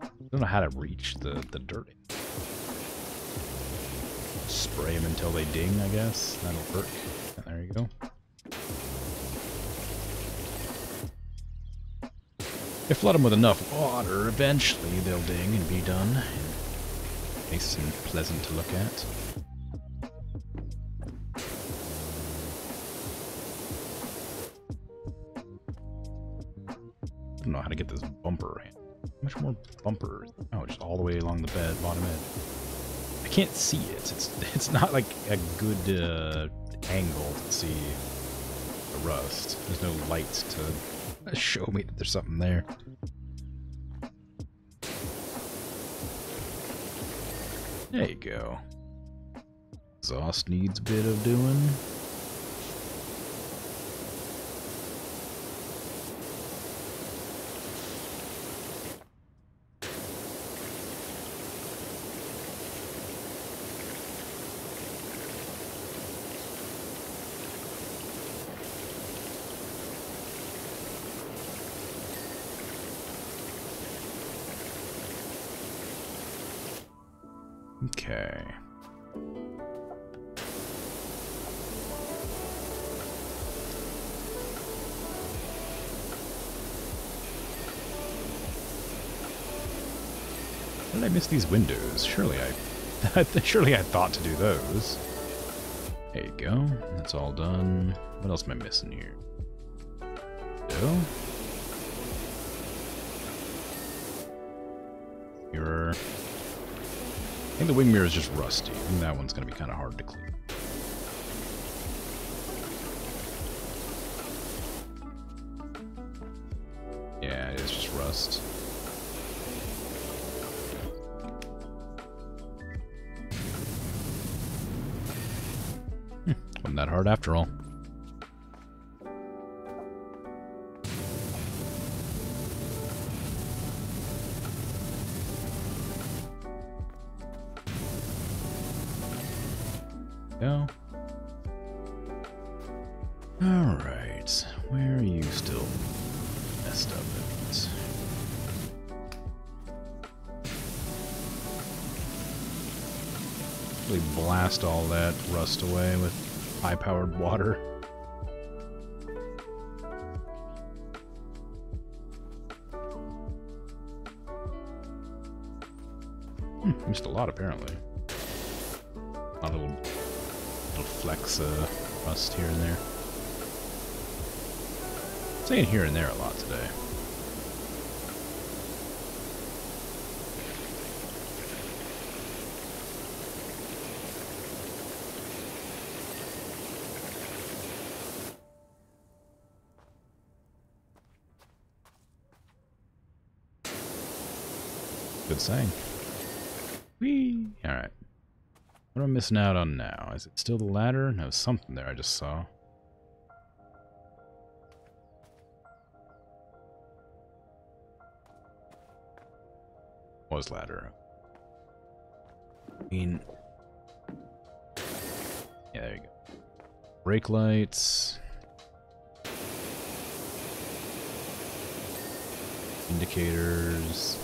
I don't know how to reach the dirt. Spray them until they ding, I guess. That'll work. There you go. If flood them with enough water, eventually they'll ding and be done. Nice and pleasant to look at. I don't know how to get this bumper. How much more bumper? Oh, just all the way along the bed, bottom edge. I can't see it. It's not like a good angle to see the rust. There's no light to show me that there's something there. There you go. Exhaust needs a bit of doing. Okay. How did I miss these windows? Surely I Surely I thought to do those. There you go. That's all done. What else am I missing here? Go. Mirror. I think the wing mirror is just rusty. I think that one's going to be kind of hard to clean. Yeah, it is just rust. Wasn't that hard after all. Go. Alright. Where are you still messed up at? Really blast all that rust away with high-powered water. Missed a lot apparently. A little flecks rust here and there. Saying here and there a lot today. Good saying. Whee! Alright. What am I missing out on now? Is it still the ladder? No, something there I just saw. Was ladder. I mean... Yeah, there you go. Brake lights. Indicators.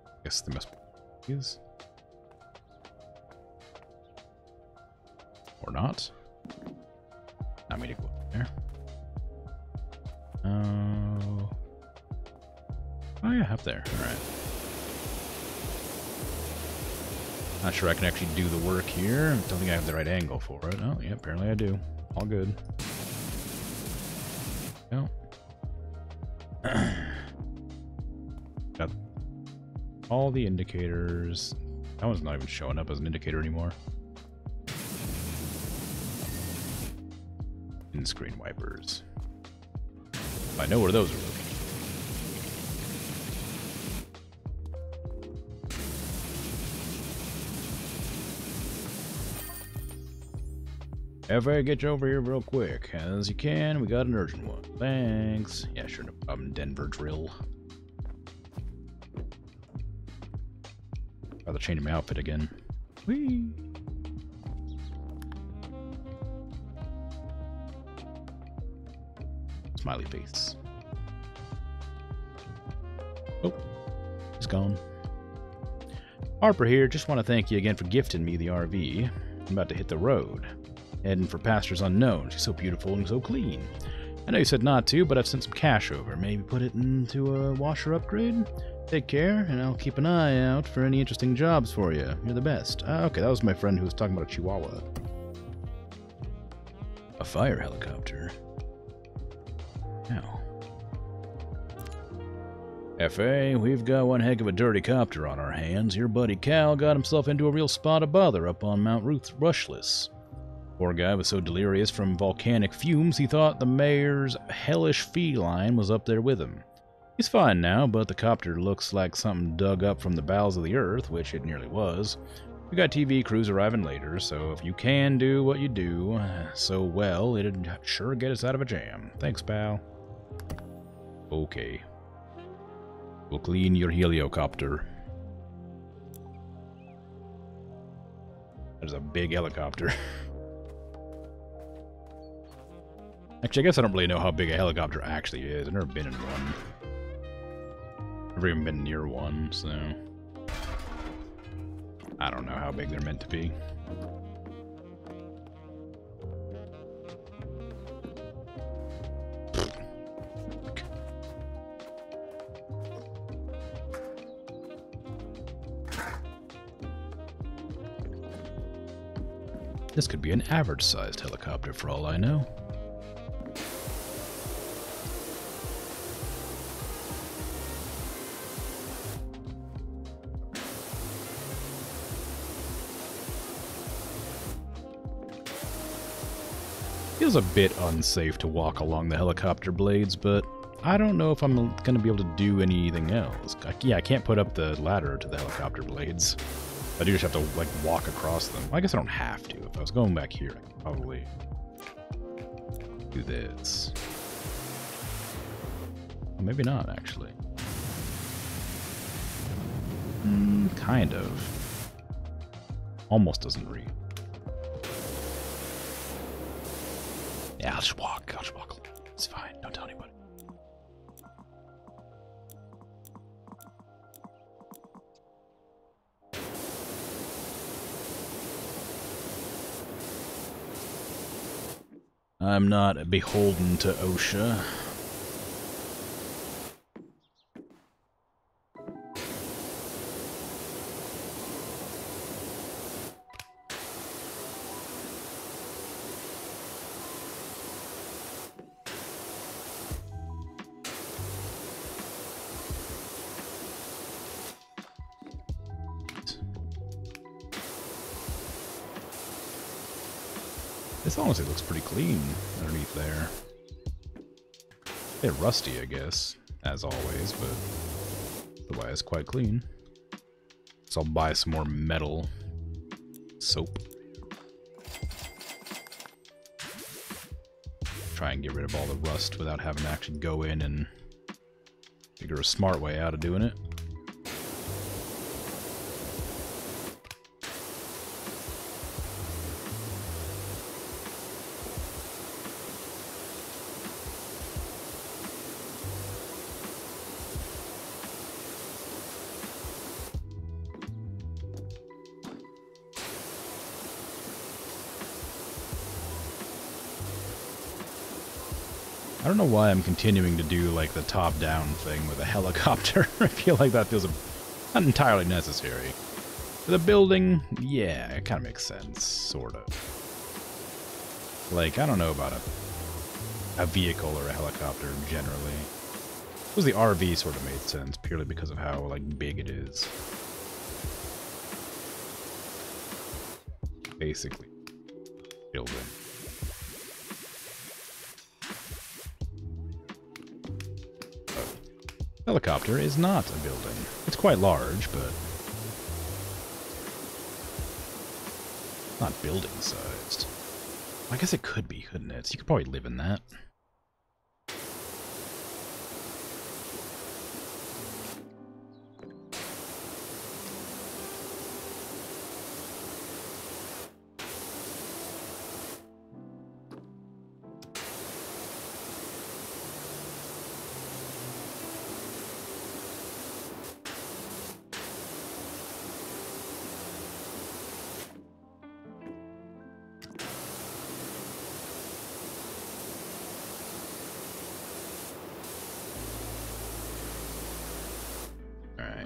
I guess there must be these. Or not. Not me to go there. Oh yeah, up there. Alright. Not sure I can actually do the work here. Don't think I have the right angle for it. Oh, yeah, apparently I do. All good. No. Got all the indicators. That one's not even showing up as an indicator anymore. Screen wipers. I know where those are located. If I get you over here real quick, as you can, we got an urgent one. Thanks. Yeah, sure, no problem. Denver drill. Rather change my outfit again. Whee! Smiley face. Oh, he's gone. Harper here. Just want to thank you again for gifting me the RV. I'm about to hit the road. Heading for pastures unknown. She's so beautiful and so clean. I know you said not to, but I've sent some cash over. Maybe put it into a washer upgrade? Take care, and I'll keep an eye out for any interesting jobs for you. You're the best. Okay, that was my friend who was talking about a Chihuahua. A fire helicopter. Now. F.A., we've got one heck of a dirty copter on our hands. Your buddy Cal got himself into a real spot of bother up on Mount Rushless. Poor guy was so delirious from volcanic fumes he thought the mayor's hellish feline was up there with him. He's fine now, but the copter looks like something dug up from the bowels of the earth, which it nearly was. We got TV crews arriving later, so if you can do what you do so well, it'd sure get us out of a jam. Thanks, pal. Okay. We'll clean your heliocopter. There's a big helicopter. Actually, I guess I don't really know how big a helicopter actually is. I've never been in one. Never even been near one, so... I don't know how big they're meant to be. This could be an average-sized helicopter for all I know. Feels a bit unsafe to walk along the helicopter blades, but I don't know if I'm going to be able to do anything else. I can't put up the ladder to the helicopter blades. I do just have to, like, walk across them. I guess I don't have to. If I was going back here, I could probably do this. Maybe not, actually. Kind of. Almost doesn't read. Yeah, I'll just walk. It's fine. Don't tell anybody. I'm not beholden to OSHA. This honestly looks pretty clean underneath there. A bit rusty, I guess, as always, but otherwise quite clean. So I'll buy some more metal soap. Try and get rid of all the rust without having to actually go in and figure a smart way out of doing it. I don't know why I'm continuing to do, like, the top-down thing with a helicopter. I feel like that feels not entirely necessary. For the building, yeah, it kind of makes sense, sort of. Like, I don't know about a vehicle or a helicopter, generally. It was the RV sort of made sense, purely because of how, like, big it is. Basically, building. Helicopter is not a building. It's quite large, but not building sized. I guess it could be, couldn't it? So you could probably live in that.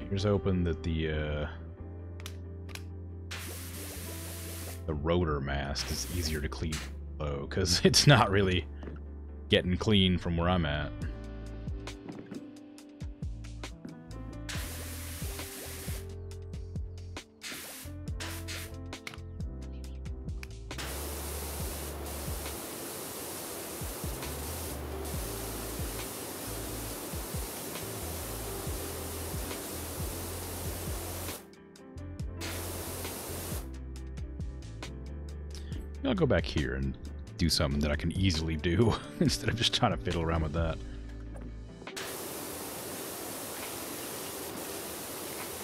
Here's hoping that the rotor mast is easier to clean below, because it's not really getting clean from where I'm at. I'll go back here and do something that I can easily do instead of just trying to fiddle around with that.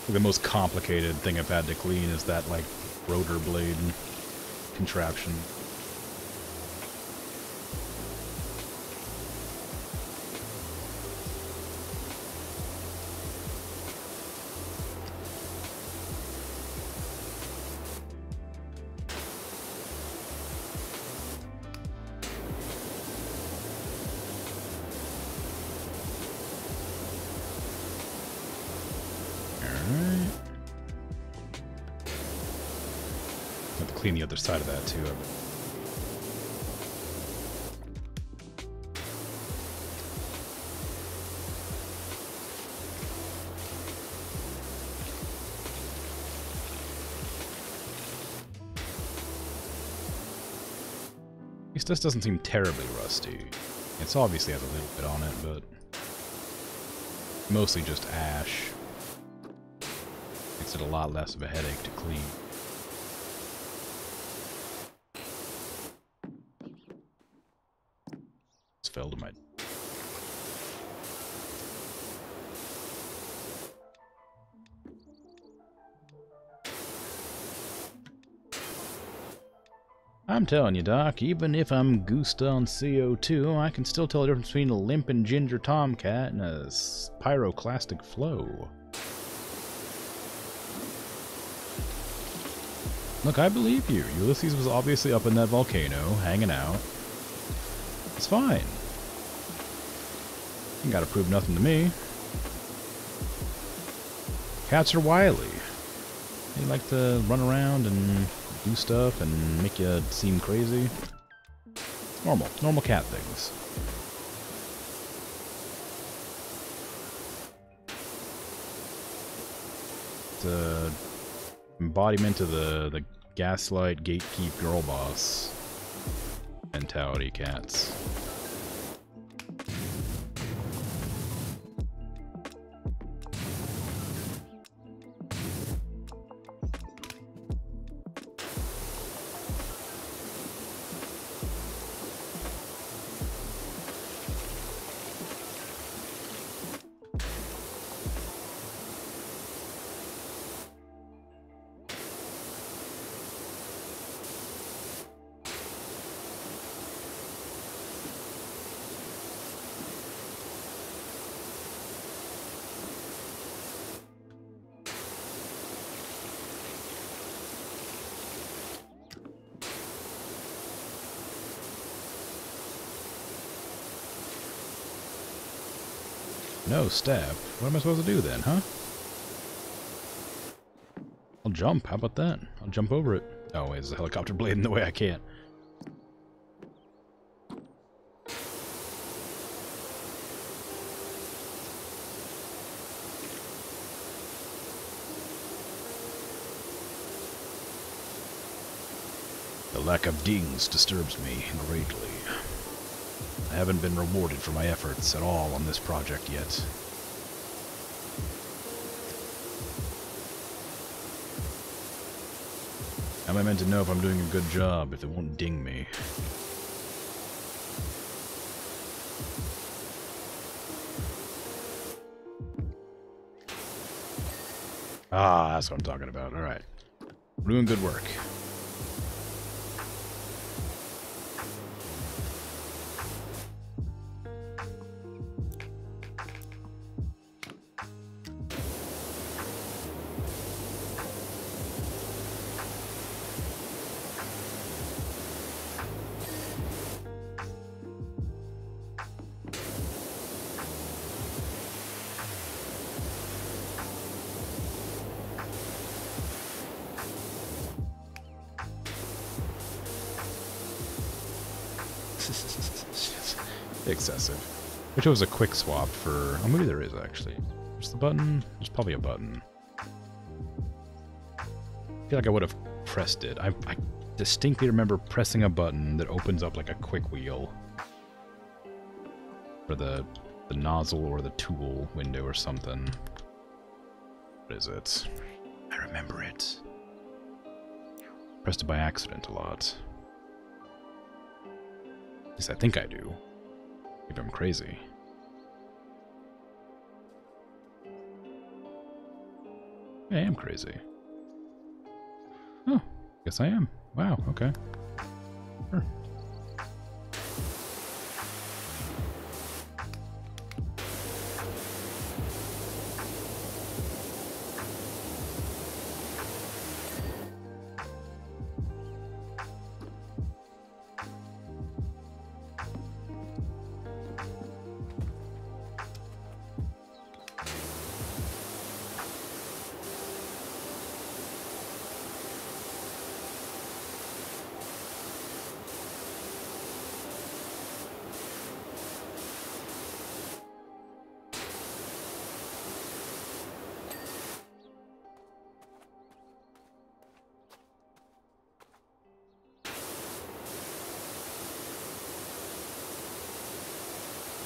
The most complicated thing I've had to clean is that, like, rotor blade contraption. have to clean the other side of that too. At least this doesn't seem terribly rusty. It's obviously has a little bit on it, but mostly just ash. Makes it a lot less of a headache to clean. It's fell to my... I'm telling you, Doc, even if I'm goosed on CO2, I can still tell the difference between a limpin' ginger tomcat and a pyroclastic flow. Look, I believe you. Ulysses was obviously up in that volcano, hanging out. It's fine. You gotta prove nothing to me. Cats are wily. They like to run around and do stuff and make you seem crazy. Normal cat things. It's embodiment of the gaslight gatekeep girl boss mentality, cats. No step. What am I supposed to do then, huh? I'll jump. How about that? I'll jump over it. Oh, wait, there's a helicopter blade in the way. I can't. The lack of dings disturbs me greatly. I haven't been rewarded for my efforts at all on this project yet. How am I meant to know if I'm doing a good job if it won't ding me? Ah, that's what I'm talking about. Alright. We're doing good work. Excessive. Which was a quick swap for... Oh, maybe there is, actually. Where's the button? There's probably a button. I feel like I would have pressed it. I distinctly remember pressing a button that opens up like a quick wheel. For the nozzle or the tool window or something. What is it? I remember it. Pressed it by accident a lot. At least I think I do. Maybe I'm crazy. I am crazy. Oh, guess I am. Wow, okay. Sure.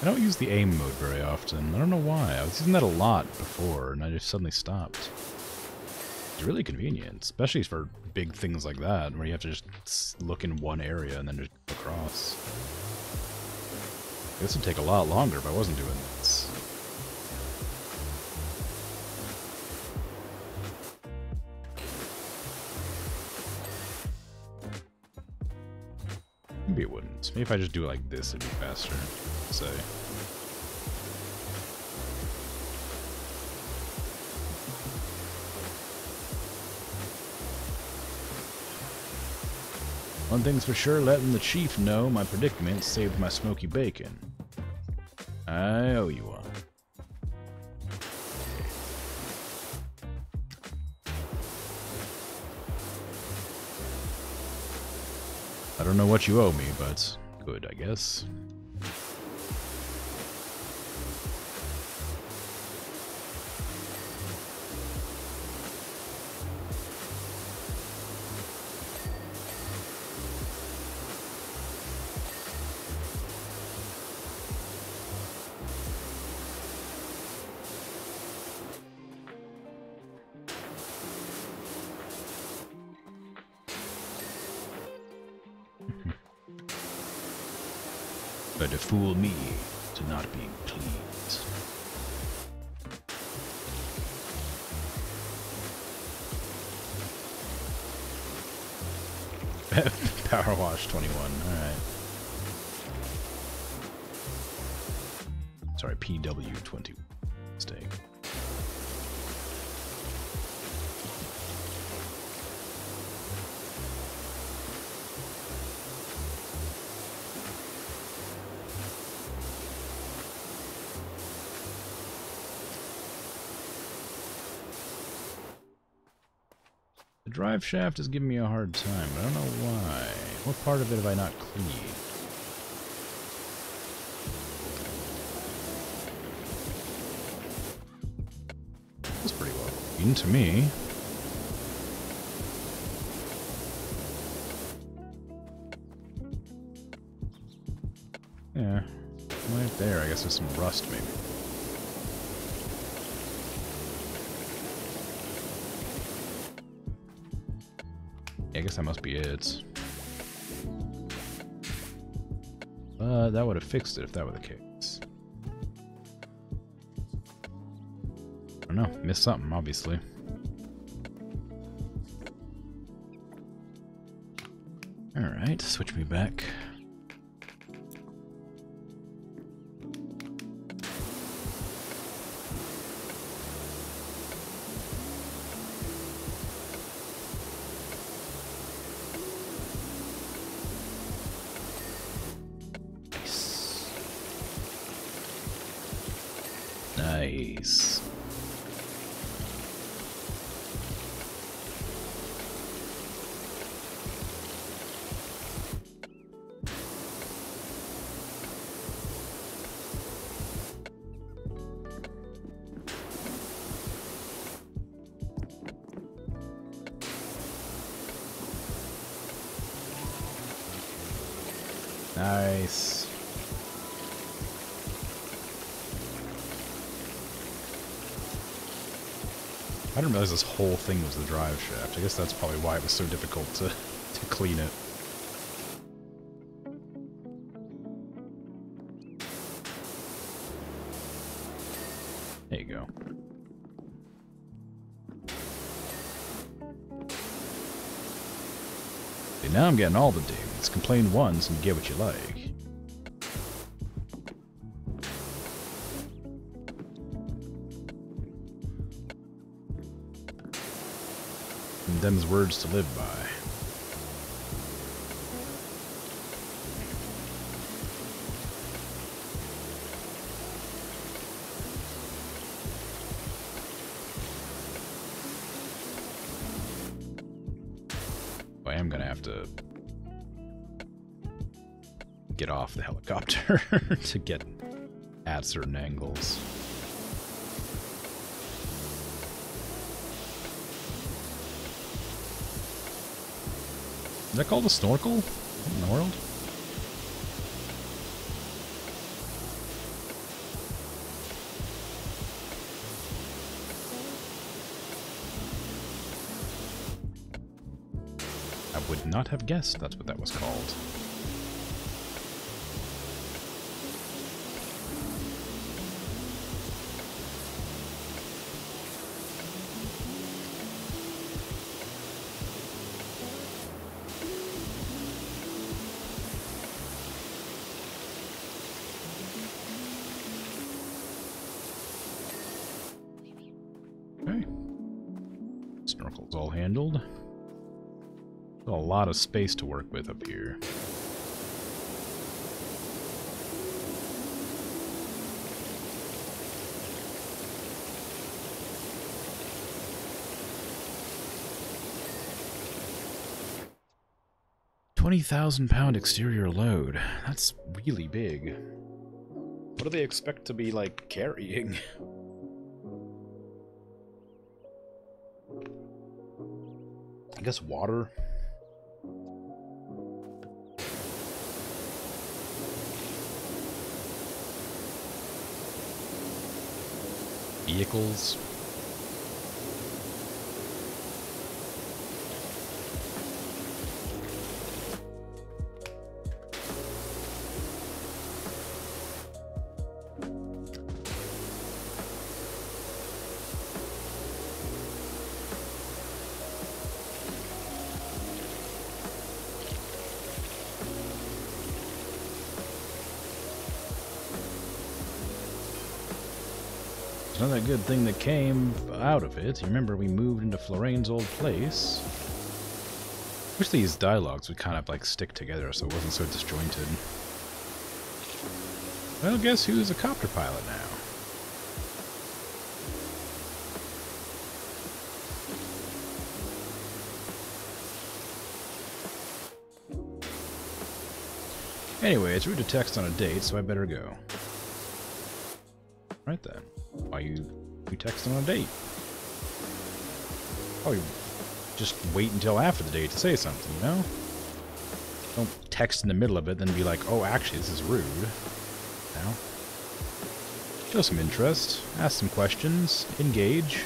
I don't use the aim mode very often. I don't know why. I was using that a lot before, and I just suddenly stopped. It's really convenient, especially for big things like that, where you have to just look in one area and then just go across. This would take a lot longer if I wasn't doing this. Maybe it wouldn't. Maybe if I just do it like this, it'd be faster. Say. One thing's for sure, letting the chief know my predicament saved my smoky bacon. I owe you one. I don't know what you owe me, but good, I guess. Tried to fool me to not being pleased. PowerWash 21, alright. Sorry, PW20. Mistake. The drive shaft is giving me a hard time, but I don't know why. What part of it have I not cleaned? That's pretty well clean to me. Yeah, right there. I guess there's some rust, maybe. I guess that must be it. But that would have fixed it if that were the case. I don't know. Missed something, obviously. Alright, switch me back. Nice. Nice. I didn't realize this whole thing was the drive shaft. I guess that's probably why it was so difficult to clean it. There you go. See, now I'm getting all the dings. Complain once and you get what you like. Them's words to live by. I am gonna have to get off the helicopter to get at certain angles. Is that called a snorkel? What in the world? I would not have guessed that's what that was called. Okay. Snorkel's all handled. A lot of space to work with up here. £20,000 exterior load. That's really big. What do they expect to be, like, carrying? I guess water. Vehicles. Another good thing that came out of it. You remember we moved into Floraine's old place. Wish these dialogues would kind of like stick together so it wasn't so disjointed. Well, guess who's a copter pilot now? Anyway, it's rude to text on a date, so I better go. Right then. Why you text on a date? Oh, you just wait until after the date to say something, you know? Don't text in the middle of it, then be like, oh, actually, this is rude. Now, show some interest, ask some questions, engage.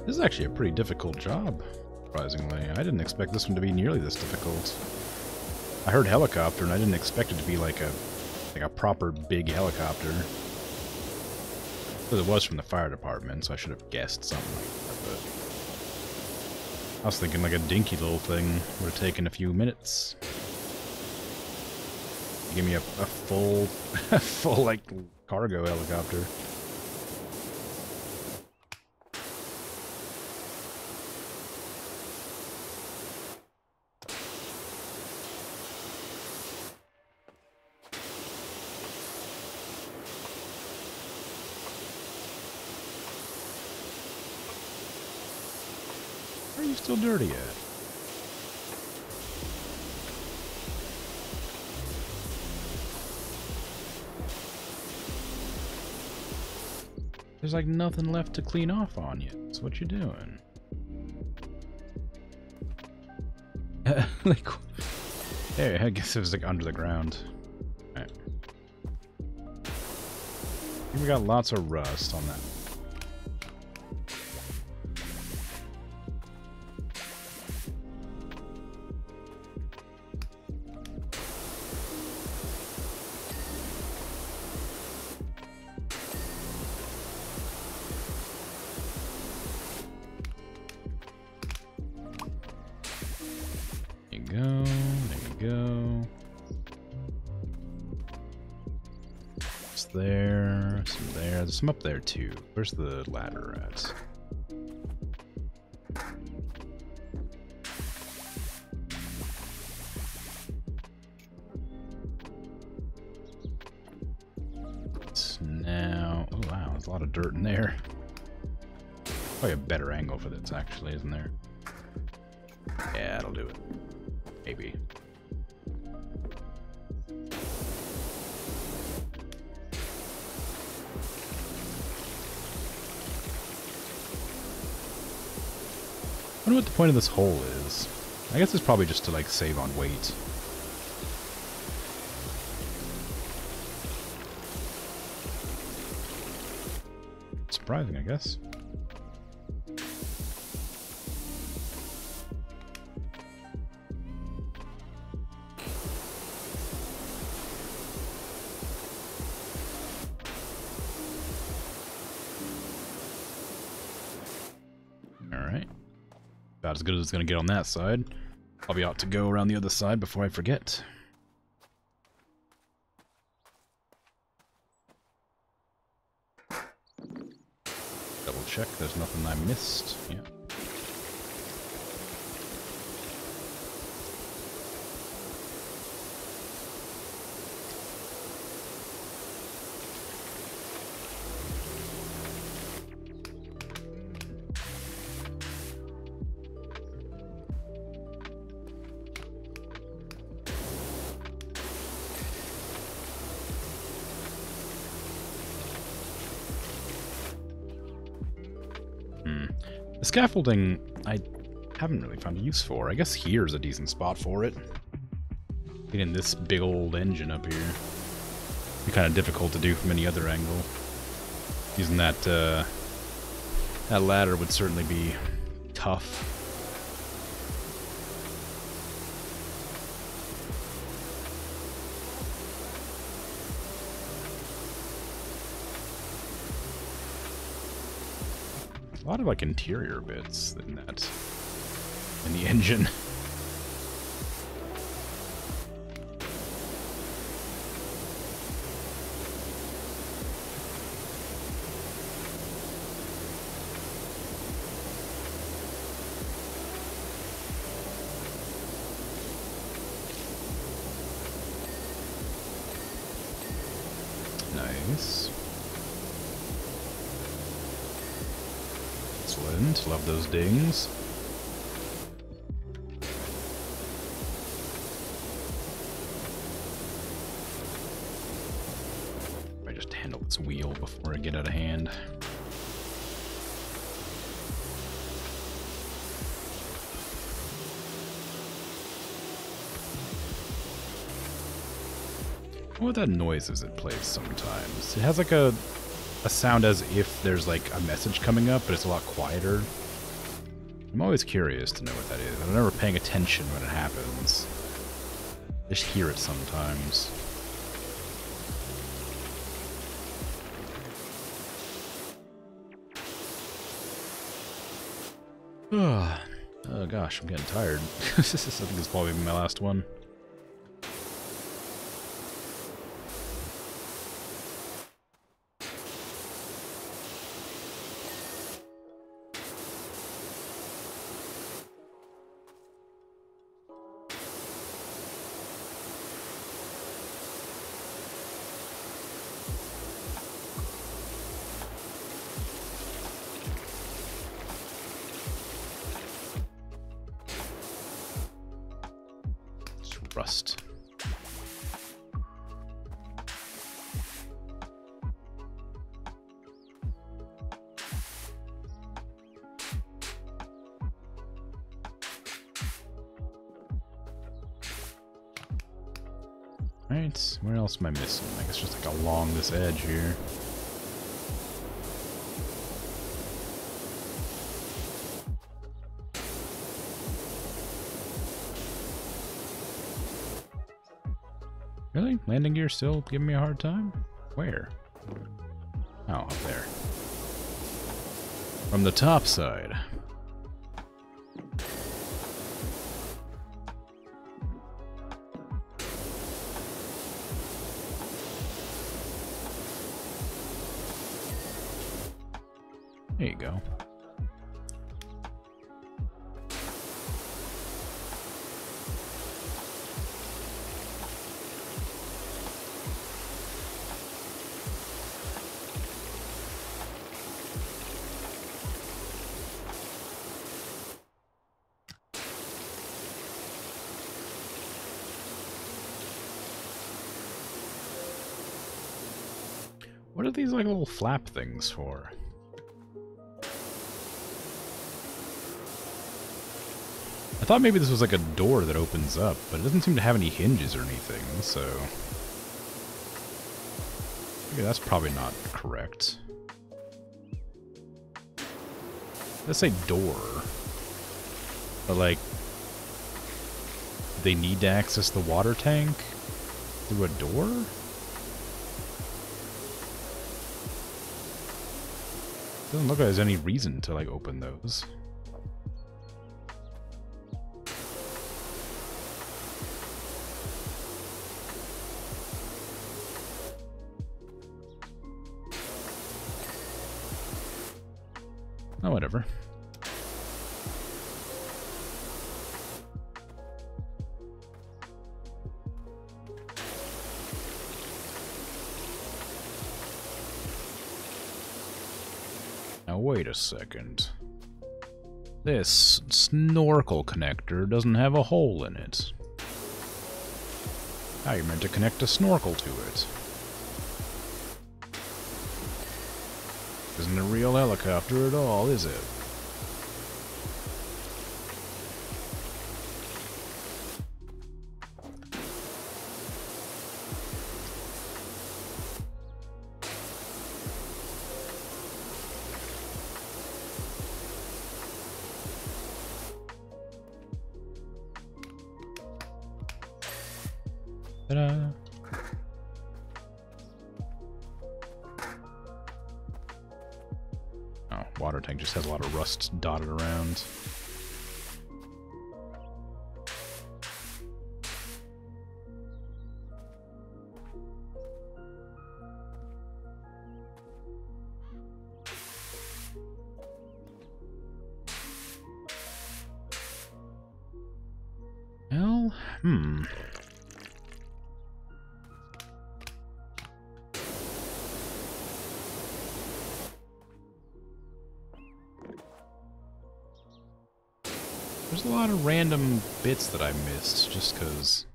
This is actually a pretty difficult job, surprisingly. I didn't expect this one to be nearly this difficult. I heard helicopter, and I didn't expect it to be like a proper big helicopter. Because it was from the fire department, so I should have guessed something like that. But I was thinking like a dinky little thing would have taken a few minutes. Give me a full, full like cargo helicopter. Why are you still dirty yet? There's like nothing left to clean off on you. So what you doing? Like, hey, I guess it was like under the ground. Alright. We got lots of rust on that. There's some up there too. Where's the ladder at? There's a lot of dirt in there. Probably a better angle for this, actually, isn't there? Yeah, that'll do it. Maybe. I wonder what the point of this hole is. I guess it's probably just to, like, save on weight. Surprising, I guess. Alright. About as good as it's going to get on that side. Probably ought to go around the other side before I forget. Double check, there's nothing I missed. Yeah. The scaffolding, I haven't really found a use for. I guess here's a decent spot for it. Getting this big old engine up here. Be kind of difficult to do from any other angle. Using that, that ladder would certainly be tough. A lot of, like, interior bits in that, in the engine. Nice. Excellent. Love those dings. I just handle this wheel before I get out of hand. What that noise is it plays sometimes. It has like a sound as if there's like a message coming up, but it's a lot quieter. I'm always curious to know what that is. I'm never paying attention when it happens. I just hear it sometimes. Oh gosh, I'm getting tired. I think this is probably my last one. Rust. Alright, where else am I missing? I guess just like along this edge here. Really? Landing gear still giving me a hard time? Where? Oh, up there. From the top side. There you go. What are these like little flap things for? I thought maybe this was like a door that opens up, but it doesn't seem to have any hinges or anything, so... Okay, that's probably not correct. Let's say door. But like... they need to access the water tank through a door? Doesn't look like there's any reason to like open those. Oh, whatever. Now wait a second. This snorkel connector doesn't have a hole in it. How you meant to connect a snorkel to it? Isn't a real helicopter at all, is it? Ta-da! Oh, water tank just has a lot of rust dotted around. Well, There's a lot of random bits that I missed, just because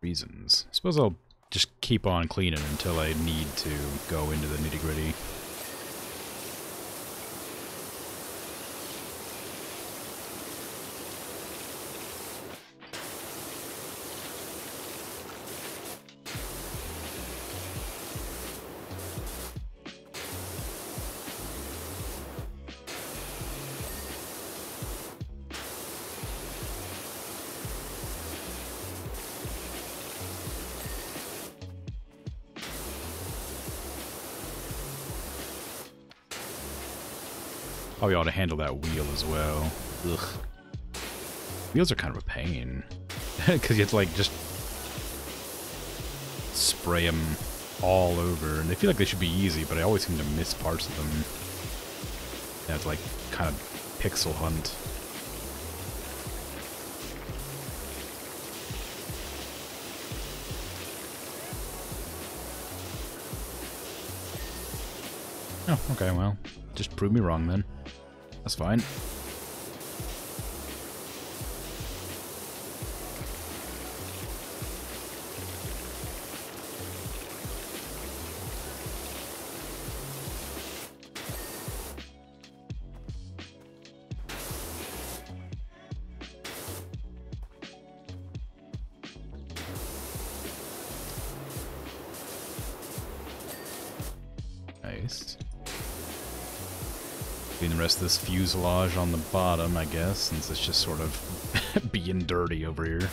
reasons. I suppose I'll just keep on cleaning until I need to go into the nitty-gritty. Probably ought to handle that wheel as well. Ugh. Wheels are kind of a pain. Because you have to, like, just spray them all over. And they feel like they should be easy, but I always seem to miss parts of them. You have to, like, kind of pixel hunt. Oh, okay, well, just prove me wrong then. That's fine. Nice. Doing the rest of this fuselage on the bottom, I guess, since it's just sort of being dirty over here.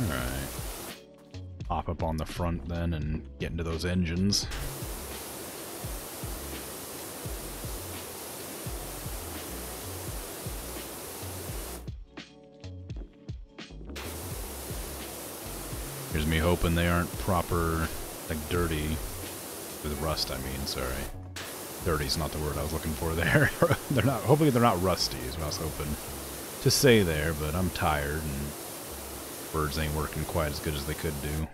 Alright. Hop up on the front then and get into those engines. Here's me hoping they aren't proper, like, dirty. With rust, I mean, sorry. Dirty's not the word I was looking for there. They're not. Hopefully they're not rusty is what I was hoping to say there, but I'm tired and words ain't working quite as good as they could do.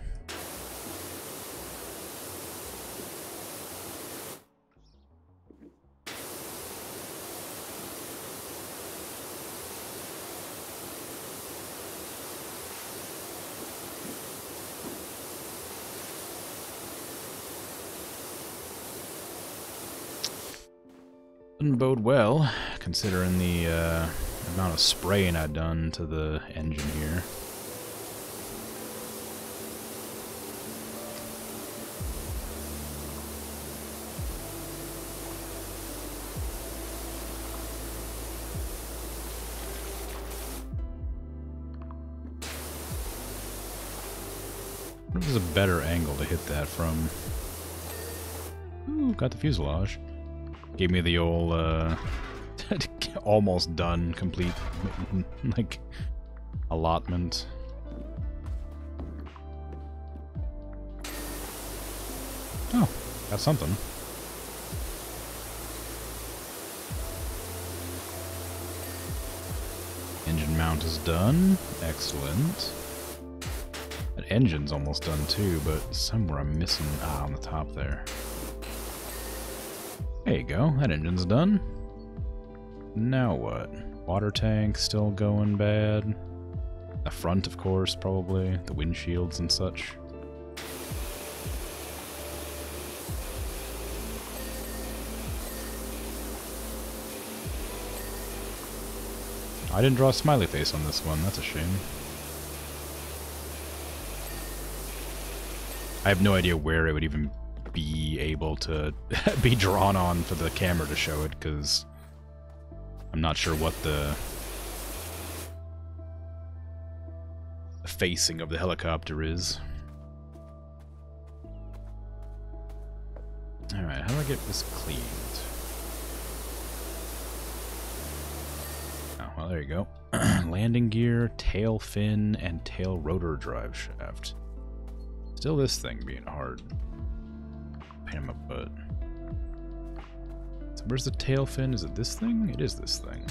Didn't bode well, considering the amount of spraying I'd done to the engine here. What is a better angle to hit that from? Ooh, got the fuselage. Gave me the old, almost done, complete, like, allotment. Oh, got something. Engine mount is done. Excellent. That engine's almost done too, but somewhere I'm missing, on the top there. There you go, that engine's done. Now what? Water tank still going bad. The front, of course, probably. The windshields and such. I didn't draw a smiley face on this one, that's a shame. I have no idea where it would even be able to be drawn on for the camera to show it, because I'm not sure what the facing of the helicopter is. Alright, how do I get this cleaned? Oh, well, there you go. Landing gear, tail fin, and tail rotor drive shaft. Still this thing being hard. Pain in my butt. So where's the tail fin? Is it this thing? It is this thing.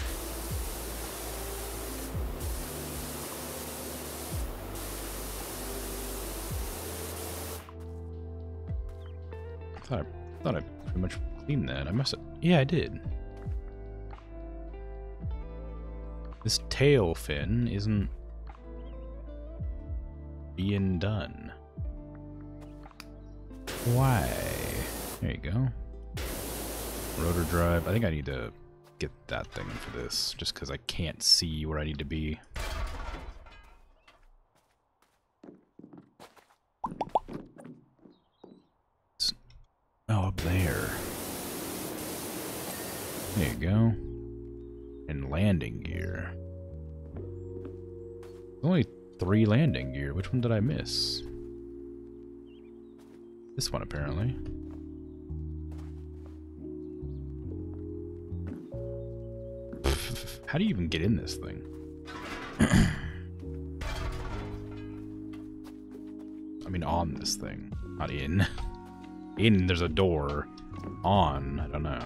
I thought I pretty much cleaned that. I must have. Yeah, I did. This tail fin isn't being done. Why? There you go. Rotor drive. I think I need to get that thing for this, just because I can't see where I need to be. Oh, up there. There you go. And landing gear. Only 3 landing gear. Which one did I miss? This one, apparently. How do you even get in this thing? I mean, on this thing. Not in. In, there's a door. On, I don't know.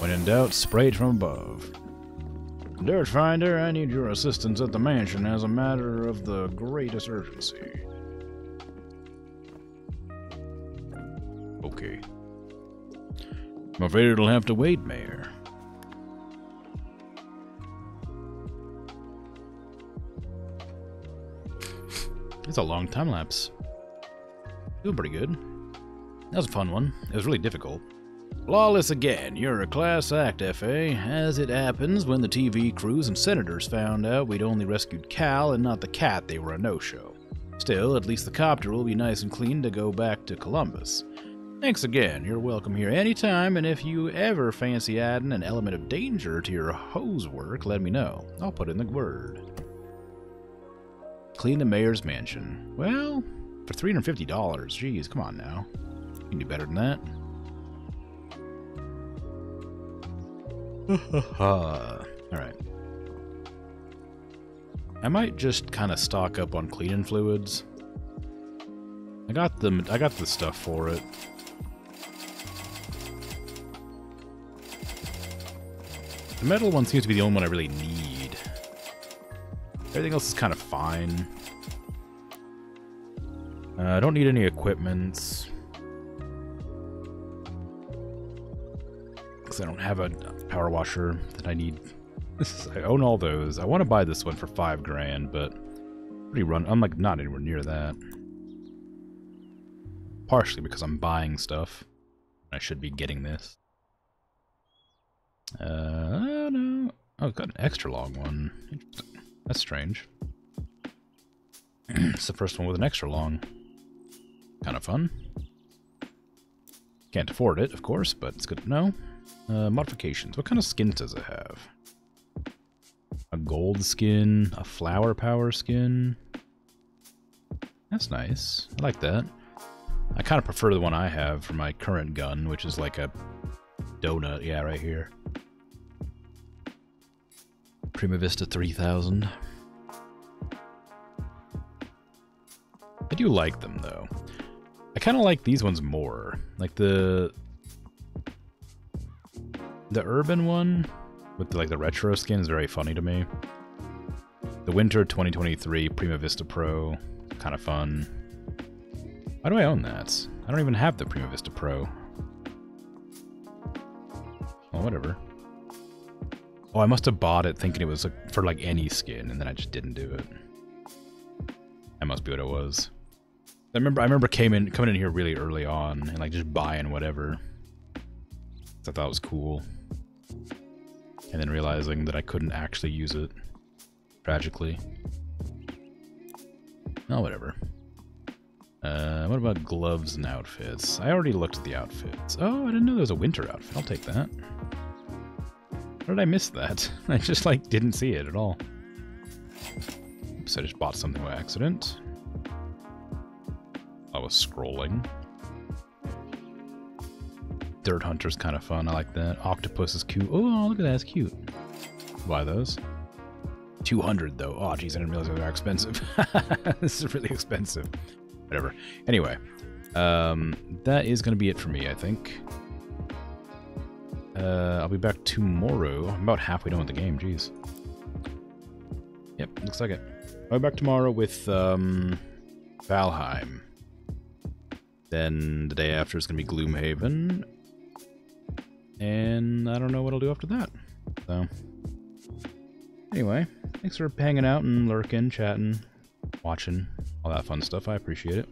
When in doubt, spray it from above. Dirt Finder, I need your assistance at the mansion as a matter of the greatest urgency. Okay. I'm afraid it'll have to wait, Mayor. It's a long time lapse. Doing pretty good. That was a fun one. It was really difficult. Flawless again. You're a class act, F.A. As it happens, when the TV crews and senators found out we'd only rescued Cal and not the cat, they were a no-show. Still, at least the copter will be nice and clean to go back to Columbus. Thanks again. You're welcome here anytime, and if you ever fancy adding an element of danger to your hose work, let me know. I'll put in the word. Clean the mayor's mansion. Well, for $350, geez, come on now. You can do better than that. Alright. I might just kind of stock up on cleaning fluids. I got the stuff for it. The metal one seems to be the only one I really need. Everything else is kind of fine. I don't need any equipment. Because I don't have a power washer that I need. I own all those. I want to buy this one for $5,000, but I'm like not anywhere near that. Partially because I'm buying stuff. I should be getting this. No. Oh, it's got an extra long one. That's strange. It's the first one with an extra long. Kind of fun. Can't afford it, of course, but it's good to know. Modifications. What kind of skins does it have? A gold skin, a flower power skin. That's nice. I like that. I kind of prefer the one I have for my current gun, which is like a donut. Yeah, right here. Prima Vista 3000. I do like them, though. I kind of like these ones more. Like the urban one with the retro skin is very funny to me. The Winter 2023 Prima Vista Pro, kind of fun. Why do I own that? I don't even have the Prima Vista Pro. Well, whatever. Oh, I must have bought it thinking it was for like any skin, and then I just didn't do it. That must be what it was. I remember coming in here really early on and like just buying whatever. I thought it was cool. And then realizing that I couldn't actually use it. Tragically. Oh, whatever. What about gloves and outfits? I already looked at the outfits. Oh, I didn't know there was a winter outfit. I'll take that. How did I miss that? I just, like, didn't see it at all. Oops, I just bought something by accident. I was scrolling. Dirt Hunter's kind of fun. I like that. Octopus is cute. Oh, look at that. It's cute. Buy those. 200 though. Oh, geez, I didn't realize they were expensive. This is really expensive. Whatever. Anyway, that is going to be it for me, I think. I'll be back tomorrow. I'm about halfway done with the game. Jeez. Yep, looks like it. I'll be back tomorrow with Valheim. Then the day after is going to be Gloomhaven. And I don't know what I'll do after that. So, anyway, thanks for hanging out and lurking, chatting, watching, all that fun stuff. I appreciate it.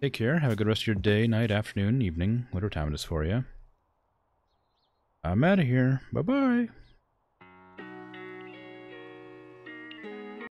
Take care. Have a good rest of your day, night, afternoon, evening, whatever time it is for you. I'm out of here. Bye-bye.